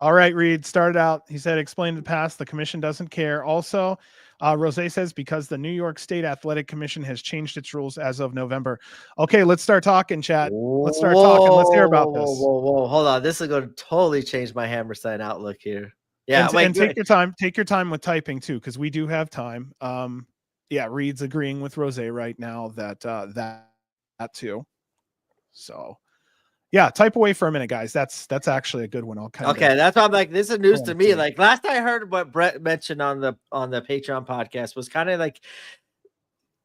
All right, Reed started out. He said, explain in the past. The commission doesn't care. Also, Rose says, because the New York State Athletic Commission has changed its rules as of November. Okay, let's start talking, chat. Let's start talking. Let's hear about this. Whoa. Hold on. This is going to totally change my Hammerstein outlook here. Yeah, and take your time. Take your time with typing too, because we do have time. Yeah, Reed's agreeing with Rose right now that that too. So yeah, type away for a minute, guys. That's actually a good one. I'll kind of that's why I'm like, this is news to me. Like last I heard what Brett mentioned on the Patreon podcast was kind of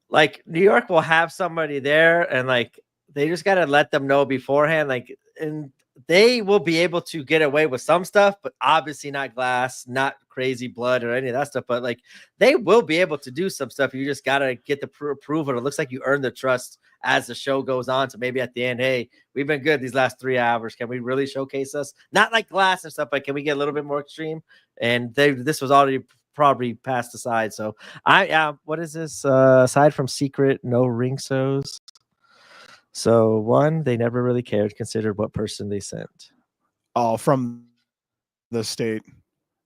like New York will have somebody there, and like they just got to let them know beforehand, like, and they will be able to get away with some stuff, but obviously not glass, not crazy blood or any of that stuff. But like they will be able to do some stuff. You just got to get the approval. It looks like you earn the trust as the show goes on. So maybe at the end, hey, we've been good these last 3 hours. Can we really showcase us? Not like glass and stuff, but can we get a little bit more extreme? And this was already probably passed aside. So what is this? Aside from secret, no ring shows. So one, they never really cared, considered what person they sent. Oh, from the state.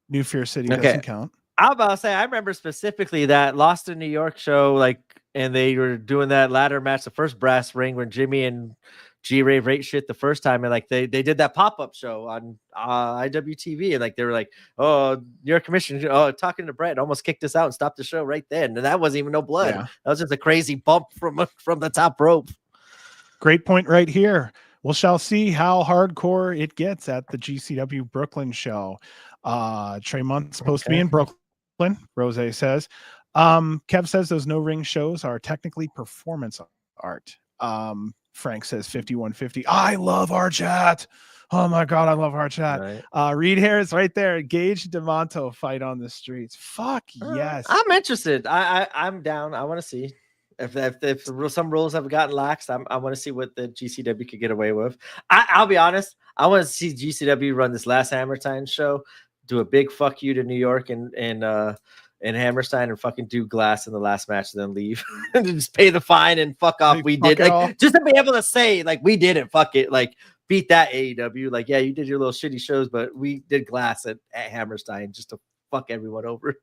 New Fear City doesn't count. I'm about to say, I remember specifically that Lost in New York show, like, and they were doing that ladder match, the first brass ring when Jimmy and G-Ray rate shit the first time, and like they did that pop-up show on IWTV, and like they were like, oh, your commission, talking to Brett, almost kicked us out and stopped the show right then, and that wasn't even no blood. Yeah. That was just a crazy bump from the top rope. Great point right here. We shall see how hardcore it gets at the GCW Brooklyn show. Tremont's supposed to be in Brooklyn, Rose says. Kev says those no ring shows are technically performance art. Frank says 5150. I love our chat. Oh my God, I love our chat. Right. Reed Harris right there. Gage DeMonto fight on the streets. Fuck yes. I'm interested. I'm down. I want to see. If some rules have gotten laxed, I want to see what the GCW could get away with. I'll be honest. I want to see GCW run this last Hammerstein show, do a big fuck you to New York and Hammerstein, and fucking do glass in the last match, and then leave and just pay the fine and fuck off. We did, like, just to be able to say, like, we did it. Fuck it. Like, beat that AEW. Like, yeah, you did your little shitty shows, but we did glass at Hammerstein just to fuck everyone over.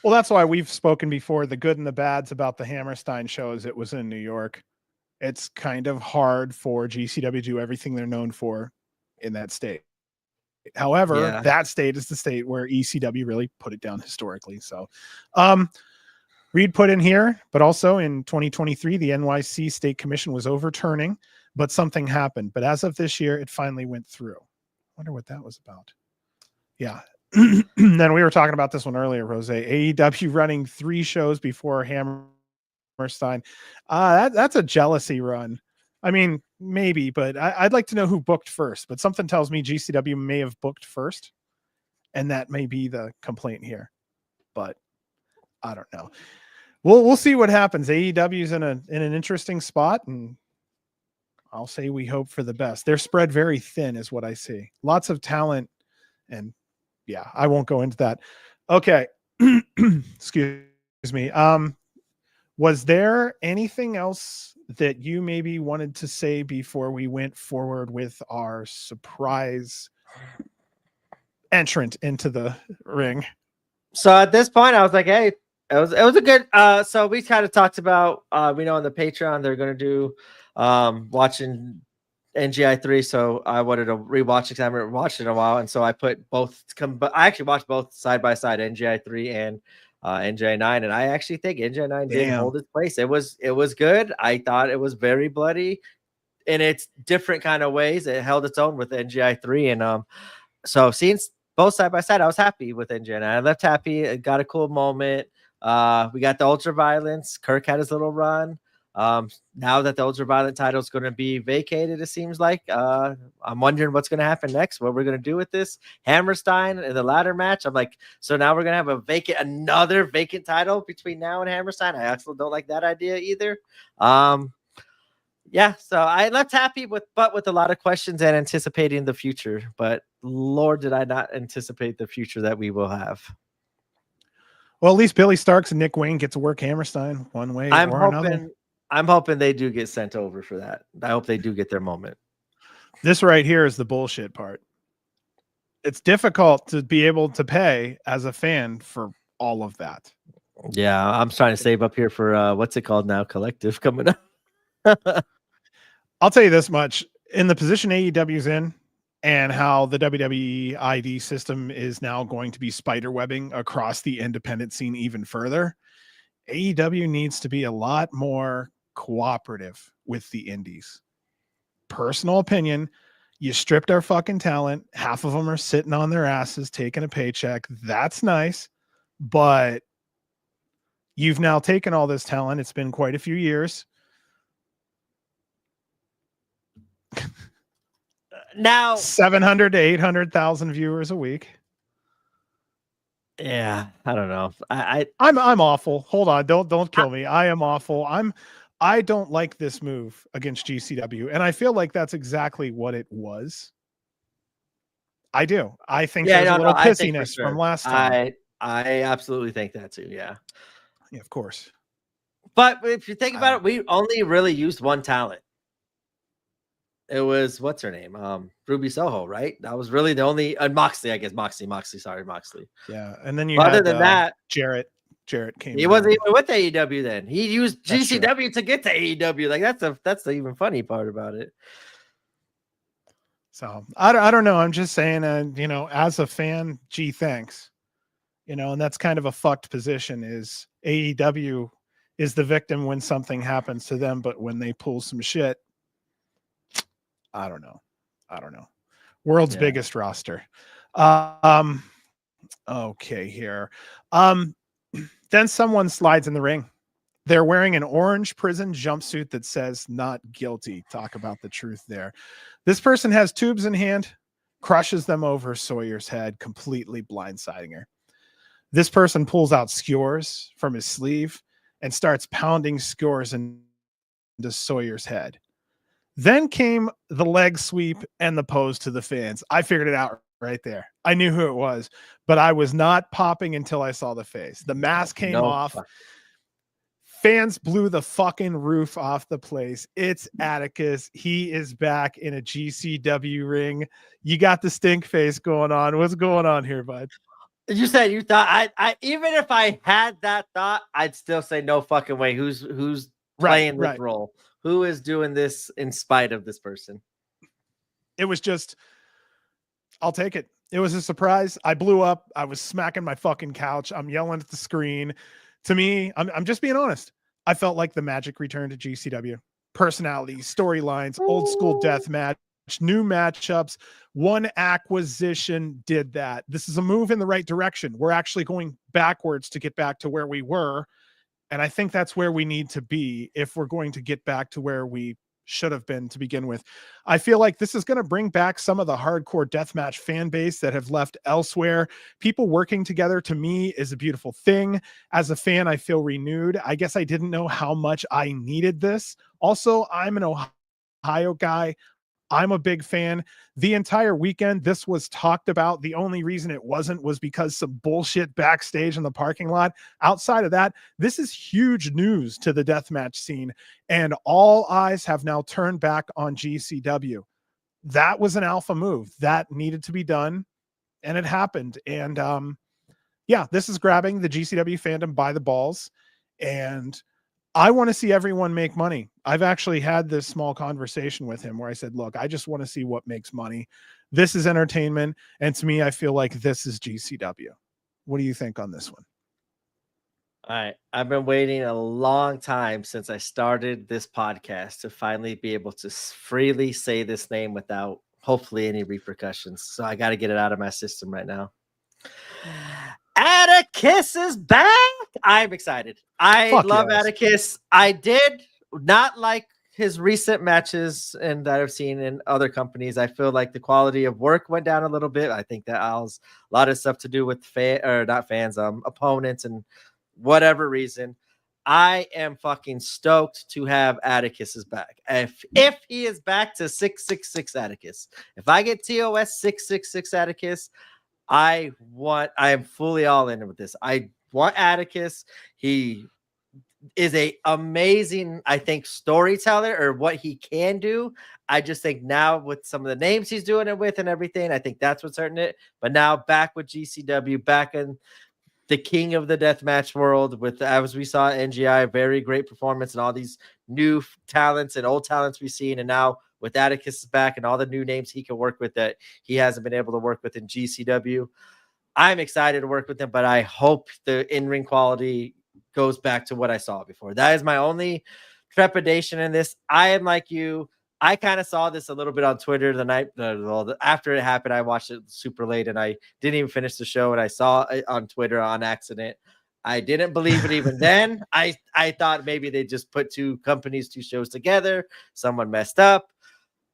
Well, that's why we've spoken before, the good and the bads about the Hammerstein shows. It was in New York. It's kind of hard for GCW to do everything they're known for in that state. However, that state is the state where ECW really put it down historically. So Reed put in here, but also in 2023, the NYC State Commission was overturning, but something happened. But as of this year, it finally went through. I wonder what that was about. Yeah. Then we were talking about this one earlier, Rose. AEW running 3 shows before Hammerstein. That's a jealousy run. I mean, maybe, but I'd like to know who booked first. But something tells me GCW may have booked first, and that may be the complaint here. But I don't know. We'll see what happens. AEW's in an interesting spot, and I'll say we hope for the best. They're spread very thin, is what I see. Lots of talent, and yeah, I won't go into that. Okay. Excuse me. Was there anything else that you maybe wanted to say before we went forward with our surprise entrant into the ring? So at this point, I was like, hey, it was a good, so we kind of talked about, we know on the Patreon, they're going to do, watching NGI 3, so I wanted to rewatch it because I haven't watched it in a while, and so I put both. I actually watched both side by side, NGI 3 and NGI 9, and I actually think NGI 9 did hold its place. It was good. I thought it was very bloody in its different kind of ways. It held its own with NGI 3, and so seeing both side by side, I was happy with NGI 9. I left happy. It got a cool moment. We got the ultra violence. Kirk had his little run. Now that the ultraviolet title is going to be vacated, it seems like, I'm wondering what's going to happen next, what we're going to do with this Hammerstein in the ladder match. I'm like, so now we're going to have another vacant title between now and Hammerstein. I actually don't like that idea either. Yeah, so I left happy with a lot of questions and anticipating the future, but Lord, did I not anticipate the future that we will have. Well, at least Billy Starks and Nick Wayne get to work Hammerstein one way or another. I'm hoping they do get sent over for that. I hope they do get their moment. This right here is the bullshit part. It's difficult to be able to pay as a fan for all of that. Yeah, I'm trying to save up here for what's it called now? Collective coming up. I'll tell you this much. In the position AEW's in and how the WWE ID system is now going to be spiderwebbing across the independent scene even further, AEW needs to be a lot more cooperative with the indies. Personal opinion, you stripped our fucking talent. Half of them are sitting on their asses taking a paycheck. That's nice. But you've now taken all this talent. It's been quite a few years. Now 700 to 800,000 viewers a week. Yeah, I don't know. I'm awful. Hold on, don't kill me. I am awful. I don't like this move against GCW, and I feel like that's exactly what it was. I do. I think there's a little pissiness from last time. I absolutely think that too. Yeah, of course. But if you think about it, we only really used one talent. It was what's her name, Ruby Soho, right? That was really the only Moxley, I guess. Moxley. Sorry, Moxley. Yeah, and then you other than that, Jarrett came. He wasn't even with AEW then. He used GCW to get to AEW. Like that's the even funny part about it. So I don't know. I'm just saying, as a fan, gee, thanks. And that's kind of a fucked position. Is AEW is the victim when something happens to them, but when they pull some shit. I don't know. World's biggest roster. Okay, here. Then someone slides in the ring. They're wearing an orange prison jumpsuit that says not guilty. Talk about the truth there. This person has tubes in hand, crushes them over Sawyer's head, completely blindsiding her. This person pulls out skewers from his sleeve and starts pounding skewers into Sawyer's head. Then came the leg sweep and the pose to the fans. I figured it out right there. I knew who it was, but I was not popping until I saw the face. The mask came off. Fans blew the fucking roof off the place. It's Atticus. He is back in a GCW ring. You got the stink face going on. What's going on here, bud? You said you thought I even if I had that thought, I'd still say no fucking way. Who's playing this role? Who is doing this in spite of this person? It was just, I'll take it. It was a surprise. I blew up. I was smacking my fucking couch. I'm yelling at the screen. To me, I'm just being honest. I felt like the magic returned to GCW. Personalities, storylines, old school death match, new matchups. One acquisition did that. This is a move in the right direction. We're actually going backwards to get back to where we were. And I think that's where we need to be if we're going to get back to where we should have been to begin with. I feel like this is going to bring back some of the hardcore deathmatch fan base that have left elsewhere. People working together, to me, is a beautiful thing. As a fan, I feel renewed. I guess I didn't know how much I needed this. Also, I'm an Ohio guy. I'm a big fan. The entire weekend, this was talked about. The only reason it wasn't was because some bullshit backstage in the parking lot. Outside of that, this is huge news to the deathmatch scene, and all eyes have now turned back on GCW. That was an alpha move that needed to be done, and it happened. And this is grabbing the GCW fandom by the balls, and I want to see everyone make money. I've actually had this small conversation with him where I said, look, I just want to see what makes money. This is entertainment. And to me, I feel like this is GCW. What do you think on this one? All right. I've been waiting a long time since I started this podcast to finally be able to freely say this name without hopefully any repercussions. So I got to get it out of my system right now. Atticus is back. I'm excited. I love Atticus. I did not like his recent matches and that I've seen in other companies. I feel like the quality of work went down a little bit. I think that has a lot of stuff to do with opponents and whatever reason. I am fucking stoked to have Atticus is back. If he is back to 666 Atticus, if I get TOS 666 Atticus, I am fully all in with this. I want Atticus. He is a amazing, I think, storyteller, or what he can do. I just think now with some of the names he's doing it with and everything, I think that's what's hurting it. But now back with GCW, back in the king of the deathmatch world, with, as we saw NGI, very great performance and all these new talents and old talents we've seen. And now with Atticus back and all the new names he can work with that he hasn't been able to work with in GCW, I'm excited to work with him, but I hope the in-ring quality goes back to what I saw before. That is my only trepidation in this. I am like you. I kind of saw this a little bit on Twitter the night after it happened. I watched it super late and I didn't even finish the show. And I saw it on Twitter on accident. I didn't believe it even then. I thought maybe they just put two companies, two shows together. Someone messed up.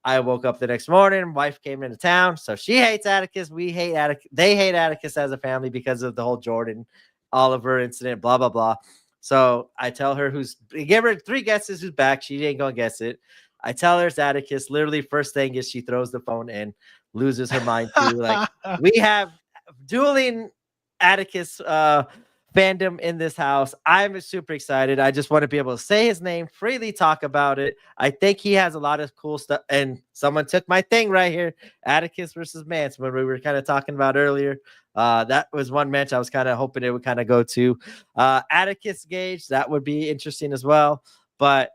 I woke up the next morning. Wife came into town, so she hates Atticus. We hate Atticus. They hate Atticus as a family because of the whole Jordan Oliver incident. Blah blah blah. So I tell her give her 3 guesses who's back. She ain't gonna guess it. I tell her it's Atticus. Literally, first thing is she throws the phone and loses her mind too. Like, we have dueling Atticus fandom in this house. I'm super excited. I just want to be able to say his name, freely talk about it. I think he has a lot of cool stuff. And someone took my thing right here, Atticus versus Mance, when we were kind of talking about earlier. That was one match I was kind of hoping it would kind of go to. Atticus Gage, that would be interesting as well. But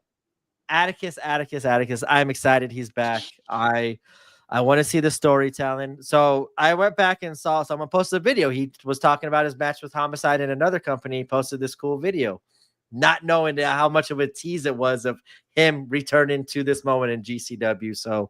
Atticus, I'm excited he's back. I want to see the storytelling. So I went back and saw someone posted a video. He was talking about his match with Homicide in another company. He posted this cool video, not knowing how much of a tease it was of him returning to this moment in GCW. So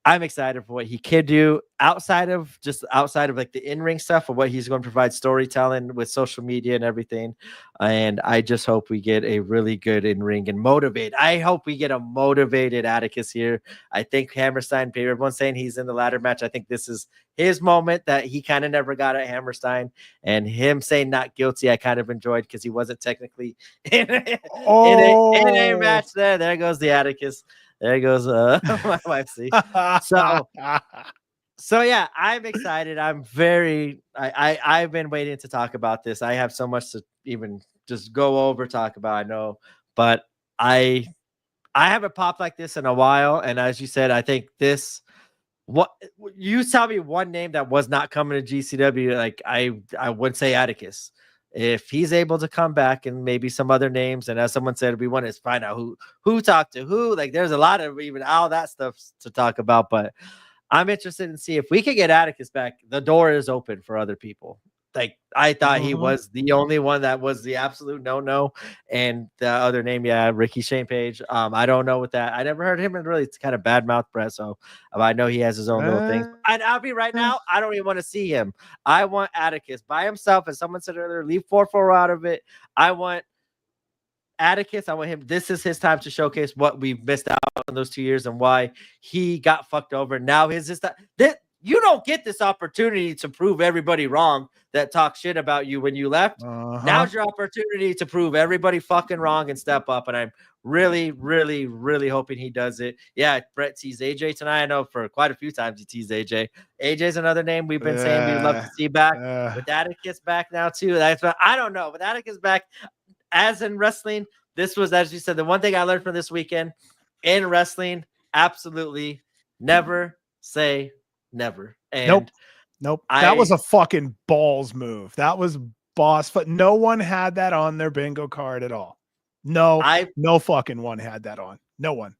I'm excited for what he could do outside of like the in-ring stuff, or what he's going to provide storytelling with social media and everything. And I just hope we get a really good in-ring and motivate. I hope we get a motivated Atticus here. I think Hammerstein, everyone's saying he's in the ladder match. I think this is his moment that he kind of never got at Hammerstein, and him saying not guilty, I kind of enjoyed, because he wasn't technically in a match there. There goes the Atticus. There goes my wife. See, so yeah, I'm excited. I'm very. I've been waiting to talk about this. I have so much to even just go over, talk about. I know, but I haven't popped like this in a while. And as you said, I think this. What you tell me one name that was not coming to GCW? Like, I would say Atticus. If he's able to come back, and maybe some other names, and as someone said, we want to find out who talked to who. Like, there's a lot of even all that stuff to talk about, but I'm interested in see if we could get Atticus back. The door is open for other people. Like, I thought he was the only one that was the absolute no, and the other name, yeah, Ricky Shane Page. I don't know what that. I never heard him in really kind of bad mouth Brett. So I know he has his own little things. And I'll be right now, I don't even want to see him. I want Atticus by himself. As someone said earlier, leave 4-4 out of it. I want Atticus. I want him. This is his time to showcase what we've missed out on those 2 years and why he got fucked over. Now his time. You don't get this opportunity to prove everybody wrong that talk shit about you when you left. Now's your opportunity to prove everybody fucking wrong and step up. And I'm really, really, really hoping he does it. Yeah, Brett teased AJ tonight. I know for quite a few times he teased AJ. AJ's another name we've been saying we'd love to see back. With Atticus back now too. That's what I don't know. With Atticus back, as in wrestling, this was, as you said, the one thing I learned from this weekend in wrestling, absolutely never say never. And nope. That was a fucking balls move. That was boss, but no one had that on their bingo card at all. No fucking one had that on. No one.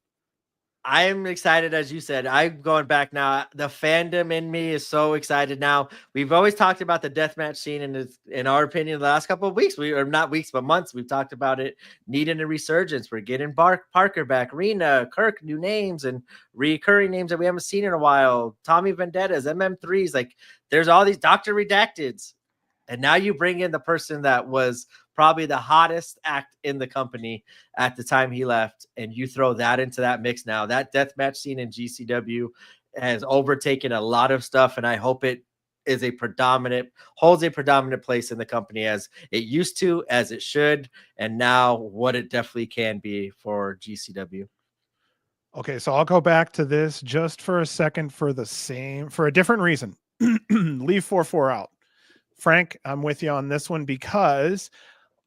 I'm excited, as you said. I'm going back now. The fandom in me is so excited now. We've always talked about the deathmatch scene, and in our opinion, the last couple of weeks, not weeks, but months, we've talked about it needing a resurgence. We're getting Parker back, Rena, Kirk, new names, and recurring names that we haven't seen in a while. Tommy Vendettas, MM3s, like there's all these Dr. Redacteds. And now you bring in the person that was probably the hottest act in the company at the time he left, and you throw that into that mix now. That deathmatch scene in GCW has overtaken a lot of stuff, and I hope it is holds a predominant place in the company as it used to, as it should, and now what it definitely can be for GCW. Okay, so I'll go back to this just for a second for a different reason. Leave 4-4 out. Frank, I'm with you on this one because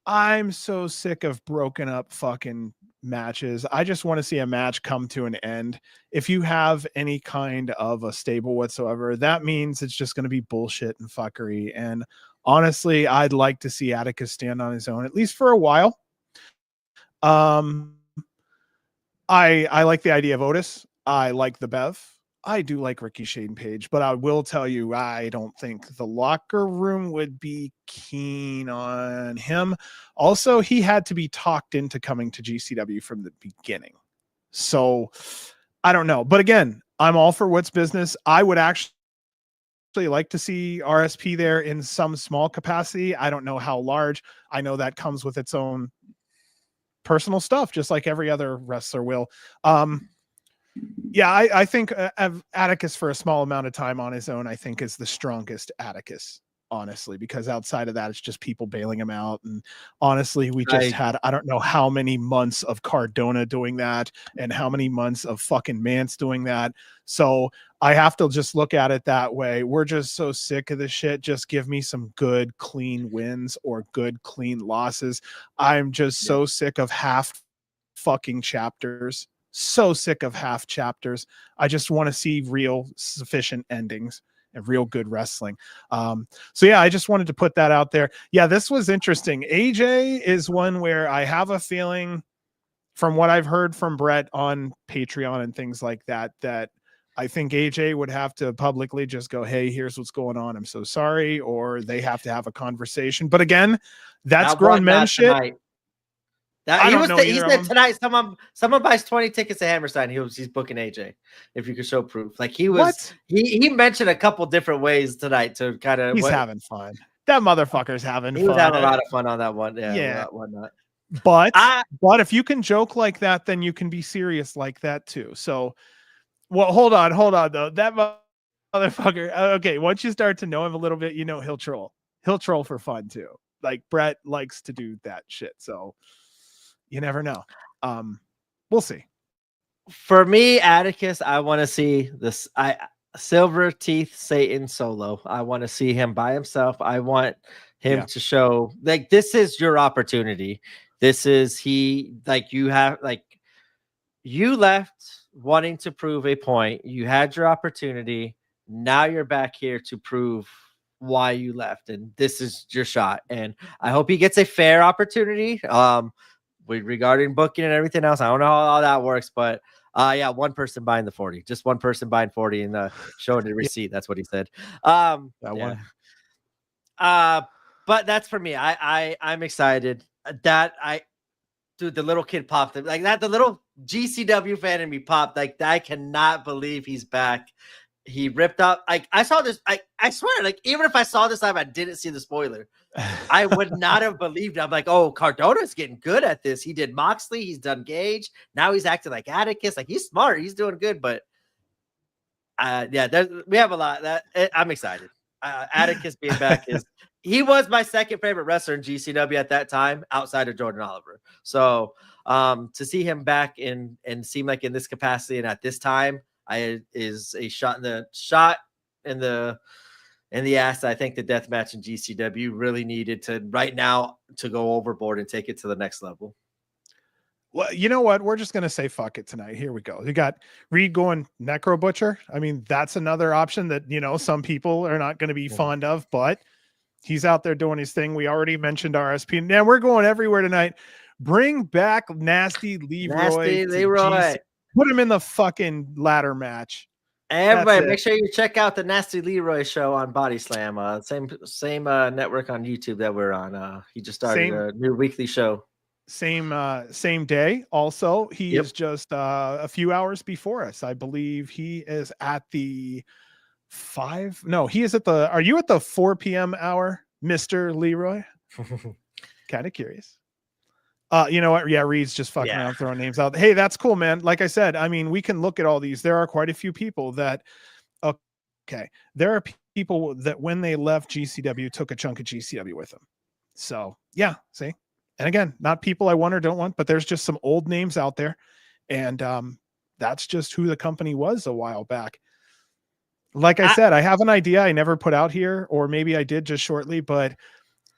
I'm so sick of broken up fucking matches. I just want to see a match come to an end. If you have any kind of a stable whatsoever, that means it's just going to be bullshit and fuckery. And honestly, I'd like to see Atticus stand on his own, at least for a while. I like the idea of Otis. I like the Bev. I do like Ricky Shane Page, but I will tell you, I don't think the locker room would be keen on him. Also, he had to be talked into coming to GCW from the beginning. So I don't know. But again, I'm all for what's business. I would actually like to see RSP there in some small capacity. I don't know how large. I know that comes with its own personal stuff, just like every other wrestler will. Yeah, I think Atticus for a small amount of time on his own, I think is the strongest Atticus, honestly, because outside of that, it's just people bailing him out. And honestly, we just had, I don't know how many months of Cardona doing that and how many months of fucking Mance doing that. So I have to just look at it that way. We're just so sick of this shit. Just give me some good, clean wins or good, clean losses. I'm just so sick of half fucking chapters. So sick of half chapters. I just want to see real sufficient endings and real good wrestling. So yeah, I just wanted to put that out there. Yeah, this was interesting. AJ is one where I have a feeling from what I've heard from Brett on Patreon and things like that, that I think AJ would have to publicly just go, hey, here's what's going on. I'm so sorry. Or they have to have a conversation. But again, that's grown men shit. Tonight. He said tonight someone buys 20 tickets to Hammerstein. He's booking AJ if you could show proof. Like he mentioned a couple different ways tonight to kind of having fun. That motherfucker's having fun. He was having a lot of fun on that one. Yeah. Whatnot. But if you can joke like that, then you can be serious like that too. So, well, hold on though. That motherfucker. Okay, once you start to know him a little bit, you know he'll troll. He'll troll for fun too. Like Brett likes to do that shit. So. You never know. We'll see. For me, Atticus, I want to see this. Silver Teeth Satan solo. I want to see him by himself. I want him to show like this is your opportunity. This is you left wanting to prove a point. You had your opportunity. Now you're back here to prove why you left, and this is your shot. And I hope he gets a fair opportunity. Regarding booking and everything else, I don't know how all that works, but one person buying the 40, just one person buying 40 and showing the receipt. That's what he said. One. But that's for me. I'm excited that the little kid popped like that. The little GCW fan in me popped like that. I cannot believe he's back. He ripped up. I saw this. I swear, like even if I saw this time, I didn't see the spoiler. I would not have believed it. I'm like, oh, Cardona's getting good at this. He did Moxley. He's done Gage. Now he's acting like Atticus. Like he's smart. He's doing good. But we have a lot. I'm excited. Atticus being back he was my second favorite wrestler in GCW at that time, outside of Jordan Oliver. So to see him back and seem like in this capacity and at this time, is a shot in the ass. I think the death match in GCW really needed to right now to go overboard and take it to the next level. Well, you know what? We're just going to say fuck it tonight. Here we go. You got Reed going Necro Butcher. I mean, that's another option that, some people are not going to be fond of, but he's out there doing his thing. We already mentioned RSP. Now we're going everywhere tonight. Bring back Nasty Leroy. Put him in the fucking ladder match. Everybody, make sure you check out the Nasty Leroy show on Body Slam. Same network on YouTube that we're on. He just started a new weekly show. Same day. Also, he is just a few hours before us. I believe he is at the 5. No, he is at the. Are you at the 4 p.m. hour, Mr. Leroy? Kind of curious. You know what? Yeah, Reed's just fucking around throwing names out. Hey, that's cool, man. Like I said, I mean, we can look at all these. There are quite a few people that, there are people that when they left GCW took a chunk of GCW with them. So yeah, see, and again, not people I want or don't want, but there's just some old names out there, and that's just who the company was a while back. Like I said, I have an idea I never put out here, or maybe I did just shortly, but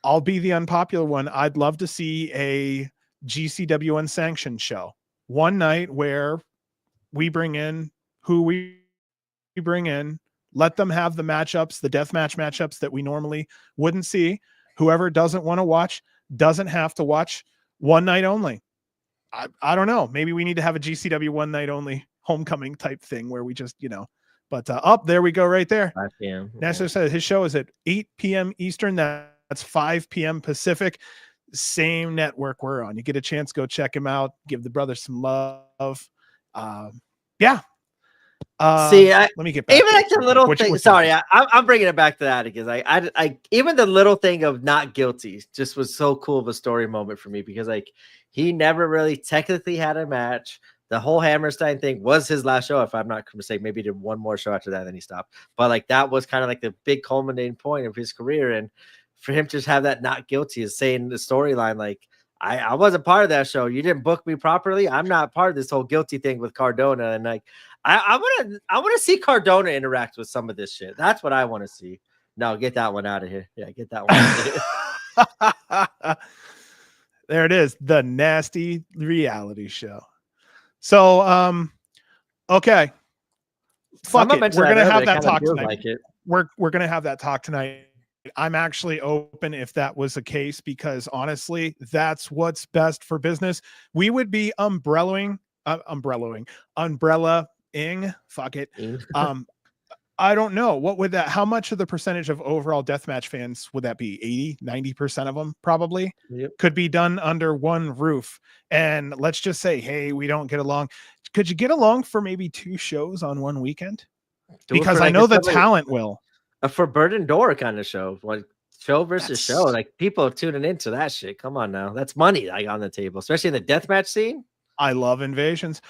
I'll be the unpopular one. I'd love to see a GCW unsanctioned show. One night where we bring in who we bring in, let them have the matchups, the deathmatch matchups that we normally wouldn't see. Whoever doesn't want to watch doesn't have to watch. One night only. I don't know. Maybe we need to have a GCW one night only homecoming type thing where we just, but up there we go right there. 5 p.m. Nasser said his show is at 8 p.m. Eastern. That's 5 p.m. Pacific. Same network we're on. You get a chance, go check him out. Give the brother some love. Yeah. See, let me get back. Even like the little thing. Sorry, I'm bringing it back to that because I even the little thing of not guilty just was so cool of a story moment for me because like he never really technically had a match. The whole Hammerstein thing was his last show, if I'm not mistaken. Maybe he did one more show after that, and then he stopped. But like that was kind of like the big culminating point of his career, and for him to just have that not guilty is saying the storyline like. I wasn't part of that show. You didn't book me properly. I'm not part of this whole guilty thing with Cardona. And like, I want to see Cardona interact with some of this shit. That's what I want to see. No, get that one out of here. Yeah, get that one out of here. There it is. The nasty reality show. So, okay. Fuck it. We're going to have that talk tonight. Like we're going to have that talk tonight. I'm actually open if that was the case, because honestly, that's what's best for business. We would be umbrellaing. Fuck it. I don't know. What would that, how much of the percentage of overall deathmatch fans would that be? 80, 90% of them probably could be done under one roof. And let's just say, hey, we don't get along. Could you get along for maybe 2 shows on one weekend? Because I know the talent will. A Forbidden Door kind of show, like show versus show, like people are tuning into that shit. Come on now, that's money like on the table, especially in the deathmatch scene. I love invasions.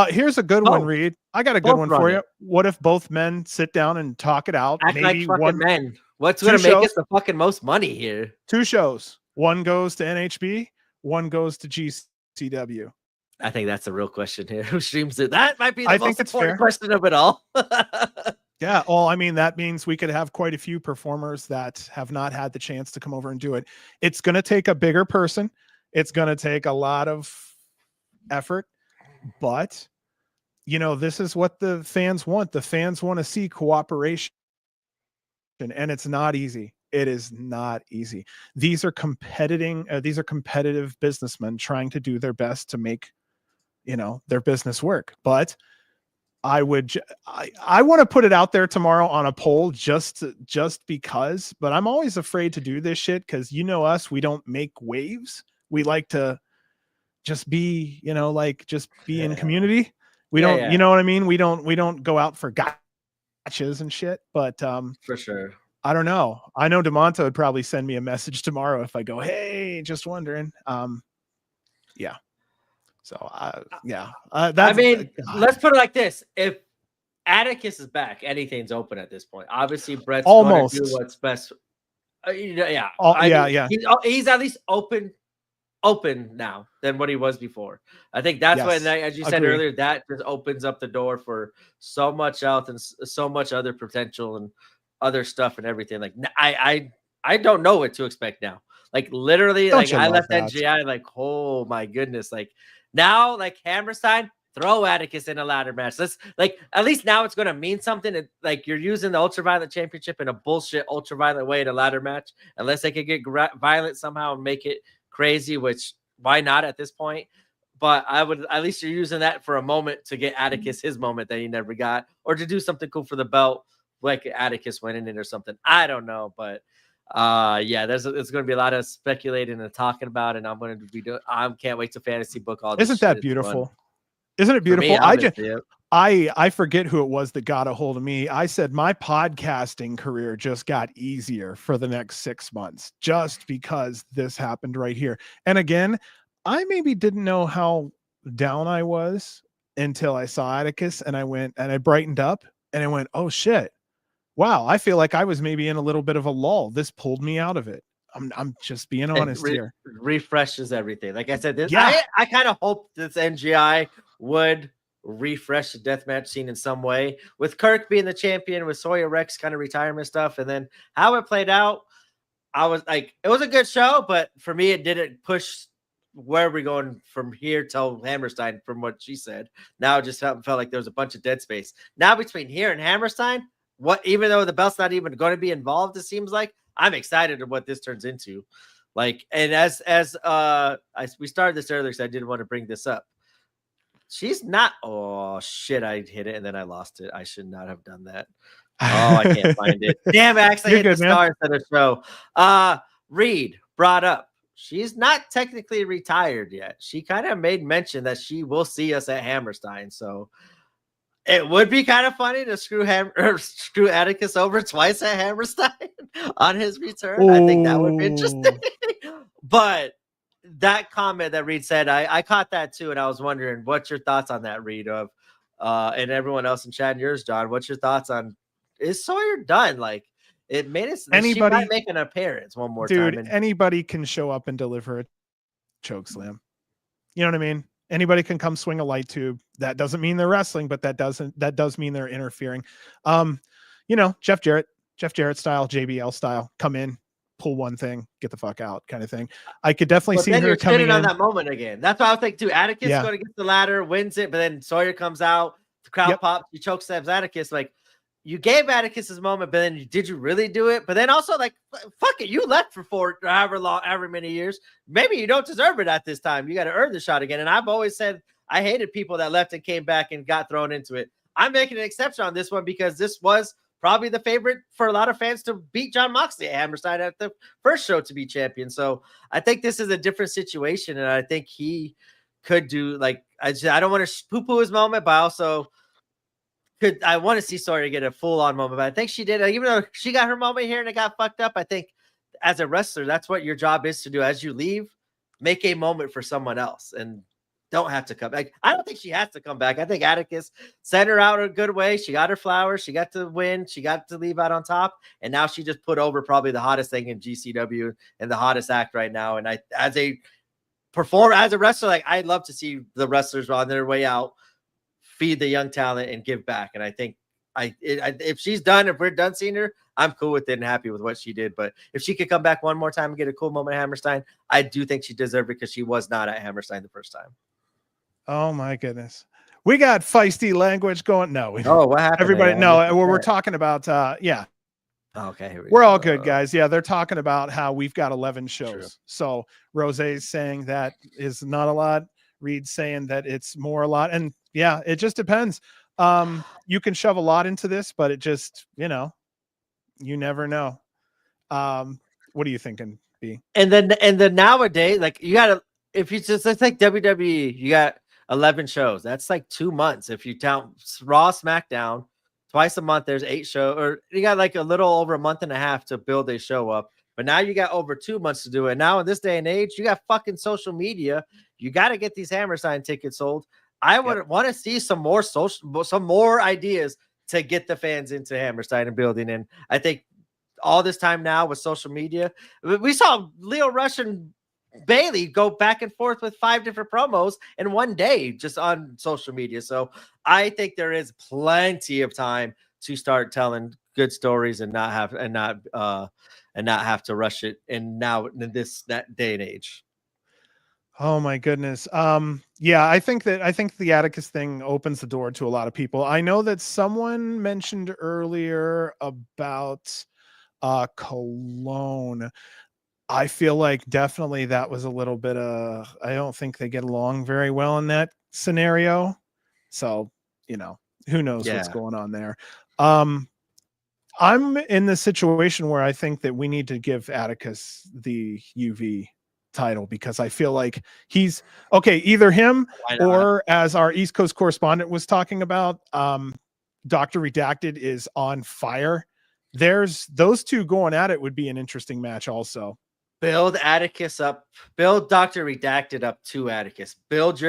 Here's a good one, Reed. I got a good one for you. What if both men sit down and talk it out? Act maybe like fucking men. What's going to make us the fucking most money here? 2 shows. One goes to NHB. One goes to GCW. I think that's the real question here. Who streams it? That might be the most important question of it all. Yeah. Well, I mean, that means we could have quite a few performers that have not had the chance to come over and do it. It's going to take a bigger person. It's going to take a lot of effort, but this is what the fans want. The fans want to see cooperation, and it's not easy. It is not easy. These are competitive businessmen trying to do their best to make, their business work. But I want to put it out there tomorrow on a poll just because, but I'm always afraid to do this shit because us, we don't make waves. We like to just be, just be in community. We don't, you know what I mean? We don't go out for gotchas and shit, but for sure. I don't know. I know DeMonta would probably send me a message tomorrow if I go, hey, just wondering. Yeah. So, yeah. I mean, let's put it like this. If Atticus is back, anything's open at this point. Obviously, Brett's going to do what's best. Yeah. He's at least open now than what he was before. I think that's when, as you said earlier, that just opens up the door for so much else and so much other potential and other stuff and everything. Like, I don't know what to expect now. Like, literally, like I left NGI, like, oh my goodness, like. Now, like Hammerstein, throw Atticus in a ladder match. Let's at least now it's going to mean something. Like you're using the Ultraviolet Championship in a bullshit Ultraviolet way in a ladder match, unless they could get violent somehow and make it crazy. Which why not at this point? But I would at least you're using that for a moment to get Atticus his moment that he never got, or to do something cool for the belt, like Atticus went in it or something. I don't know, but. It's going to be a lot of speculating and talking about, and I'm going to be doing. I can't wait to fantasy book all this. Isn't that beautiful? Isn't it beautiful? I forget who it was that got a hold of me. I said my podcasting career just got easier for the next 6 months just because this happened right here. And again, I maybe didn't know how down I was until I saw Atticus, and I went and I brightened up, and I went, oh shit. Wow, I feel like I was maybe in a little bit of a lull. This pulled me out of it. I'm just being honest here. Refreshes everything. Like I said, I kind of hope this NGI would refresh the deathmatch scene in some way, with Kirk being the champion, with Sawyer Wrecks kind of retirement stuff, and then how it played out. I was like, it was a good show, but for me, it didn't push where we're going from here till Hammerstein, from what she said. Now it just felt like there was a bunch of dead space. Now between here and Hammerstein, even though the belt's not even going to be involved, it seems like I'm excited of what this turns into. Like, and we started this earlier, so I didn't want to bring this up. She's not. Oh shit! I hit it and then I lost it. I should not have done that. Oh, I can't find it. Damn, I actually hit the star instead of show. Reed brought up, she's not technically retired yet. She kind of made mention that she will see us at Hammerstein. So it would be kind of funny to screw Atticus over twice at Hammerstein on his return. Ooh. I think that would be interesting. But that comment that Reed said, I caught that too. And I was wondering, what's your thoughts on that, Reed? And everyone else in chat, and yours, John, what's your thoughts on, is Sawyer done? Like, it made it. She might make an appearance one more time. Dude, anybody can show up and deliver a choke slam. You know what I mean? Anybody can come swing a light tube. That doesn't mean they're wrestling, but that does mean they're interfering. You know, Jeff Jarrett style, JBL style, come in, pull one thing, get the fuck out, kind of thing. I could definitely see her coming in on that moment again. That's what I was thinking too. Atticus going to get the ladder, wins it, but then Sawyer comes out, the crowd pops, he choke slams Atticus. Like, you gave Atticus his moment, but then did you really do it? But then also, like, fuck it, you left for however many years. Maybe you don't deserve it at this time. You got to earn the shot again. And I've always said I hated people that left and came back and got thrown into it. I'm making an exception on this one because this was probably the favorite for a lot of fans to beat Jon Moxley at Hammerstein at the first show to be champion. So I think this is a different situation, and I think he could do, like, I don't want to poo-poo his moment, but I want to see Sawyer get a full-on moment, but I think she did. Even though she got her moment here and it got fucked up, I think as a wrestler, that's what your job is to do. As you leave, make a moment for someone else and don't have to come back. I don't think she has to come back. I think Atticus sent her out a good way. She got her flowers. She got to win. She got to leave out on top. And now she just put over probably the hottest thing in GCW and the hottest act right now. And as a wrestler, like, I'd love to see the wrestlers on their way out feed the young talent and give back. And I think if she's done, if we're done seeing her, I'm cool with it and happy with what she did. But if she could come back one more time and get a cool moment at Hammerstein, I do think she deserved it because she was not at Hammerstein the first time. Oh my goodness. We got feisty language going. No. What happened? Everybody, no, we're talking about, yeah. Okay, here we We're go. all good, guys. Yeah, they're talking about how we've got 11 shows. True. So Rose's saying that is not a lot. Reed's saying that it's more a lot. And yeah, it just depends. You can shove a lot into this, but it just, you never know. What are you thinking, B? And then nowadays, like, you gotta, if you just, let's take WWE, you got 11 shows. That's like 2 months. If you count Raw, SmackDown, twice a month, there's 8 shows, or you got like a little over a month and a half to build a show up. But now you got over 2 months to do it. Now in this day and age, you got fucking social media. You got to get these Hammerstein tickets sold. I would want to see some more ideas to get the fans into Hammerstein and building. And I think all this time now with social media, we saw Leo Rush and Bailey go back and forth with 5 different promos in one day just on social media. So I think there is plenty of time to start telling good stories and not have to rush it. And now in that day and age. Oh my goodness. Yeah, I think the Atticus thing opens the door to a lot of people. I know that someone mentioned earlier about Cologne. I feel like definitely that was a little bit I don't think they get along very well in that scenario. So, who knows what's going on there. I'm in the situation where I think that we need to give Atticus the UV title because I feel like he's okay, either him or, as our East Coast correspondent was talking about, Dr. Redacted is on fire. There's those two going at it would be an interesting match also. Build Atticus up. Build Dr. Redacted up to Atticus. Build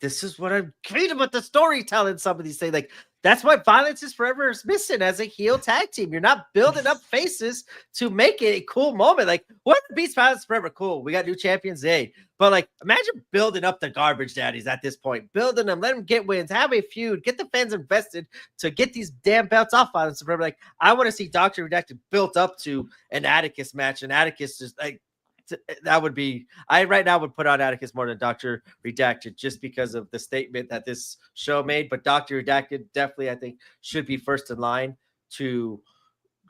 this is what I'm great about the storytelling. Some of these things, like, That's what Violence is Forever is missing as a heel tag team. You're not building up faces to make it a cool moment. Like, what beats Violence Forever? Cool. We got new champions. Hey, but like, imagine building up the garbage daddies at this point, building them, let them get wins, have a feud, get the fans invested to get these damn belts off Violence Forever. Like, I want to see Dr. Redacted built up to an Atticus match, and Atticus just like, that would be, I right now would put on Atticus more than Dr. Redacted just because of the statement that this show made. But Dr. Redacted definitely, I think, should be first in line to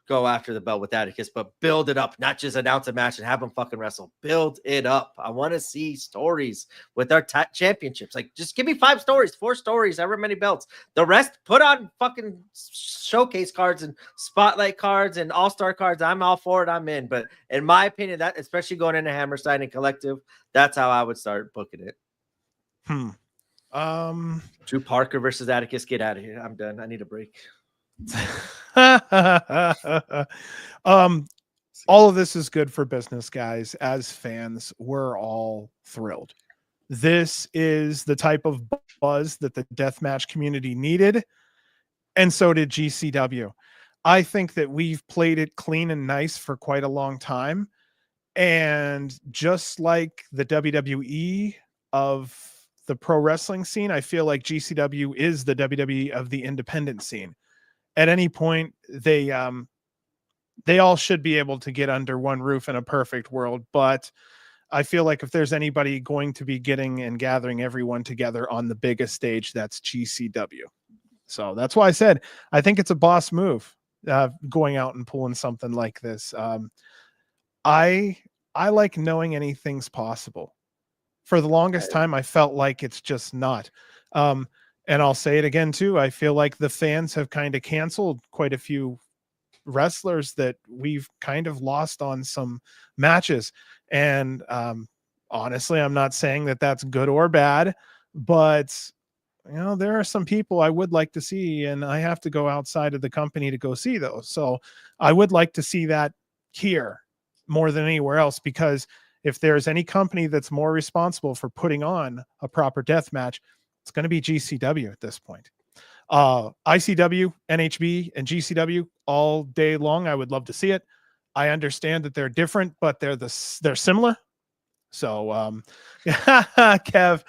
go after the belt with Atticus, but build it up, not just announce a match and have them fucking wrestle. Build it up. I want to see stories with our championships. Like, just give me 5 stories, 4 stories, however many belts. The rest, put on fucking showcase cards and spotlight cards and all-star cards. I'm all for it. I'm in. But in my opinion, that, especially going into Hammerstein and Collective, that's how I would start booking it. Drew Parker versus Atticus. Get out of here. I'm done. I need a break. All of this is good for business, guys. As fans, we're all thrilled. This is the type of buzz that the deathmatch community needed, and so did GCW. I think that we've played it clean and nice for quite a long time, and just like the WWE of the pro wrestling scene, I feel like GCW is the WWE of the independent scene. At any point, they all should be able to get under one roof in a perfect world. But I feel like if there's anybody going to be getting and gathering everyone together on the biggest stage, that's GCW. So that's why I said I think it's a boss move, going out and pulling something like this. I like knowing anything's possible. For the longest time, I felt like it's just not. And I'll say it again, too. I feel like the fans have kind of canceled quite a few wrestlers that we've kind of lost on some matches. And honestly, I'm not saying that that's good or bad, but you know, there are some people I would like to see, and I have to go outside of the company to go see those. So I would like to see that here more than anywhere else, because if there's any company that's more responsible for putting on a proper death match, it's going to be GCW at this point. ICW, NHB, and GCW all day long. I would love to see it. I understand that they're different, but they're similar. So, Kev,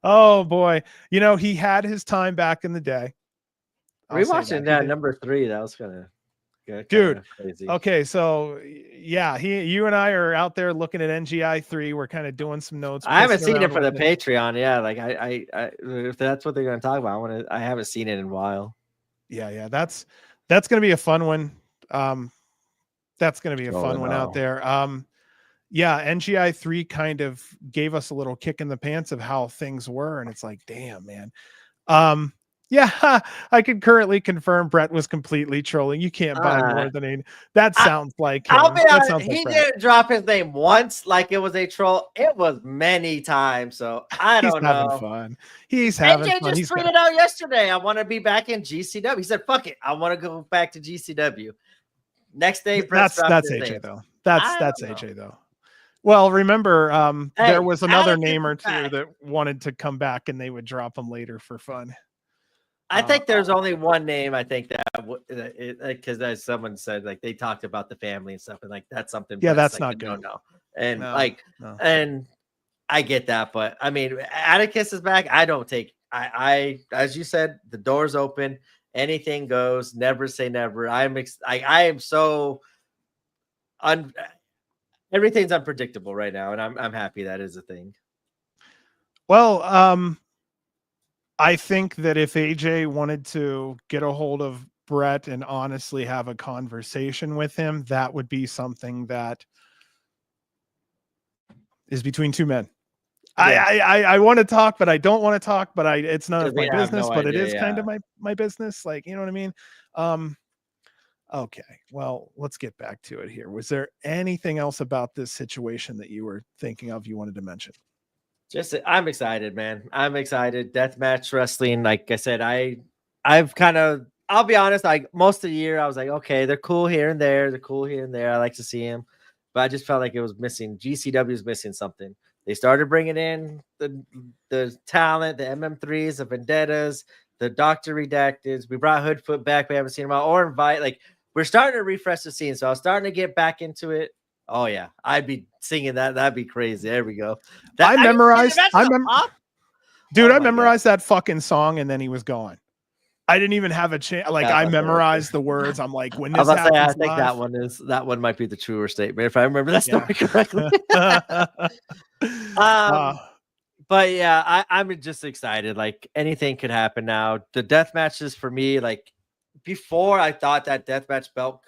oh boy, you know, he had his time back in the day. Rewatching that number 3, that was kind of dude crazy. Okay, so yeah, you and I are out there looking at NGI 3. We're kind of doing some notes. I haven't seen it for the Patreon. Yeah, like I if that's what they're going to talk about, I haven't seen it in a while. Yeah, that's going to be a fun one. That's going to be a fun one out there. Yeah, NGI 3 kind of gave us a little kick in the pants of how things were, and it's like, damn, man. Yeah, I can currently confirm Brett was completely trolling. You can't buy more than a. That sounds like him. I'll be honest, like he didn't drop his name once like it was a troll. It was many times, so I don't know. He's having fun. He's having AJ fun. just tweeted out yesterday, I want to be back in GCW. He said, fuck it, I want to go back to GCW. Next day, that's AJ though. That's AJ though. Well, remember, there was another name or two that wanted to come back, and they would drop them later for fun. I think there's only one name. I think that because as someone said, like they talked about the family and stuff, and like that's something. Yeah, that's like, not good. No. And and I get that, but I mean, Atticus is back. I don't take. I as you said, the door's open. Anything goes. Never say never. I am so. Everything's unpredictable right now, and I'm happy that is a thing. Well, I think that if AJ wanted to get a hold of Brett and honestly have a conversation with him, that would be something that is between two men. Yeah. I want to talk, but I don't want to talk, but it's none of my business, but it is kind of my business. Like, you know what I mean? Okay, well, let's get back to it here. Was there anything else about this situation that you were thinking of you wanted to mention? I'm excited, man. I'm excited. Deathmatch wrestling. Like I said, I've kind of, I'll be honest, like most of the year, I was like, okay, they're cool here and there. They're cool here and there. I like to see them. But I just felt like it was missing. GCW is missing something. They started bringing in the talent, the MM3s, the Vendettas, the Doctor Redacteds. We brought Hoodfoot back. We haven't seen him out. Or invite, like, we're starting to refresh the scene. So I was starting to get back into it. Oh, yeah. I'd be singing that. That'd be crazy. There we go. I memorized. Dude, I memorized that fucking song, and then he was gone. I didn't even have a chance. Like, I memorized the words. I'm like, when this happens, I think that one might be the truer statement if I remember that story correctly. But yeah, I'm just excited. Like, anything could happen now. The death matches for me, like, before I thought that deathmatch belt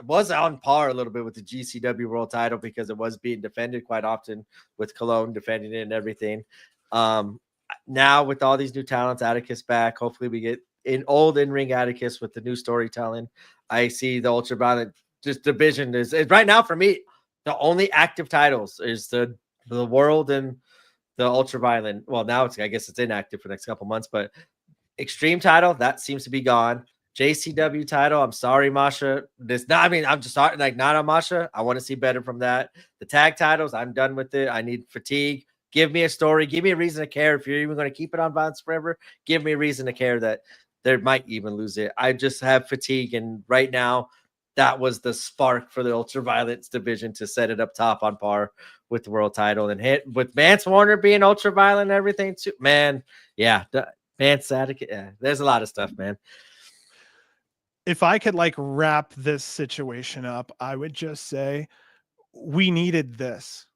was on par a little bit with the GCW world title because it was being defended quite often with Cologne defending it and everything. Now with all these new talents, Atticus back, hopefully we get in-ring Atticus with the new storytelling. I see the Ultraviolet just division is right now for me, the only active titles is the world and the Ultraviolet. Well, now I guess it's inactive for the next couple months, but Extreme title, that seems to be gone. JCW title, I'm sorry, Masha. I'm just sorry, like, not on Masha. I want to see better from that. The tag titles, I'm done with it. I need fatigue. Give me a story. Give me a reason to care. If you're even going to keep it on Violence Forever, give me a reason to care that they might even lose it. I just have fatigue. And right now, that was the spark for the Ultraviolence division to set it up top on par with the world title. And hit with Vance Warner being Ultraviolent and everything too. Man, yeah. Vance Atticus. Yeah, there's a lot of stuff, man. If I could, like, wrap this situation up, I would just say we needed this.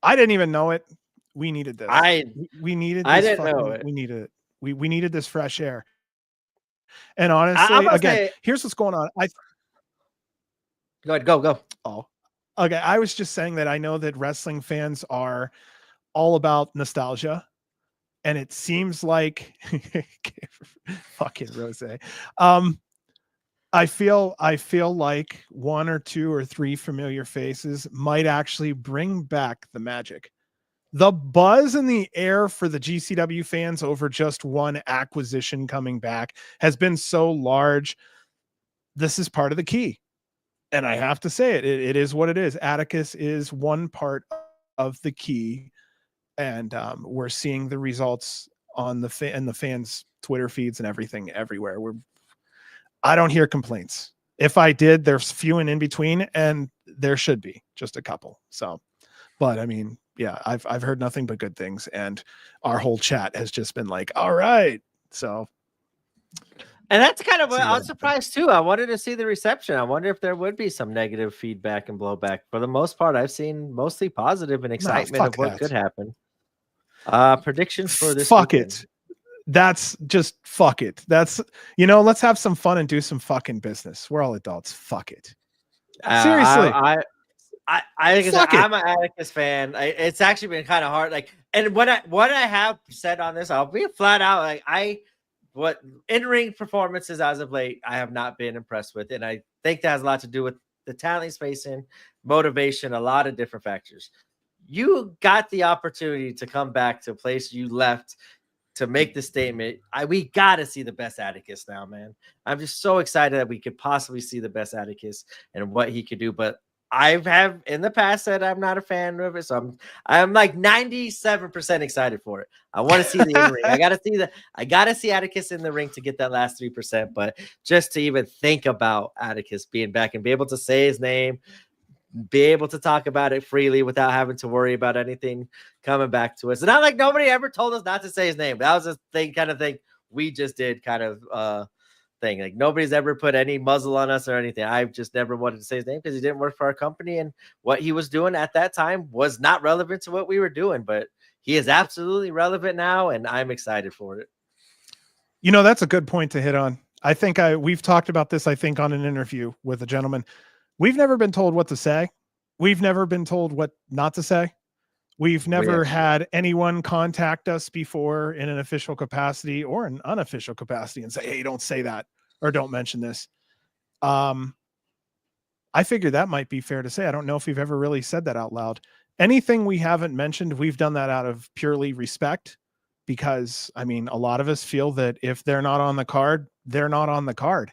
I didn't even know it. We needed this. We needed this. I didn't know it. We needed it. We needed this fresh air. And honestly, again, here's what's going on. Go ahead, go. Oh, okay. I was just saying that I know that wrestling fans are all about nostalgia. And it seems like fucking Rose. I feel like one or two or three familiar faces might actually bring back the magic. The buzz in the air for the GCW fans over just one acquisition coming back has been so large. This is part of the key. And I have to say it is what it is. Atticus is one part of the key. And we're seeing the results on the fans' Twitter feeds and everything everywhere. I don't hear complaints. If I did, there's few and in between, and there should be just a couple. So, but I mean, yeah, I've heard nothing but good things, and our whole chat has just been like, all right. So, and that's kind of what I was surprised too. I wanted to see the reception. I wonder if there would be some negative feedback and blowback. For the most part, I've seen mostly positive and excitement of what could happen. Predictions for this weekend. It. That's just fuck it. That's, let's have some fun and do some fucking business. We're all adults. Fuck it. Seriously. I'm an Atticus fan. It's actually been kind of hard. Like, and what I have said on this, I'll be flat out. Like, what in-ring performances as of late, I have not been impressed with. And I think that has a lot to do with the talent he's facing, motivation, a lot of different factors. You got the opportunity to come back to a place you left to make the statement. We got to see the best Atticus now, man. I'm just so excited that we could possibly see the best Atticus and what he could do. But I have in the past said I'm not a fan of it, so I'm like 97% excited for it. I want to see the in-ring. I gotta see Atticus in the ring to get that last 3%. But just to even think about Atticus being back and be able to say his name, be able to talk about it freely without having to worry about anything coming back to us. And not like nobody ever told us not to say his name. That was a kind of thing we just did kind of thing. Like, nobody's ever put any muzzle on us or anything. I've just never wanted to say his name because he didn't work for our company, and what he was doing at that time was not relevant to what we were doing, but he is absolutely relevant now, and I'm excited for it. That's a good point to hit on. I think we've talked about this, I think, on an interview with a gentleman. We've never been told what to say. We've never been told what not to say. We've never had anyone contact us before in an official capacity or an unofficial capacity and say, hey, don't say that or don't mention this. I figure that might be fair to say. I don't know if we've ever really said that out loud. Anything we haven't mentioned, we've done that out of purely respect, because, I mean, a lot of us feel that if they're not on the card, they're not on the card.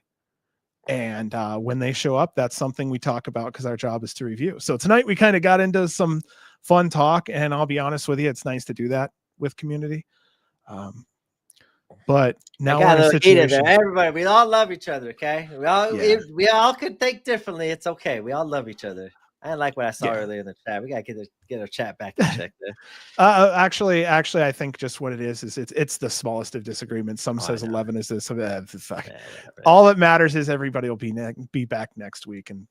And when they show up, that's something we talk about because our job is to review. So tonight we kind of got into some fun talk, and I'll be honest with you, it's nice to do that with community. But I now got we're a in a little heat in there. situation. Everybody, we all love each other. Okay, Yeah. we all could think differently. It's okay. We all love each other. I didn't like what I saw Yeah. earlier in the chat. We gotta get our chat back in check there. Actually, I think just what it is it's the smallest of disagreements. Some Oh, I says know. 11 is this. Fuck. Yeah, whatever. All that matters is everybody will be back next week, and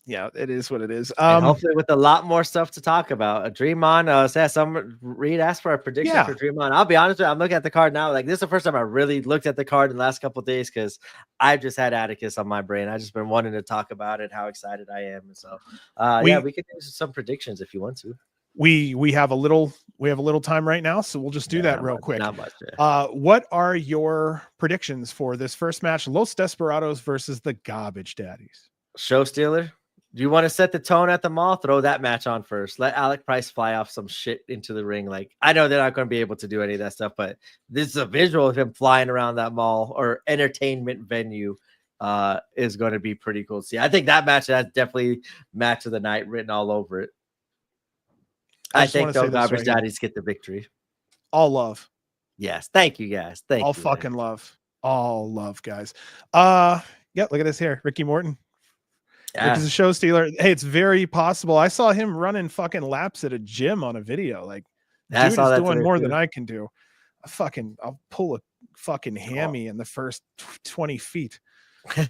yeah, it is what it is. And hopefully with a lot more stuff to talk about. Dream On, some Reed asked for a prediction for Dream On. I'll be honest with you, I'm looking at the card now. Like, this is the first time I really looked at the card in the last couple of days because I've just had Atticus on my brain. I've just been wanting to talk about it, how excited I am. And so yeah, we could do some predictions if you want to. We have a little time right now, so we'll just do that real quick. Not much. Yeah. What are your predictions for this first match? Los Desperados versus the Garbage Daddies. Show stealer. Do you want to set the tone at the mall? Throw that match on first. Let Alec Price fly off some shit into the ring. Like, I know they're not going to be able to do any of that stuff, but this is a visual of him flying around that mall or entertainment venue is going to be pretty cool to see. I think that match has definitely match of the night written all over it. I think those Garbage Daddies get the victory. All love. Yes. Thank you, guys. All fucking love. All love, guys. Yeah, look at this here. Ricky Morton. Yeah. Rick is a show stealer. Hey, it's very possible. I saw him running fucking laps at a gym on a video. Like, dude is doing more than I can do. I'll pull a fucking hammy in the first 20 feet.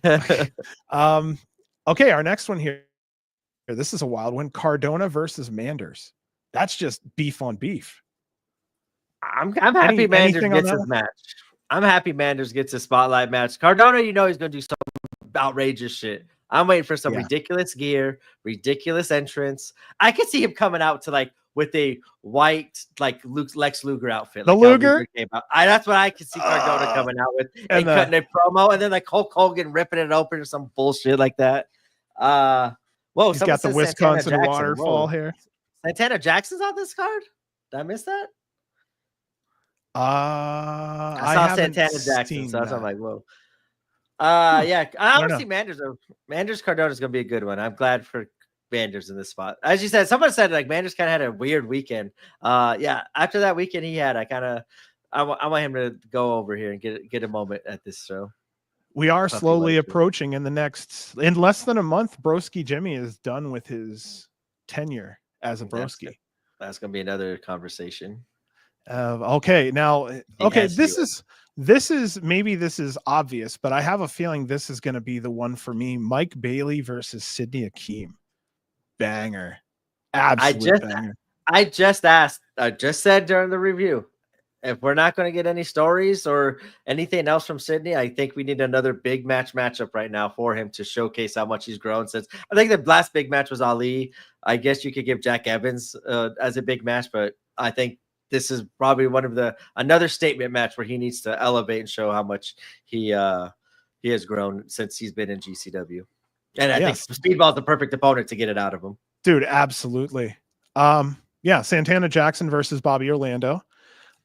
Okay, our next one here. This is a wild one. Cardona versus Manders. That's just beef on beef. I'm happy Manders gets his match. I'm happy Manders gets a spotlight match. Cardona, he's going to do some outrageous shit. I'm waiting for some ridiculous gear, ridiculous entrance. I could see him coming out to like with a white like Lex Luger outfit. The like Luger came out. That's what I could see Cardona coming out with and cutting a promo, and then like Hulk Hogan ripping it open or some bullshit like that. Whoa, he's got the Wisconsin waterfall here. Santana Jackson's on this card. Did I miss that? I saw Santana Jackson, so I'm like, whoa. Yeah, I want to see Manders. Manders Cardona is going to be a good one. I'm glad for Manders in this spot. As you said, someone said like Manders kind of had a weird weekend. Yeah, after that weekend he had, I want him to go over here and get a moment at this show. We are slowly approaching in less than a month. Broski Jimmy is done with his tenure as a Broski. That's going to be another conversation. Okay, now, this is obvious, but I have a feeling this is going to be the one for me. Mike Bailey versus Sydney Akeem. Banger. Absolute banger. I just said during the review, if we're not going to get any stories or anything else from Sydney, I think we need another big matchup right now for him to showcase how much he's grown since. I think the last big match was Ali. I guess you could give Jack Evans as a big match, but I think this is probably another statement match where he needs to elevate and show how much he has grown since he's been in GCW. And I think Speedball's the perfect opponent to get it out of him. Dude, absolutely. Santana Jackson versus Bobby Orlando.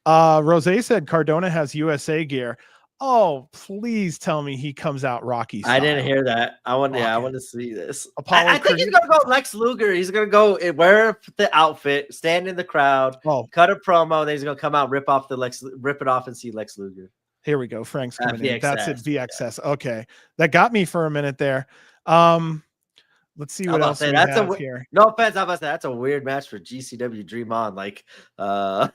Rose said Cardona has USA gear. Oh, please tell me he comes out Rocky style. I didn't hear that. I want to see this. I think he's gonna go Lex Luger. He's gonna go wear the outfit, stand in the crowd, cut a promo, then he's gonna come out, rip it off, and see Lex Luger. Here we go. Frank's coming in. That's it. VXS. Yeah. Okay, that got me for a minute there. Let's see what else we have here. No offense, I'm about to say that's a weird match for GCW Dream On. Like, no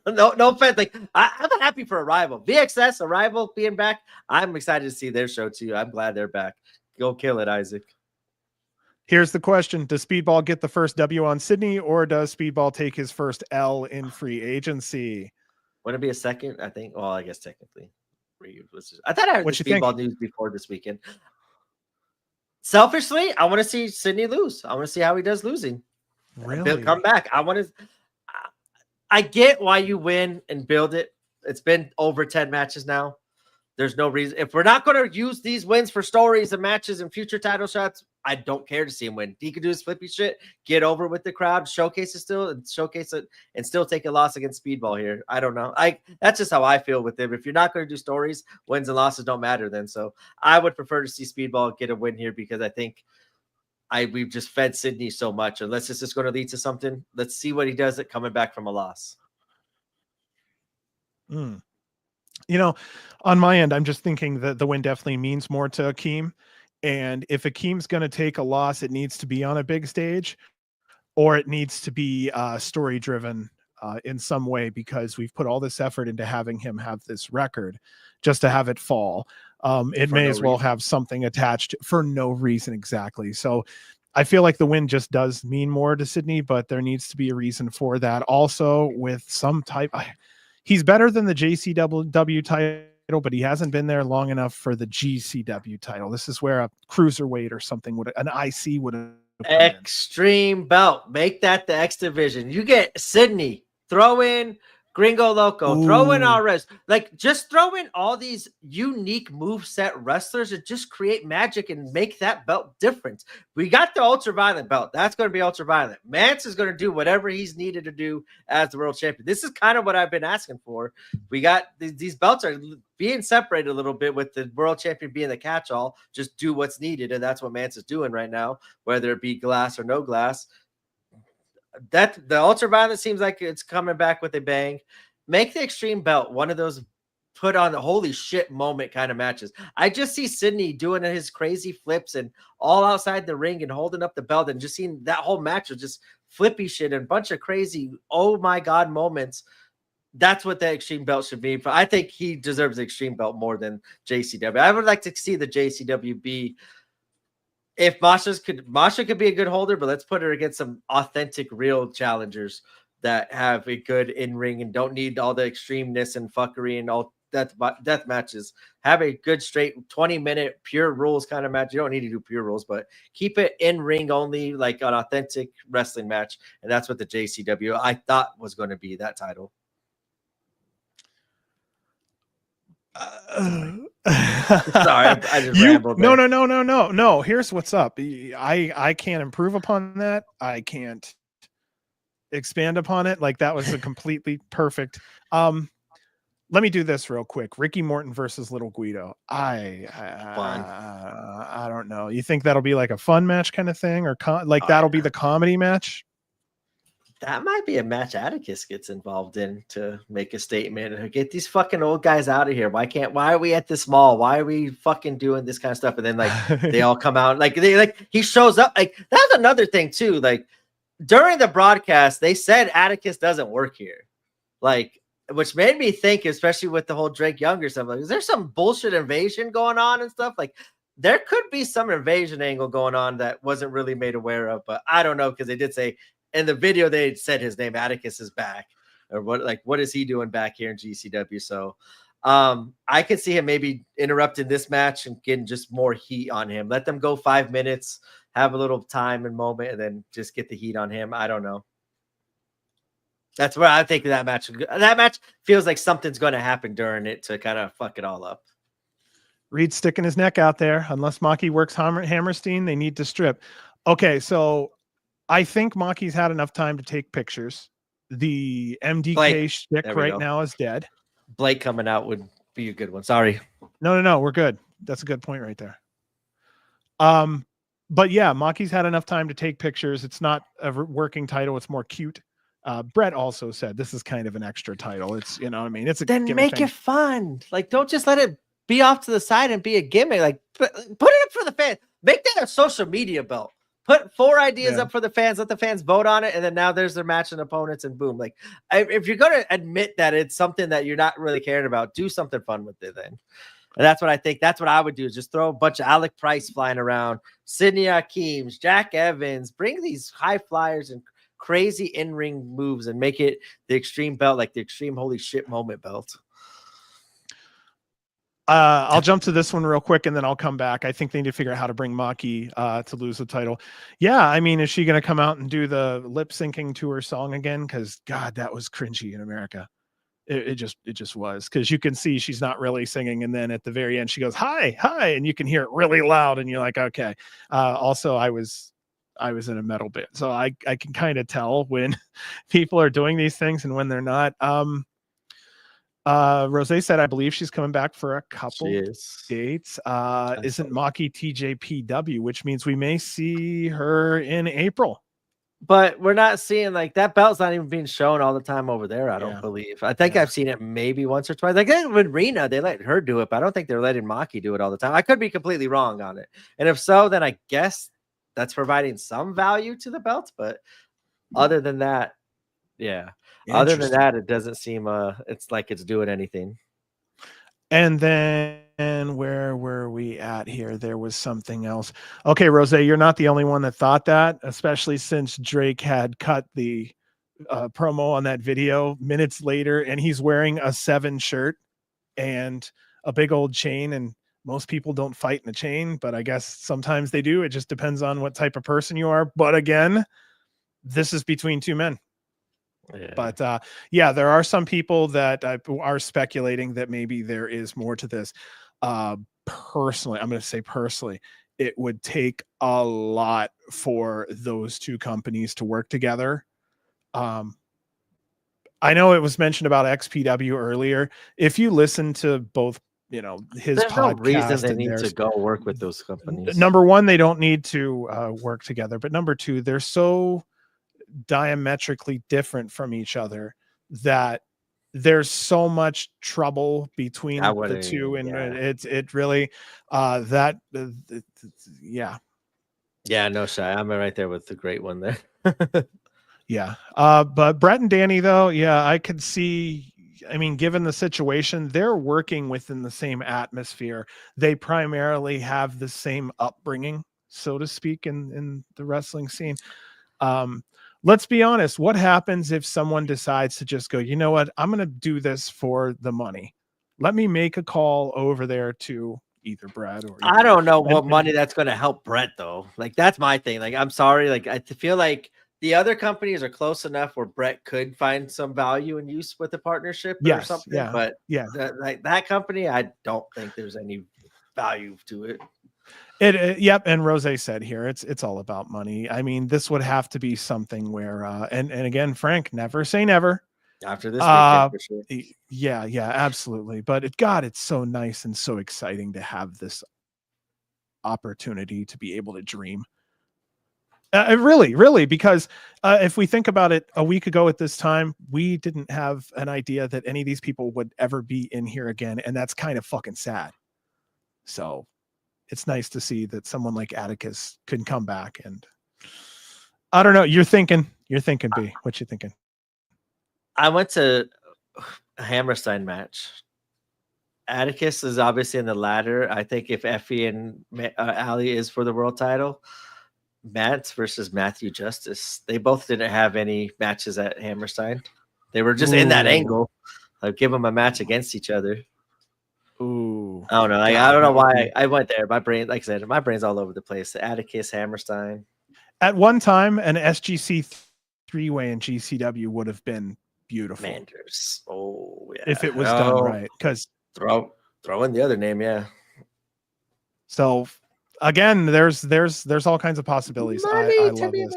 offense. Like, I'm happy for Arrival. VXS Arrival being back. I'm excited to see their show too. I'm glad they're back. Go kill it, Isaac. Here's the question: does Speedball get the first W on Sydney, or does Speedball take his first L in free agency? Wouldn't it be a second? I think. Well, I guess technically. I thought I heard the Speedball news before this weekend. Selfishly, I want to see Sydney lose. I want to see how he does losing. Really? Come back. I get why you win and build it. It's been over 10 matches now. There's no reason. If we're not going to use these wins for stories and matches and future title shots, I don't care to see him win. He could do his flippy shit, get over with the crowd, showcase it, and still take a loss against Speedball here. I don't know. That's just how I feel with him. If you're not going to do stories, wins and losses don't matter then. So I would prefer to see Speedball get a win here because I think we've just fed Sydney so much. Unless it's just going to lead to something, let's see what he does at coming back from a loss. On my end, I'm just thinking that the win definitely means more to Akeem. And if Akeem's going to take a loss, it needs to be on a big stage, or it needs to be story driven in some way, because we've put all this effort into having him have this record just to have it fall. It may as well have something attached for no reason. Exactly. So I feel like the win just does mean more to Sydney, but there needs to be a reason for that. Also, with some type, he's better than the JCW title, but he hasn't been there long enough for the GCW title. This is where a cruiserweight or something an IC would have. Extreme belt. Make that the X division. You get Sydney. Throw in Gringo Loco. Throw in Alres. Like, just throw in all these unique moveset wrestlers and just create magic and make that belt different. We got the Ultraviolet belt. That's going to be Ultraviolet. Mance is going to do whatever he's needed to do as the world champion. This is kind of what I've been asking for. We got these belts are being separated a little bit, with the world champion being the catch-all. Just do what's needed, and that's what Mance is doing right now, whether it be glass or no glass. That the Ultraviolet seems like it's coming back with a bang. Make the Extreme belt one of those put on the holy shit moment kind of matches. I just see Sydney doing his crazy flips and all outside the ring and holding up the belt, and just seeing that whole match of just flippy shit and a bunch of crazy oh my god moments. That's what the Extreme belt should be. I think he deserves the Extreme belt more than JCW. I would like to see the JCW be, if Masha could be a good holder, but let's put her against some authentic, real challengers that have a good in-ring and don't need all the extremeness and fuckery and all death matches. Have a good straight 20-minute pure rules kind of match. You don't need to do pure rules, but keep it in-ring only, like an authentic wrestling match. And that's what the JCW I thought was going to be, that title. Sorry, I just rambled there. No. Here's what's up. I can't improve upon that. I can't expand upon it. Like, that was a completely perfect. Let me do this real quick. Ricky Morton versus Little Guido. I don't know. You think that'll be like a fun match kind of thing, or that'll be the comedy match? That might be a match Atticus gets involved in to make a statement. Get these fucking old guys out of here. Why are we at this mall? Why are we fucking doing this kind of stuff? And then they all come out, he shows up. That's another thing too. During the broadcast, they said Atticus doesn't work here. Which made me think, especially with the whole Drake Younger stuff, is there some bullshit invasion going on and stuff? There could be some invasion angle going on that wasn't really made aware of, but I don't know, because they did say in the video they said his name, Atticus is back, or what is he doing back here in GCW? So I could see him maybe interrupting this match and getting just more heat on him. Let them go 5 minutes, have a little time and moment, and then just get the heat on him. I don't know. That's where I think that match feels like something's going to happen during it to kind of fuck it all up. Reed's sticking his neck out there. Unless Maki works Hammerstein, they need to strip. Okay, so I think Maki's had enough time to take pictures. The MDK shtick right now is dead. Blake coming out would be a good one. Sorry. No, we're good. That's a good point right there. But yeah, Maki's had enough time to take pictures. It's not a working title. It's more cute. Brett also said this is kind of an extra title. It's, you know what I mean? It's a then make it fun. Don't just let it be off to the side and be a gimmick. Put it up for the fans. Make that a social media belt. Put 4 ideas up for the fans. Let the fans vote on it, and then now there's their match and opponents, and boom. If you're going to admit that it's something that you're not really caring about, do something fun with it then. And that's what I think. That's what I would do, is just throw a bunch of Alec Price flying around, Sidney Akeems, Jack Evans, bring these high flyers and crazy in-ring moves and make it the Extreme belt, like the Extreme holy shit moment belt. I'll jump to this one real quick and then I'll come back. I think they need to figure out how to bring Maki to lose the title. Yeah, I mean, is she going to come out and do the lip syncing to her song again? Because God, that was cringy in America. It just was, because you can see she's not really singing, and then at the very end she goes hi, and you can hear it really loud, and you're like, okay. Also, I was in a metal band, so I can kind of tell when people are doing these things and when they're not. Rose said, I believe she's coming back for a couple dates. Isn't Maki TJPW, which means we may see her in April. But we're not seeing like that belt's not even being shown all the time over there. I don't Yeah. believe. I think Yeah. I've seen it maybe once or twice. Like with Rena, they let her do it, but I don't think they're letting Maki do it all the time. I could be completely wrong on it. And if so, then I guess that's providing some value to the belt. But other than that, yeah. Other than Interesting. that, it doesn't seem it's like it's doing anything. And then where were we at here? There was something else. Okay, Rose, you're not the only one that thought that, especially since Drake had cut the promo on that video minutes later, and he's wearing a 7 shirt and a big old chain. And most people don't fight in a chain, but I guess sometimes they do. It just depends on what type of person you are. But again, this is between two men. Yeah. But yeah, there are some people that are speculating that maybe there is more to this. Personally, I'm going to say personally, it would take a lot for those two companies to work together. I know it was mentioned about XPW earlier. If you listen to both, you know, his There's no reason podcast they and need to theirs, go work with those companies. number one, they don't need to work together. But number two, they're so diametrically different from each other that there's so much trouble between the two, and it really yeah. No shy. I'm right there with the great one there. Yeah. But Brett and Danny, though, yeah, I could see. I mean, given the situation, they're working within the same atmosphere. They primarily have the same upbringing, so to speak, in the wrestling scene. Let's be honest. What happens if someone decides to just go, you know what? I'm going to do this for the money. Let me make a call over there to either Brad or I don't know what money that's going to help Brett, though. Like, that's my thing. Like, I'm sorry. Like, I feel like the other companies are close enough where Brett could find some value and use with the partnership or something. Yeah. But yeah, that company, I don't think there's any value to it. Yep. And Rose said here, it's all about money. I mean, this would have to be something where, and again, Frank, never say never. After this weekend, for sure. Yeah, absolutely. But it's so nice and so exciting to have this opportunity to be able to dream. Really, because if we think about it, a week ago at this time, we didn't have an idea that any of these people would ever be in here again, and that's kind of fucking sad. So it's nice to see that someone like Atticus can come back. And I don't know. You're thinking, B. What you thinking? I went to a Hammerstein match. Atticus is obviously in the ladder. I think if Effie and Ali is for the world title, Matt versus Matthew Justice. They both didn't have any matches at Hammerstein. They were just in that angle. I'd give them a match against each other. Ooh. I don't know. Like, I don't know why I went there. My brain, like I said, my brain's all over the place. Atticus, Hammerstein. At one time, an SGC 3-way in GCW would have been beautiful. Manders. Oh, yeah. If it was done right. Because throw in the other name, yeah. So again, there's all kinds of possibilities. I love this.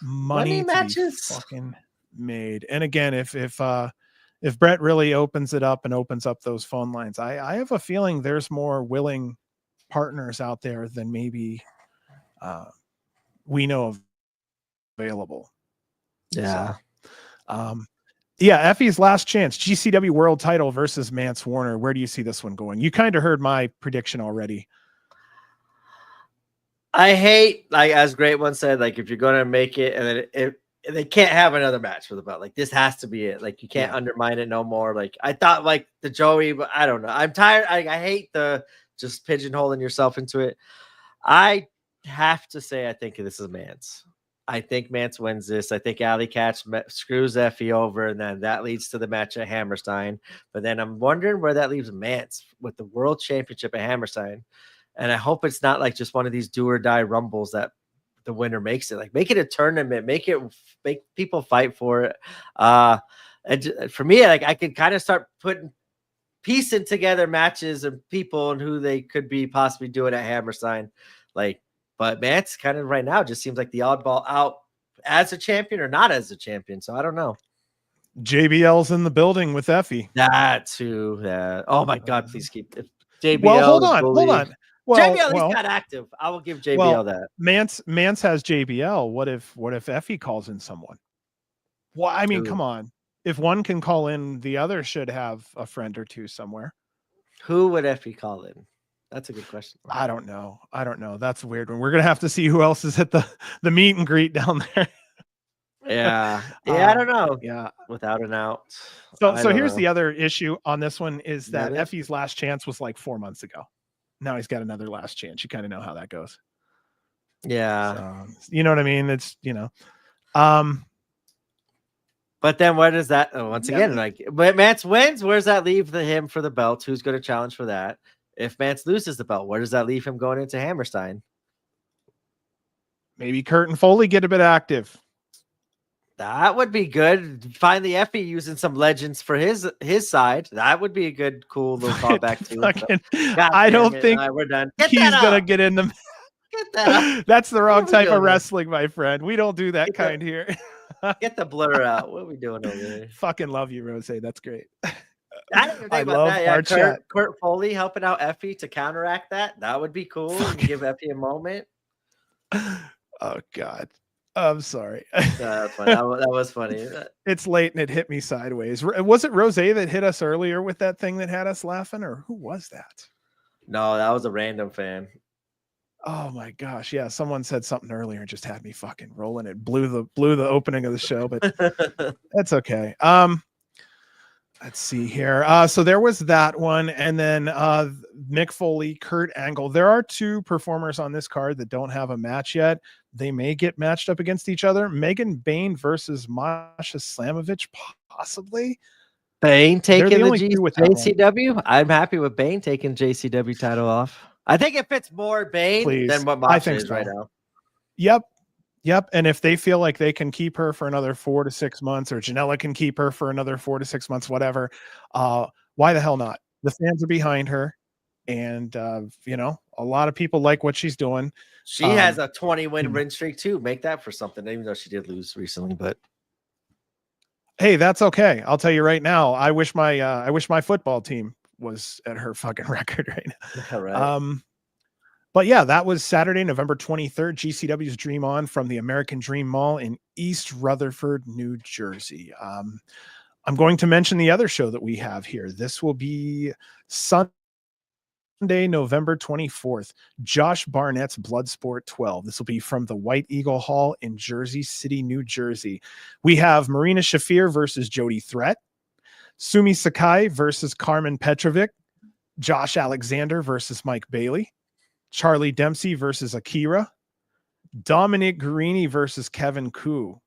Money matches fucking made. And again, if Brett really opens it up and opens up those phone lines, I have a feeling there's more willing partners out there than maybe we know of available. Yeah. So, yeah, Effie's last chance, GCW world title versus Mance Warner. Where do you see this one going? You kind of heard my prediction already. I hate, like, as Great One said, like, if you're going to make it and then they can't have another match for the belt. Like, this has to be it. Like, you can't undermine it no more. Like, I thought, like, the Joey, but I don't know. I'm tired. I hate the just pigeonholing yourself into it. I have to say, I think this is Mance. I think Mance wins this. I think Alley Catch screws Effie over, and then that leads to the match at Hammerstein. But then I'm wondering where that leaves Mance with the World Championship at Hammerstein. And I hope it's not like just one of these do or die rumbles that the winner makes it. Like, make it a tournament, make people fight for it. And for me, like, I could kind of start piecing together matches and people and who they could be possibly doing at Hammerstein. Like, but Mance kind of right now just seems like the oddball out as a champion or not as a champion. So I don't know. JBL's in the building with Effie. That too. Oh my God, please keep it. JBL. Well, hold on. JBL at least got active. I will give JBL that. Mance has JBL. What if Effie calls in someone? Well, I mean, come on. If one can call in, the other should have a friend or two somewhere. Who would Effie call in? That's a good question. I don't know. That's a weird one. We're gonna have to see who else is at the meet and greet down there. Yeah. I don't know. Yeah, without an out. So here's the other issue on this one is that Effie's last chance was like 4 months ago. Now he's got another last chance. You kind of know how that goes. Yeah. So, you know what I mean? It's But then where does that once again, like, but Mance wins, where does that leave him for the belt? Who's going to challenge for that? If Mance loses the belt, where does that leave him going into Hammerstein? Maybe Kurt and Foley get a bit active. That would be good. Finally, Effie using some legends for his side. That would be a good, cool little callback to. I don't think we're done. He's gonna get in the. Get that. That's the wrong type of wrestling, my friend. We don't do that kind here. Get the blur out. What are we doing over there? Fucking love you, Rose. That's great. I didn't even think about that. Yeah, Kurt Foley helping out Effie to counteract that. That would be cool. Give Effie a moment. Oh God. I'm sorry. That's funny. That was funny. It's late and it hit me sideways. Was it Rose that hit us earlier with that thing that had us laughing, or who was that? No, that was a random fan. Oh my gosh. Yeah. Someone said something earlier and just had me fucking rolling. It blew the opening of the show, but that's okay. Let's see here. So there was that one. And then Mick Foley, Kurt Angle. There are two performers on this card that don't have a match yet. They may get matched up against each other. Megan Bain versus Masha Slamovich, possibly. Bain taking the JCW. I'm happy with Bain taking JCW title off. I think it fits more Bain than what Masha is right now. Yep. And if they feel like they can keep her for another 4 to 6 months, or Janela can keep her for another 4 to 6 months, whatever, why the hell not? The fans are behind her. And, a lot of people like what she's doing. She has a 20-win streak too. Make that for something, even though she did lose recently. But hey, that's okay. I'll tell you right now. I wish my football team was at her fucking record right now. Right. But yeah, that was Saturday, November 23rd. GCW's Dream On from the American Dream Mall in East Rutherford, New Jersey. I'm going to mention the other show that we have here. This will be Sunday, November 24th, Josh Barnett's Bloodsport 12. This will be from the White Eagle Hall in Jersey City, New Jersey. We have Marina Shafir versus Jody Threat, Sumi Sakai versus Carmen Petrovic, Josh Alexander versus Mike Bailey, Charlie Dempsey versus Akira, Dominic Guarini versus Kevin Koo,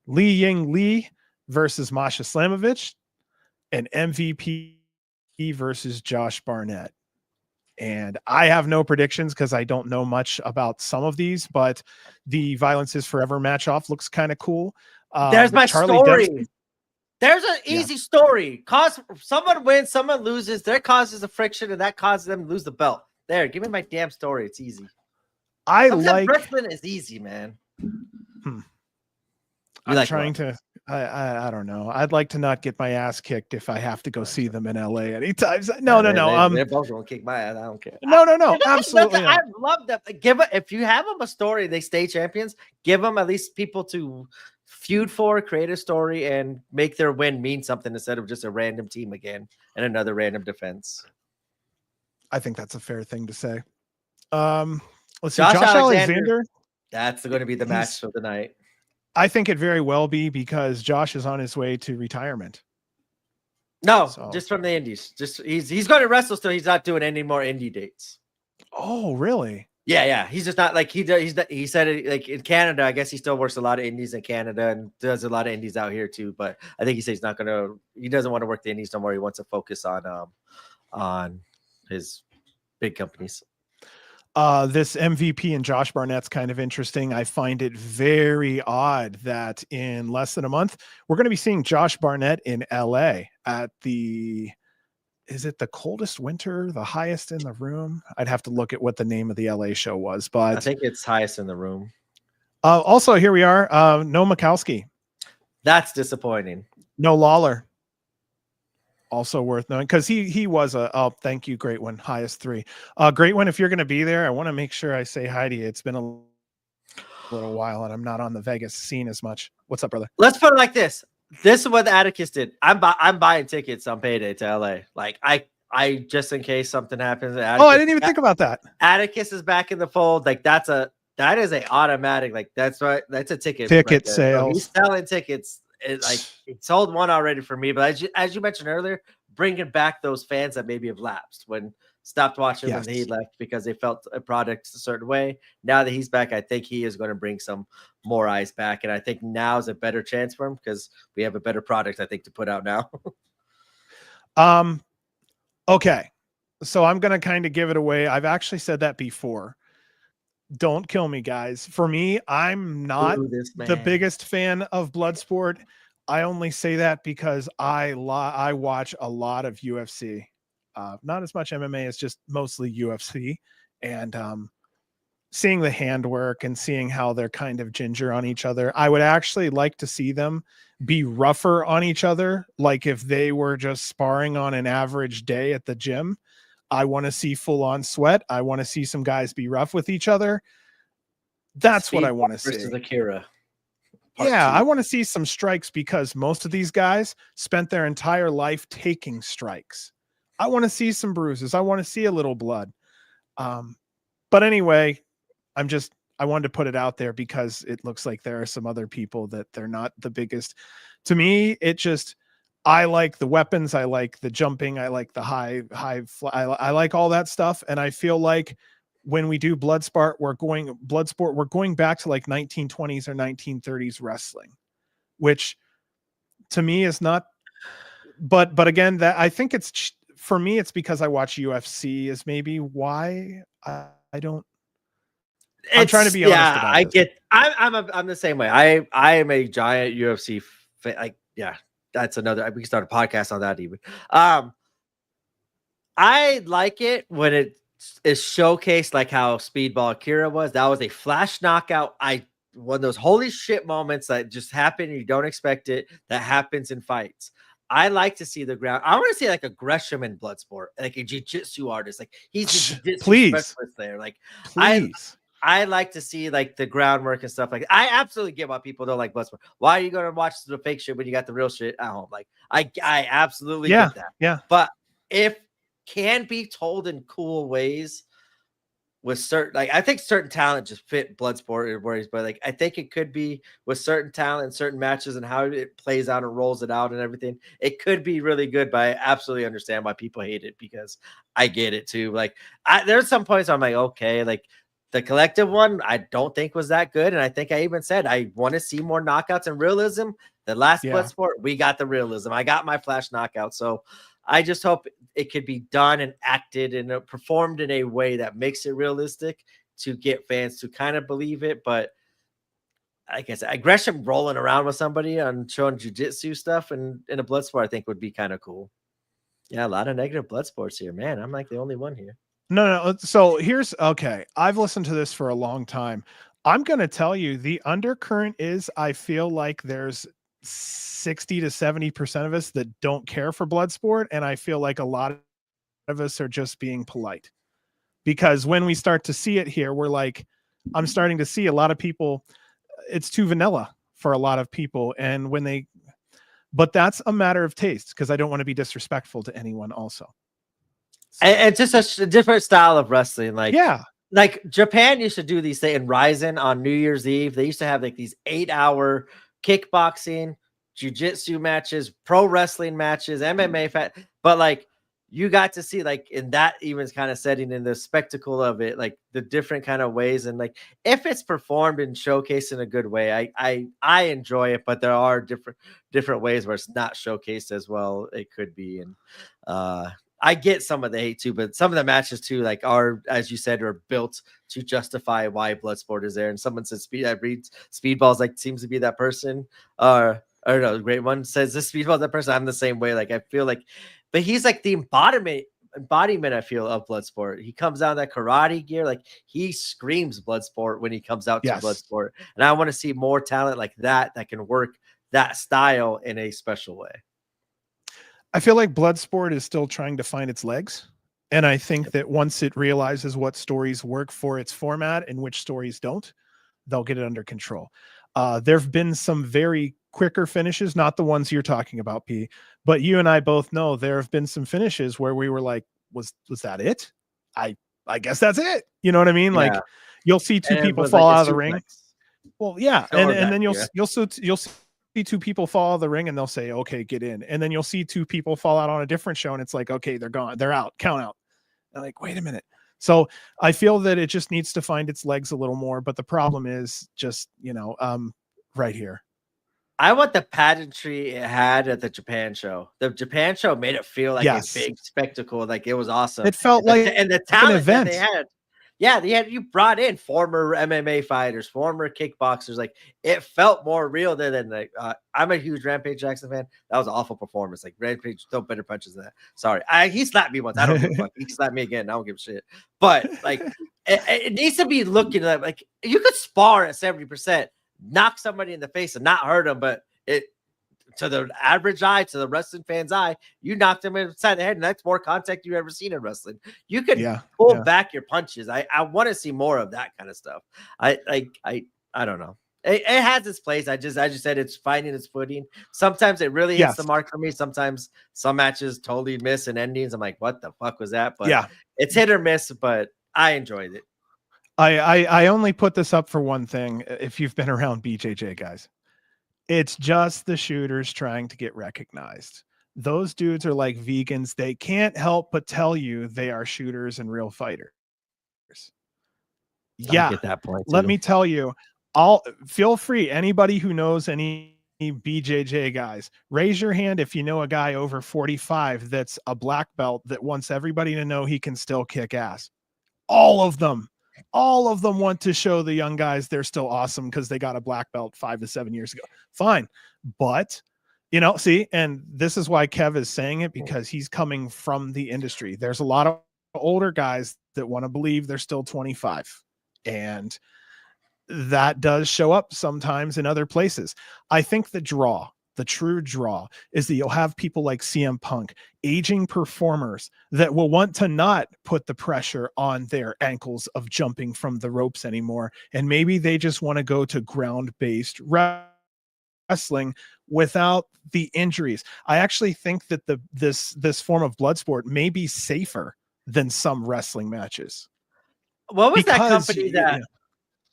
Li Ying Lee versus Masha Slamovich, and MVP versus Josh Barnett. And I have no predictions because I don't know much about some of these, but the Violence is Forever match off looks kind of cool. There's my story. Dempsey, there's an easy story. Someone wins, someone loses. There causes a friction, and that causes them to lose the belt. There, give me my damn story. It's easy. Wrestling is easy, man. I'm trying to. I don't know. I'd like to not get my ass kicked if I have to go see them in LA anytime. No. They're both gonna kick my ass. I don't care. No. Absolutely. I love them. If you have them a story, they stay champions. Give them at least people to feud for, create a story, and make their win mean something instead of just a random team again and another random defense. I think that's a fair thing to say. Let's see. Josh Alexander. That's going to be the match of the night. I think it very well be because Josh is on his way to retirement. No, just from the indies. Just he's going to wrestle still. He's not doing any more indie dates. Oh, really? Yeah. He's just not like he said it like in Canada. I guess he still works a lot of indies in Canada and does a lot of indies out here too. But I think he says he doesn't want to work the indies no more. He wants to focus on his big companies. This MVP and Josh Barnett's kind of interesting. I find it very odd that in less than a month, we're going to be seeing Josh Barnett in LA at is it the coldest winter, the highest in the room? I'd have to look at what the name of the LA show was, but I think it's highest in the room. Also, here we are. No Mikowski. That's disappointing. No Lawler. Also worth knowing, because he was thank you, Great One, highest 3. Great One, if you're going to be there, I want to make sure I say hi to you. It's been a little while and I'm not on the Vegas scene as much. What's up, brother? Let's put it like this. This is what Atticus did. I'm buying tickets on payday to LA. Like I just in case something happens. Atticus, I didn't even think about that. Atticus is back in the fold. Like that is a automatic. Like that's right. That's a ticket. Ticket right sales. So he's selling tickets. Like he sold one already for me. But as you mentioned earlier, bringing back those fans that maybe have lapsed when stopped watching when he left because they felt a product a certain way. Now that he's back, I think he is going to bring some more eyes back. And I think now is a better chance for him because we have a better product, I think, to put out now. Okay. So I'm going to kind of give it away. I've actually said that before. Don't kill me, guys. For me, I'm not the biggest fan of Bloodsport. I only say that because I watch a lot of UFC. Not as much MMA as just mostly UFC, and seeing the handwork and seeing how they're kind of ginger on each other. I would actually like to see them be rougher on each other. Like if they were just sparring on an average day at the gym, I want to see full on sweat. I want to see some guys be rough with each other. That's what I want to see. Versus Akira. Yeah, I want to see some strikes because most of these guys spent their entire life taking strikes. I want to see some bruises. I want to see a little blood. But anyway, I wanted to put it out there because it looks like there are some other people that they're not the biggest. To me, I like the weapons. I like the jumping. I like the high fly. I like all that stuff. And I feel like when we do Bloodsport, we're going back to like 1920s or 1930s wrestling, which to me is not, but again, that I think for me, it's because I watch UFC is maybe why I don't. I'm trying to be honest about this. I'm the same way. I am a giant UFC fan. Like, yeah, that's another. We can start a podcast on that even. I like it when it is showcased like how Speedball Akira was. That was a flash knockout. One of those holy shit moments that just happen and you don't expect it. That happens in fights. I like to see the ground. I want to see like a Gresham in Bloodsport, like a jiu-jitsu artist. Like he's a jiu-jitsu specialist there. Like I like to see like the groundwork and stuff like that. I absolutely get why people don't like Bloodsport. Why are you going to watch the fake shit when you got the real shit at home? Like I absolutely get that. Yeah. But if can be told in cool ways with certain, like I think certain talent just fit Bloodsport where he's, but like I think it could be with certain talent and certain matches and how it plays out and rolls it out and everything. It could be really good, but I absolutely understand why people hate it because I get it too. Like there's some points I'm like, okay, like the collective one I don't think was that good, and I think I even said I want to see more knockouts and realism. The last Bloodsport, we got the realism. I got my flash knockout, so I just hope it could be done and acted and performed in a way that makes it realistic to get fans to kind of believe it. But I guess Gresham rolling around with somebody on showing jiu-jitsu stuff and in a Bloodsport, I think would be kind of cool. Yeah, a lot of negative Bloodsports here, man. I'm like the only one here. No. So okay. I've listened to this for a long time. I'm going to tell you the undercurrent is I feel like there's 60 to 70% of us that don't care for Bloodsport. And I feel like a lot of us are just being polite because when we start to see it here, we're like, I'm starting to see a lot of people. It's too vanilla for a lot of people. And but that's a matter of taste because I don't want to be disrespectful to anyone also. So. And it's just a different style of wrestling. Like, yeah. Like Japan used to do these things in Ryzen on New Year's Eve. They used to have like these 8-hour kickboxing, jiu-jitsu matches, pro wrestling matches, MMA but like you got to see like in that even kind of setting in the spectacle of it, like the different kind of ways. And like if it's performed and showcased in a good way, I enjoy it, but there are different ways where it's not showcased as well. It could be. And I get some of the hate too, but some of the matches too, like are, as you said, are built to justify why Bloodsport is there. And someone says I read Speedball's like seems to be that person. Or no, Great One says this Speedball's that person. I'm the same way. Like I feel like, but he's like the embodiment I feel of Bloodsport. He comes out in that karate gear, like he screams Bloodsport when he comes out to Bloodsport. And I want to see more talent like that can work that style in a special way. I feel like Bloodsport is still trying to find its legs. And I think that once it realizes what stories work for its format and which stories don't, they'll get it under control. There have been some very quicker finishes, not the ones you're talking about, P, but you and I both know there have been some finishes where we were like, was that it? I guess that's it. You know what I mean? Yeah. Like you'll see two And it people was fall like a out of the ring. suplex. Well, yeah, Or and that, then yeah. you'll see two people fall out of the ring and they'll say, okay, get in. And then you'll see two people fall out on a different show and it's like, okay, they're gone, they're out, count out. And like, wait a minute. So I feel that it just needs to find its legs a little more. But the problem is just, right here. I want the pageantry it had at the Japan show. The Japan show made it feel like Yes. a big spectacle. Like it was awesome. It felt like and the talent an event. that they had. Yeah, you brought in former MMA fighters, former kickboxers. Like it felt more real than like I'm a huge Rampage Jackson fan. That was an awful performance. Like Rampage throw better punches than that. Sorry, he slapped me once. I don't give a fuck. He slapped me again. I don't give a shit. But like it needs to be looking like you could spar at 70%, knock somebody in the face and not hurt them, but it. To the average eye, to the wrestling fan's eye, you knocked him inside the head, and that's more contact you've ever seen in wrestling. You could pull back your punches. I want to see more of that kind of stuff. I don't know. It has its place. I just said it's finding its footing. Sometimes it really hits the mark for me. Sometimes some matches totally miss and endings. I'm like, what the fuck was that? But it's hit or miss. But I enjoyed it. I only put this up for one thing. If you've been around BJJ, guys. It's just the shooters trying to get recognized. Those dudes are like vegans. They can't help but tell you they are shooters and real fighters. Yeah, get that point. Let me tell you, feel free. Anybody who knows any BJJ guys, raise your hand if you know a guy over 45 that's a black belt that wants everybody to know he can still kick ass. All of them want to show the young guys they're still awesome because they got a black belt 5 to 7 years ago. Fine. But, see, and this is why Kev is saying it, because he's coming from the industry. There's a lot of older guys that want to believe they're still 25. And that does show up sometimes in other places. I think the true draw is that you'll have people like CM Punk, aging performers that will want to not put the pressure on their ankles of jumping from the ropes anymore. And maybe they just want to go to ground-based wrestling without the injuries. I actually think that this form of blood sport may be safer than some wrestling matches. What was that company that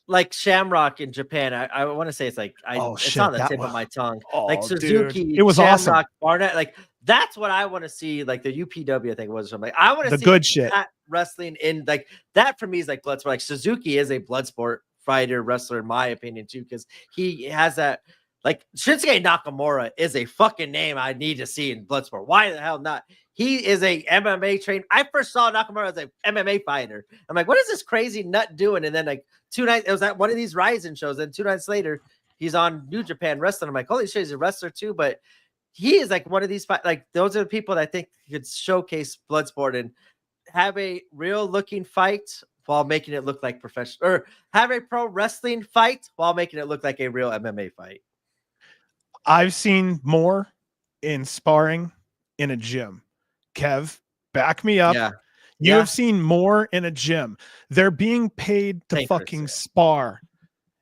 like Shamrock in Japan? I want to say it's like it's on the tip of my tongue. Like Suzuki, dude. It was Shamrock, awesome. Barnett, like that's what I want to see. Like the UPW, I think it was something. I want to see good shit. Wrestling in like that for me is like blood sport. Like Suzuki is a blood sport fighter wrestler in my opinion too, because he has that. Like Shinsuke Nakamura is a fucking name I need to see in Bloodsport. Why the hell not? He is a MMA trained. I first saw Nakamura as a MMA fighter. I'm like, what is this crazy nut doing? And then like 2 nights, it was at one of these Ryzen shows. And 2 nights later, he's on New Japan Wrestling. I'm like, holy shit, he's a wrestler too. But he is like one of these, like those are the people that I think could showcase Bloodsport and have a real looking fight while making it look like professional, or have a pro wrestling fight while making it look like a real MMA fight. I've seen more in sparring in a gym. Kev, back me up. Yeah. You have seen more in a gym. They're being paid to fucking spar.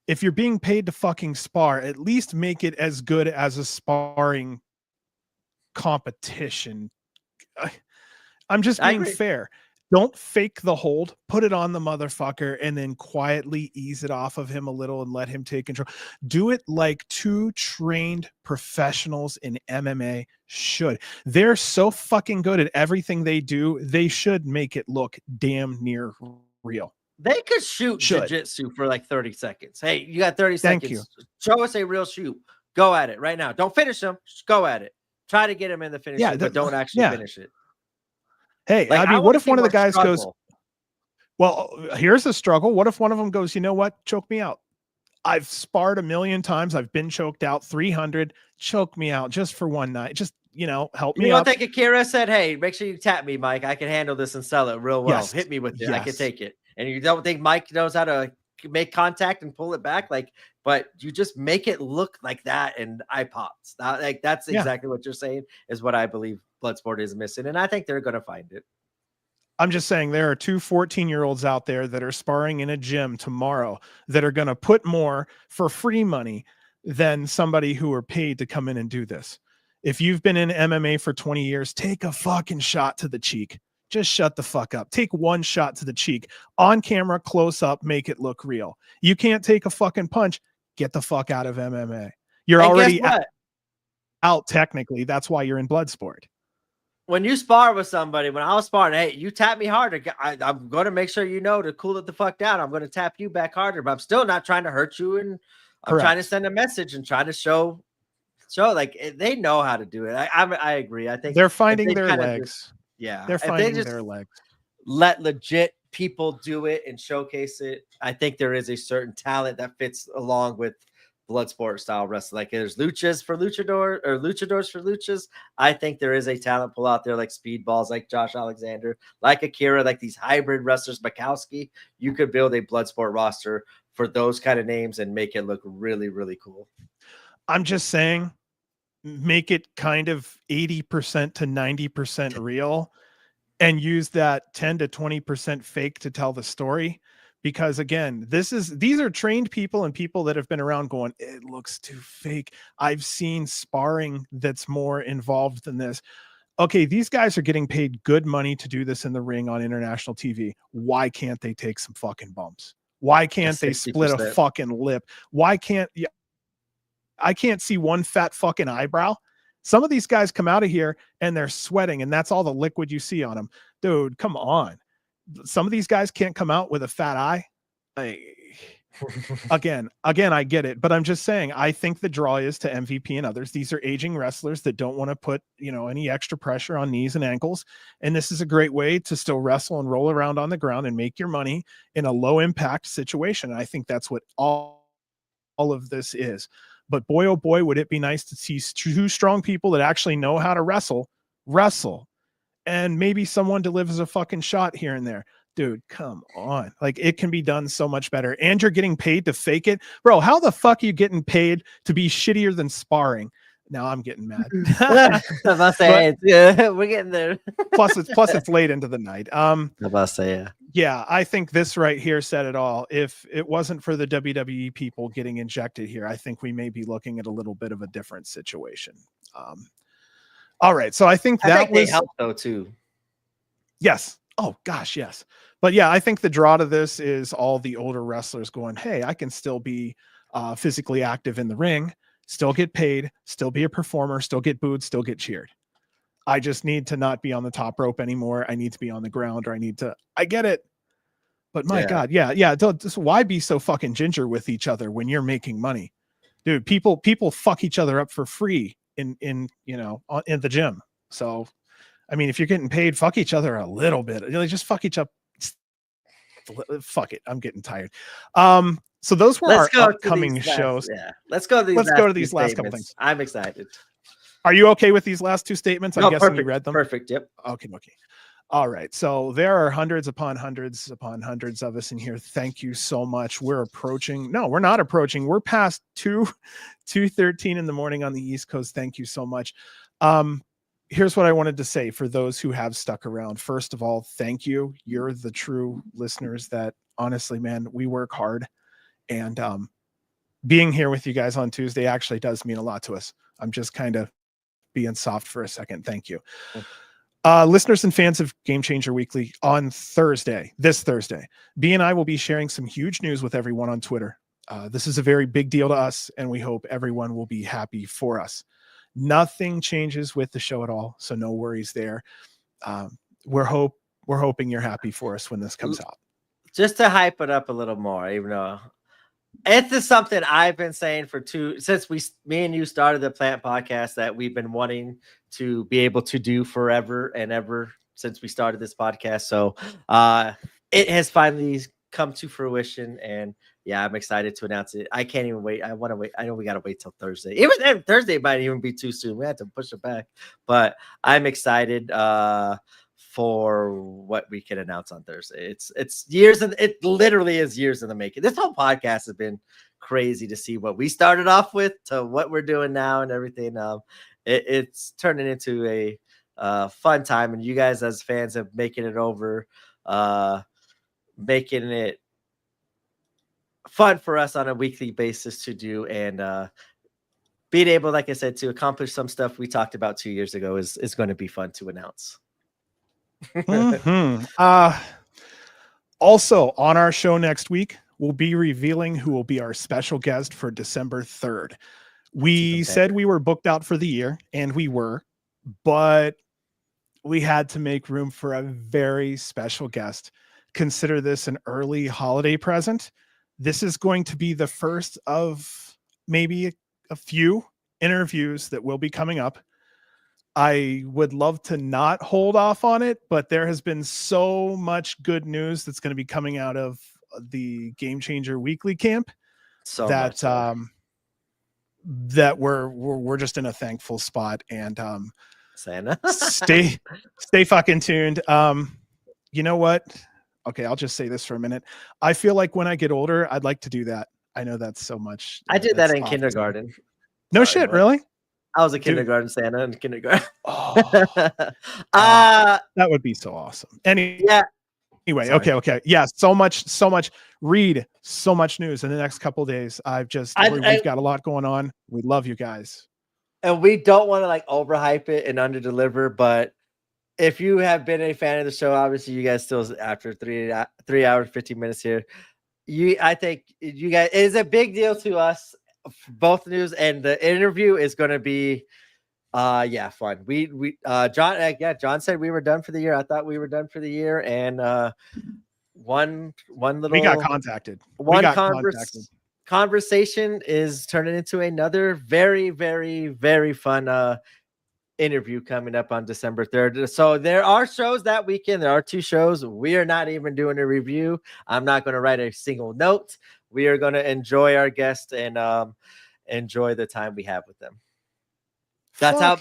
If you're being paid to fucking spar, at least make it as good as a sparring competition. I'm just being fair. Don't fake the hold, put it on the motherfucker, and then quietly ease it off of him a little and let him take control. Do it like 2 trained professionals in MMA should. They're so fucking good at everything they do. They should make it look damn near real. They could shoot jiu-jitsu for like 30 seconds. Hey, you got 30 seconds. Thank you. Show us a real shoot. Go at it right now. Don't finish them. Just go at it. Try to get him in the finish, but don't actually finish it. Hey, like, I mean, what if one of the guys struggle. goes, well, here's a struggle. What if one of them goes, you know what? Choke me out. I've sparred 1,000,000 times. I've been choked out 300. Choke me out just for one night. Just, help me You up. don't think Akira said, hey, make sure you tap me, Mike. I can handle this and sell it real well. Hit me with it. I can take it. And you don't think Mike knows how to make contact and pull it back, like, but you just make it look like that, and I popped. Like that's exactly what you're saying is what I believe Bloodsport is missing, and I think they're gonna find it. I'm just saying there are two 14-year-olds out there that are sparring in a gym tomorrow that are going to put more for free money than somebody who are paid to come in and do this. If you've been in MMA for 20 years, take a fucking shot to the cheek. Just shut the fuck up. Take one shot to the cheek on camera, close up, make it look real. You can't take a fucking punch. Get the fuck out of MMA. You're And already guess what? out technically. That's why you're in Bloodsport. When you spar with somebody, when I was sparring, hey, you tap me harder. I'm going to make sure you know to cool it the fuck down. I'm going to tap you back harder, but I'm still not trying to hurt you. And I'm trying to send a message and trying to show like they know how to do it. I agree. I think they're finding their legs. They're finding their legs. Let legit people do it and showcase it. I think there is a certain talent that fits along with Bloodsport style wrestling. Like there's luchas for luchador or luchadors for luchas. I think there is a talent pool out there like Speedballs, like Josh Alexander, like Akira, like these hybrid wrestlers, Bukowski. You could build a Bloodsport roster for those kind of names and make it look really, really cool. I'm just saying, make it kind of 80% to 90% real and use that 10 to 20% fake to tell the story. Because again, these are trained people and people that have been around going, it looks too fake. I've seen sparring that's more involved than this. Okay, these guys are getting paid good money to do this in the ring on international TV. Why can't they take some fucking bumps? Why can't they split a fucking lip? Why can't I can't see one fat fucking eyebrow? Some of these guys come out of here and they're sweating and that's all the liquid you see on them. Dude, come on. Some of these guys can't come out with a fat eye. Again, I get it, but I'm just saying, I think the draw is to MVP and others. These are aging wrestlers that don't want to put, any extra pressure on knees and ankles. And this is a great way to still wrestle and roll around on the ground and make your money in a low impact situation. And I think that's what all of this is. But boy, oh boy, would it be nice to see two strong people that actually know how to wrestle, and maybe someone delivers a fucking shot here and there. Dude, come on. Like, it can be done so much better. And you're getting paid to fake it. Bro, how the fuck are you getting paid to be shittier than sparring? Now I'm getting mad. I'm about to say, yeah, we're getting there. plus it's late into the night. I'm about to say, yeah, I think this right here said it all. If it wasn't for the WWE people getting injected here, I think we may be looking at a little bit of a different situation. All right, so I think they helped though too. Yes. Oh gosh, yes. But yeah, I think the draw to this is all the older wrestlers going, hey, I can still be physically active in the ring, still get paid, still be a performer, still get booed, still get cheered. I just need to not be on the top rope anymore. I need to be on the ground, or I get it. But my God, yeah. Just why be so fucking ginger with each other when you're making money? Dude, people fuck each other up for free in the gym. So, I mean, if you're getting paid, fuck each other a little bit. Just fuck each up. Fuck it. I'm getting tired. So those were our upcoming shows. Let's go to these last couple things. I'm excited. Are you okay with these last two statements? I'm guessing you read them. Perfect. Yep. Okay. All right. So there are hundreds upon hundreds of us in here. Thank you so much. We're not approaching. We're past 2:13 in the morning on the East Coast. Thank you so much. Here's what I wanted to say for those who have stuck around. First of all, thank you. You're the true listeners that, honestly, man, we work hard. And being here with you guys on Tuesday actually does mean a lot to us. I'm just kind of being soft for a second. Thank you. Listeners and fans of Game Changer Weekly, on this Thursday, B and I will be sharing some huge news with everyone on Twitter. This is a very big deal to us, and we hope everyone will be happy for us. Nothing changes with the show at all, so no worries there. We're hoping you're happy for us when this comes out. Just to hype it up a little more, even though it's just something I've been saying since me and you started the Plant Podcast, that we've been wanting to be able to do forever and ever since we started this podcast. So it has finally come to fruition, and yeah, I'm excited to announce it. I can't even wait. I want to wait. I know we got to wait till Thursday. Even Thursday might even be too soon. We had to push it back, but I'm excited. for what we can announce on Thursday. It's years, and it literally is years in the making. This whole podcast has been crazy to see what we started off with to what we're doing now and everything. It's turning into a fun time, and you guys as fans have making it over, making it fun for us on a weekly basis to do, and being able, like I said, to accomplish some stuff we talked about 2 years ago is going to be fun to announce. Mm-hmm. Also, on our show next week, we'll be revealing who will be our special guest for December 3rd. We said we were booked out for the year, and we were, but we had to make room for a very special guest. Consider this an early holiday present. This is going to be the first of maybe a few interviews that will be coming up. I would love to not hold off on it, but there has been so much good news that's going to be coming out of the Game Changer Weekly Camp that we're just in a thankful spot, and Santa. stay fucking tuned. You know what? Okay, I'll just say this for a minute. I feel like when I get older, I'd like to do that. I know that's so much. I did that in kindergarten. No shit, really? I was a kindergarten Santa in kindergarten. Oh, that would be so awesome. Anyway, okay. Yeah, so much. Read so much news in the next couple of days. We've got a lot going on. We love you guys. And we don't want to like overhype it and underdeliver, but if you have been a fan of the show, obviously you guys still, after 3 hours, 15 minutes here, I think you guys, it is a big deal to us. Both news and the interview is going to be fun. John said we were done for the year. I thought we were done for the year, and we got contacted. Conversation is turning into another very, very, very fun interview coming up on December 3rd. So there are shows that weekend. There are 2 shows. We are not even doing a review. I'm not going to write a single note. We are going to enjoy our guests and enjoy the time we have with them. That's how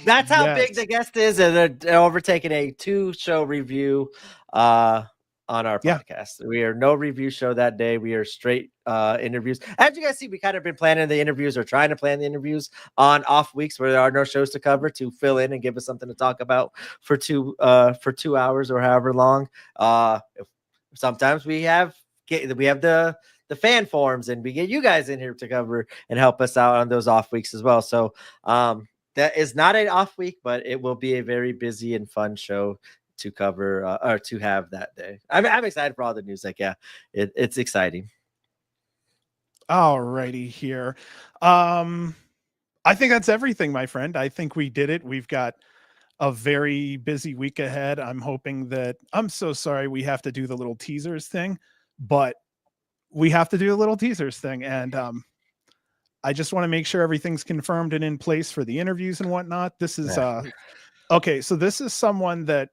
big the guest is, and they're overtaking a 2-show review on our podcast. We are no review show that day. We are straight interviews. As you guys see, we kind of been planning the interviews, or trying to plan the interviews on off weeks where there are no shows to cover, to fill in and give us something to talk about for 2 hours or however long. Sometimes we have the fan forums, and we get you guys in here to cover and help us out on those off weeks as well. So that is not an off week, but it will be a very busy and fun show to cover or to have that day. I'm excited for all the news. It's exciting. All righty here. I think that's everything, my friend. I think we did it. We've got a very busy week ahead. I'm so sorry we have to do the little teasers thing, but we have to do a little teasers thing. And I just want to make sure everything's confirmed and in place for the interviews and whatnot. This is okay. So this is someone that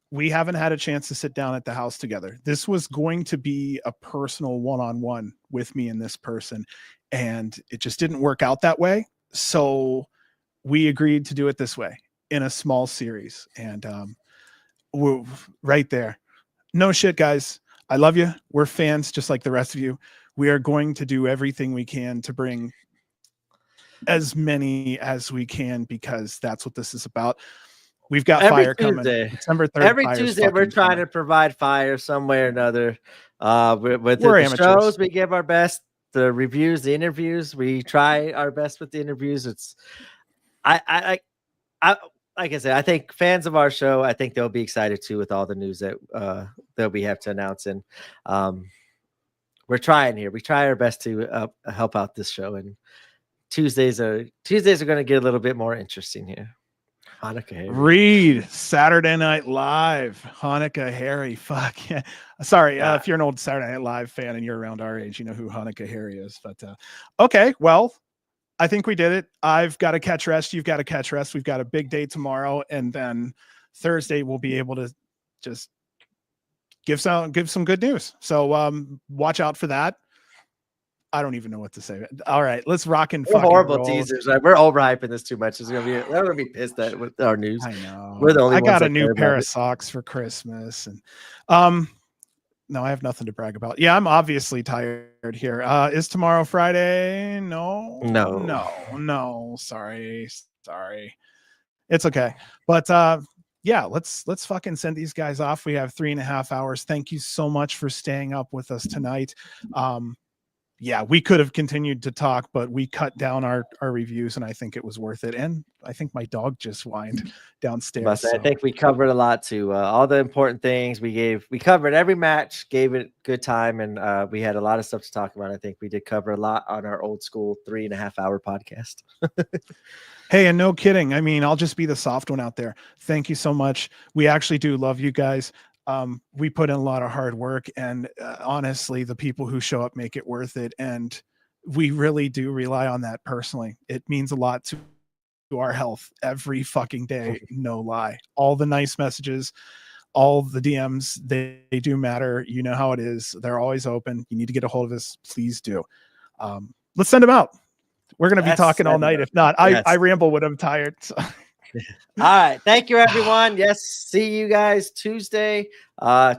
we haven't had a chance to sit down at the house together. This was going to be a personal one-on-one with me and this person, and it just didn't work out that way. So we agreed to do it this way in a small series. And we're right there. No shit, guys. I love you. We're fans just like the rest of you. We are going to do everything we can to bring as many as we can, because that's what this is about. We've got fire coming. December 3rd. Every Tuesday, we're trying to provide fire some way or another. With the shows, we give our best. The reviews, the interviews, we try our best with the interviews. Like I said, I think fans of our show, I think they'll be excited too with all the news that we have to announce. And we're trying here. We try our best to help out this show. And Tuesdays are going to get a little bit more interesting here. Hanukkah Harry. Read Saturday Night Live. Hanukkah Harry. Fuck yeah. Sorry, if you're an old Saturday Night Live fan and you're around our age, you know who Hanukkah Harry is. But okay, well, I think we did it. I've got to catch rest. You've got to catch rest. We've got a big day tomorrow, and then Thursday we'll be able to just give some good news. So watch out for that. I don't even know what to say. All right, let's rock and We're fucking horrible roll. teasers. Right? We're overhyping this too much. They're gonna be pissed at with our news. I know. We're the only I ones got a that new care pair about of it. socks for Christmas, and no, I have nothing to brag about. Yeah, I'm obviously tired here. Is tomorrow Friday? No. Sorry. It's okay. But yeah, let's fucking send these guys off. We have 3.5 hours. Thank you so much for staying up with us tonight. Yeah, we could have continued to talk, but we cut down our reviews, and I think it was worth it. And I think my dog just whined downstairs. I think we covered a lot too. All the important things we covered every match, gave it good time, and we had a lot of stuff to talk about. I think we did cover a lot on our old school 3.5 hour podcast. Hey, and no kidding. I mean, I'll just be the soft one out there. Thank you so much. We actually do love you guys. We put in a lot of hard work, and honestly, the people who show up make it worth it. And we really do rely on that personally. It means a lot to our health every fucking day. No lie. All the nice messages, all the DMs, they do matter. You know how it is. They're always open. You need to get a hold of us. Please do. Let's send them out. We're going to be talking all night. If not, I ramble when I'm tired. So. All right. Thank you, everyone. Yes. See you guys Tuesday.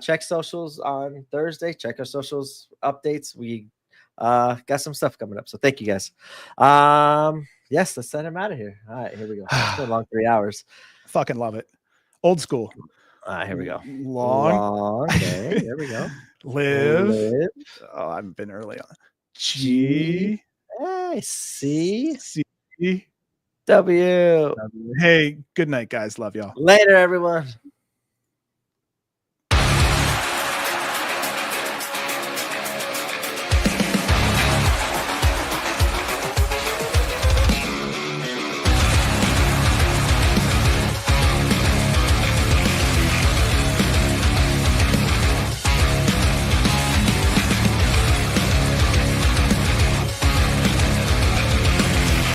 Check socials on Thursday. Check our socials updates. We got some stuff coming up. So thank you guys. Yes, let's send him out of here. All right, here we go. It's been a long 3 hours. Fucking love it. Old school. Here we go. Long. Okay, here we go. Live. Oh, I've been early on. G. C. C. W. Hey, good night, guys. Love y'all. Later, everyone.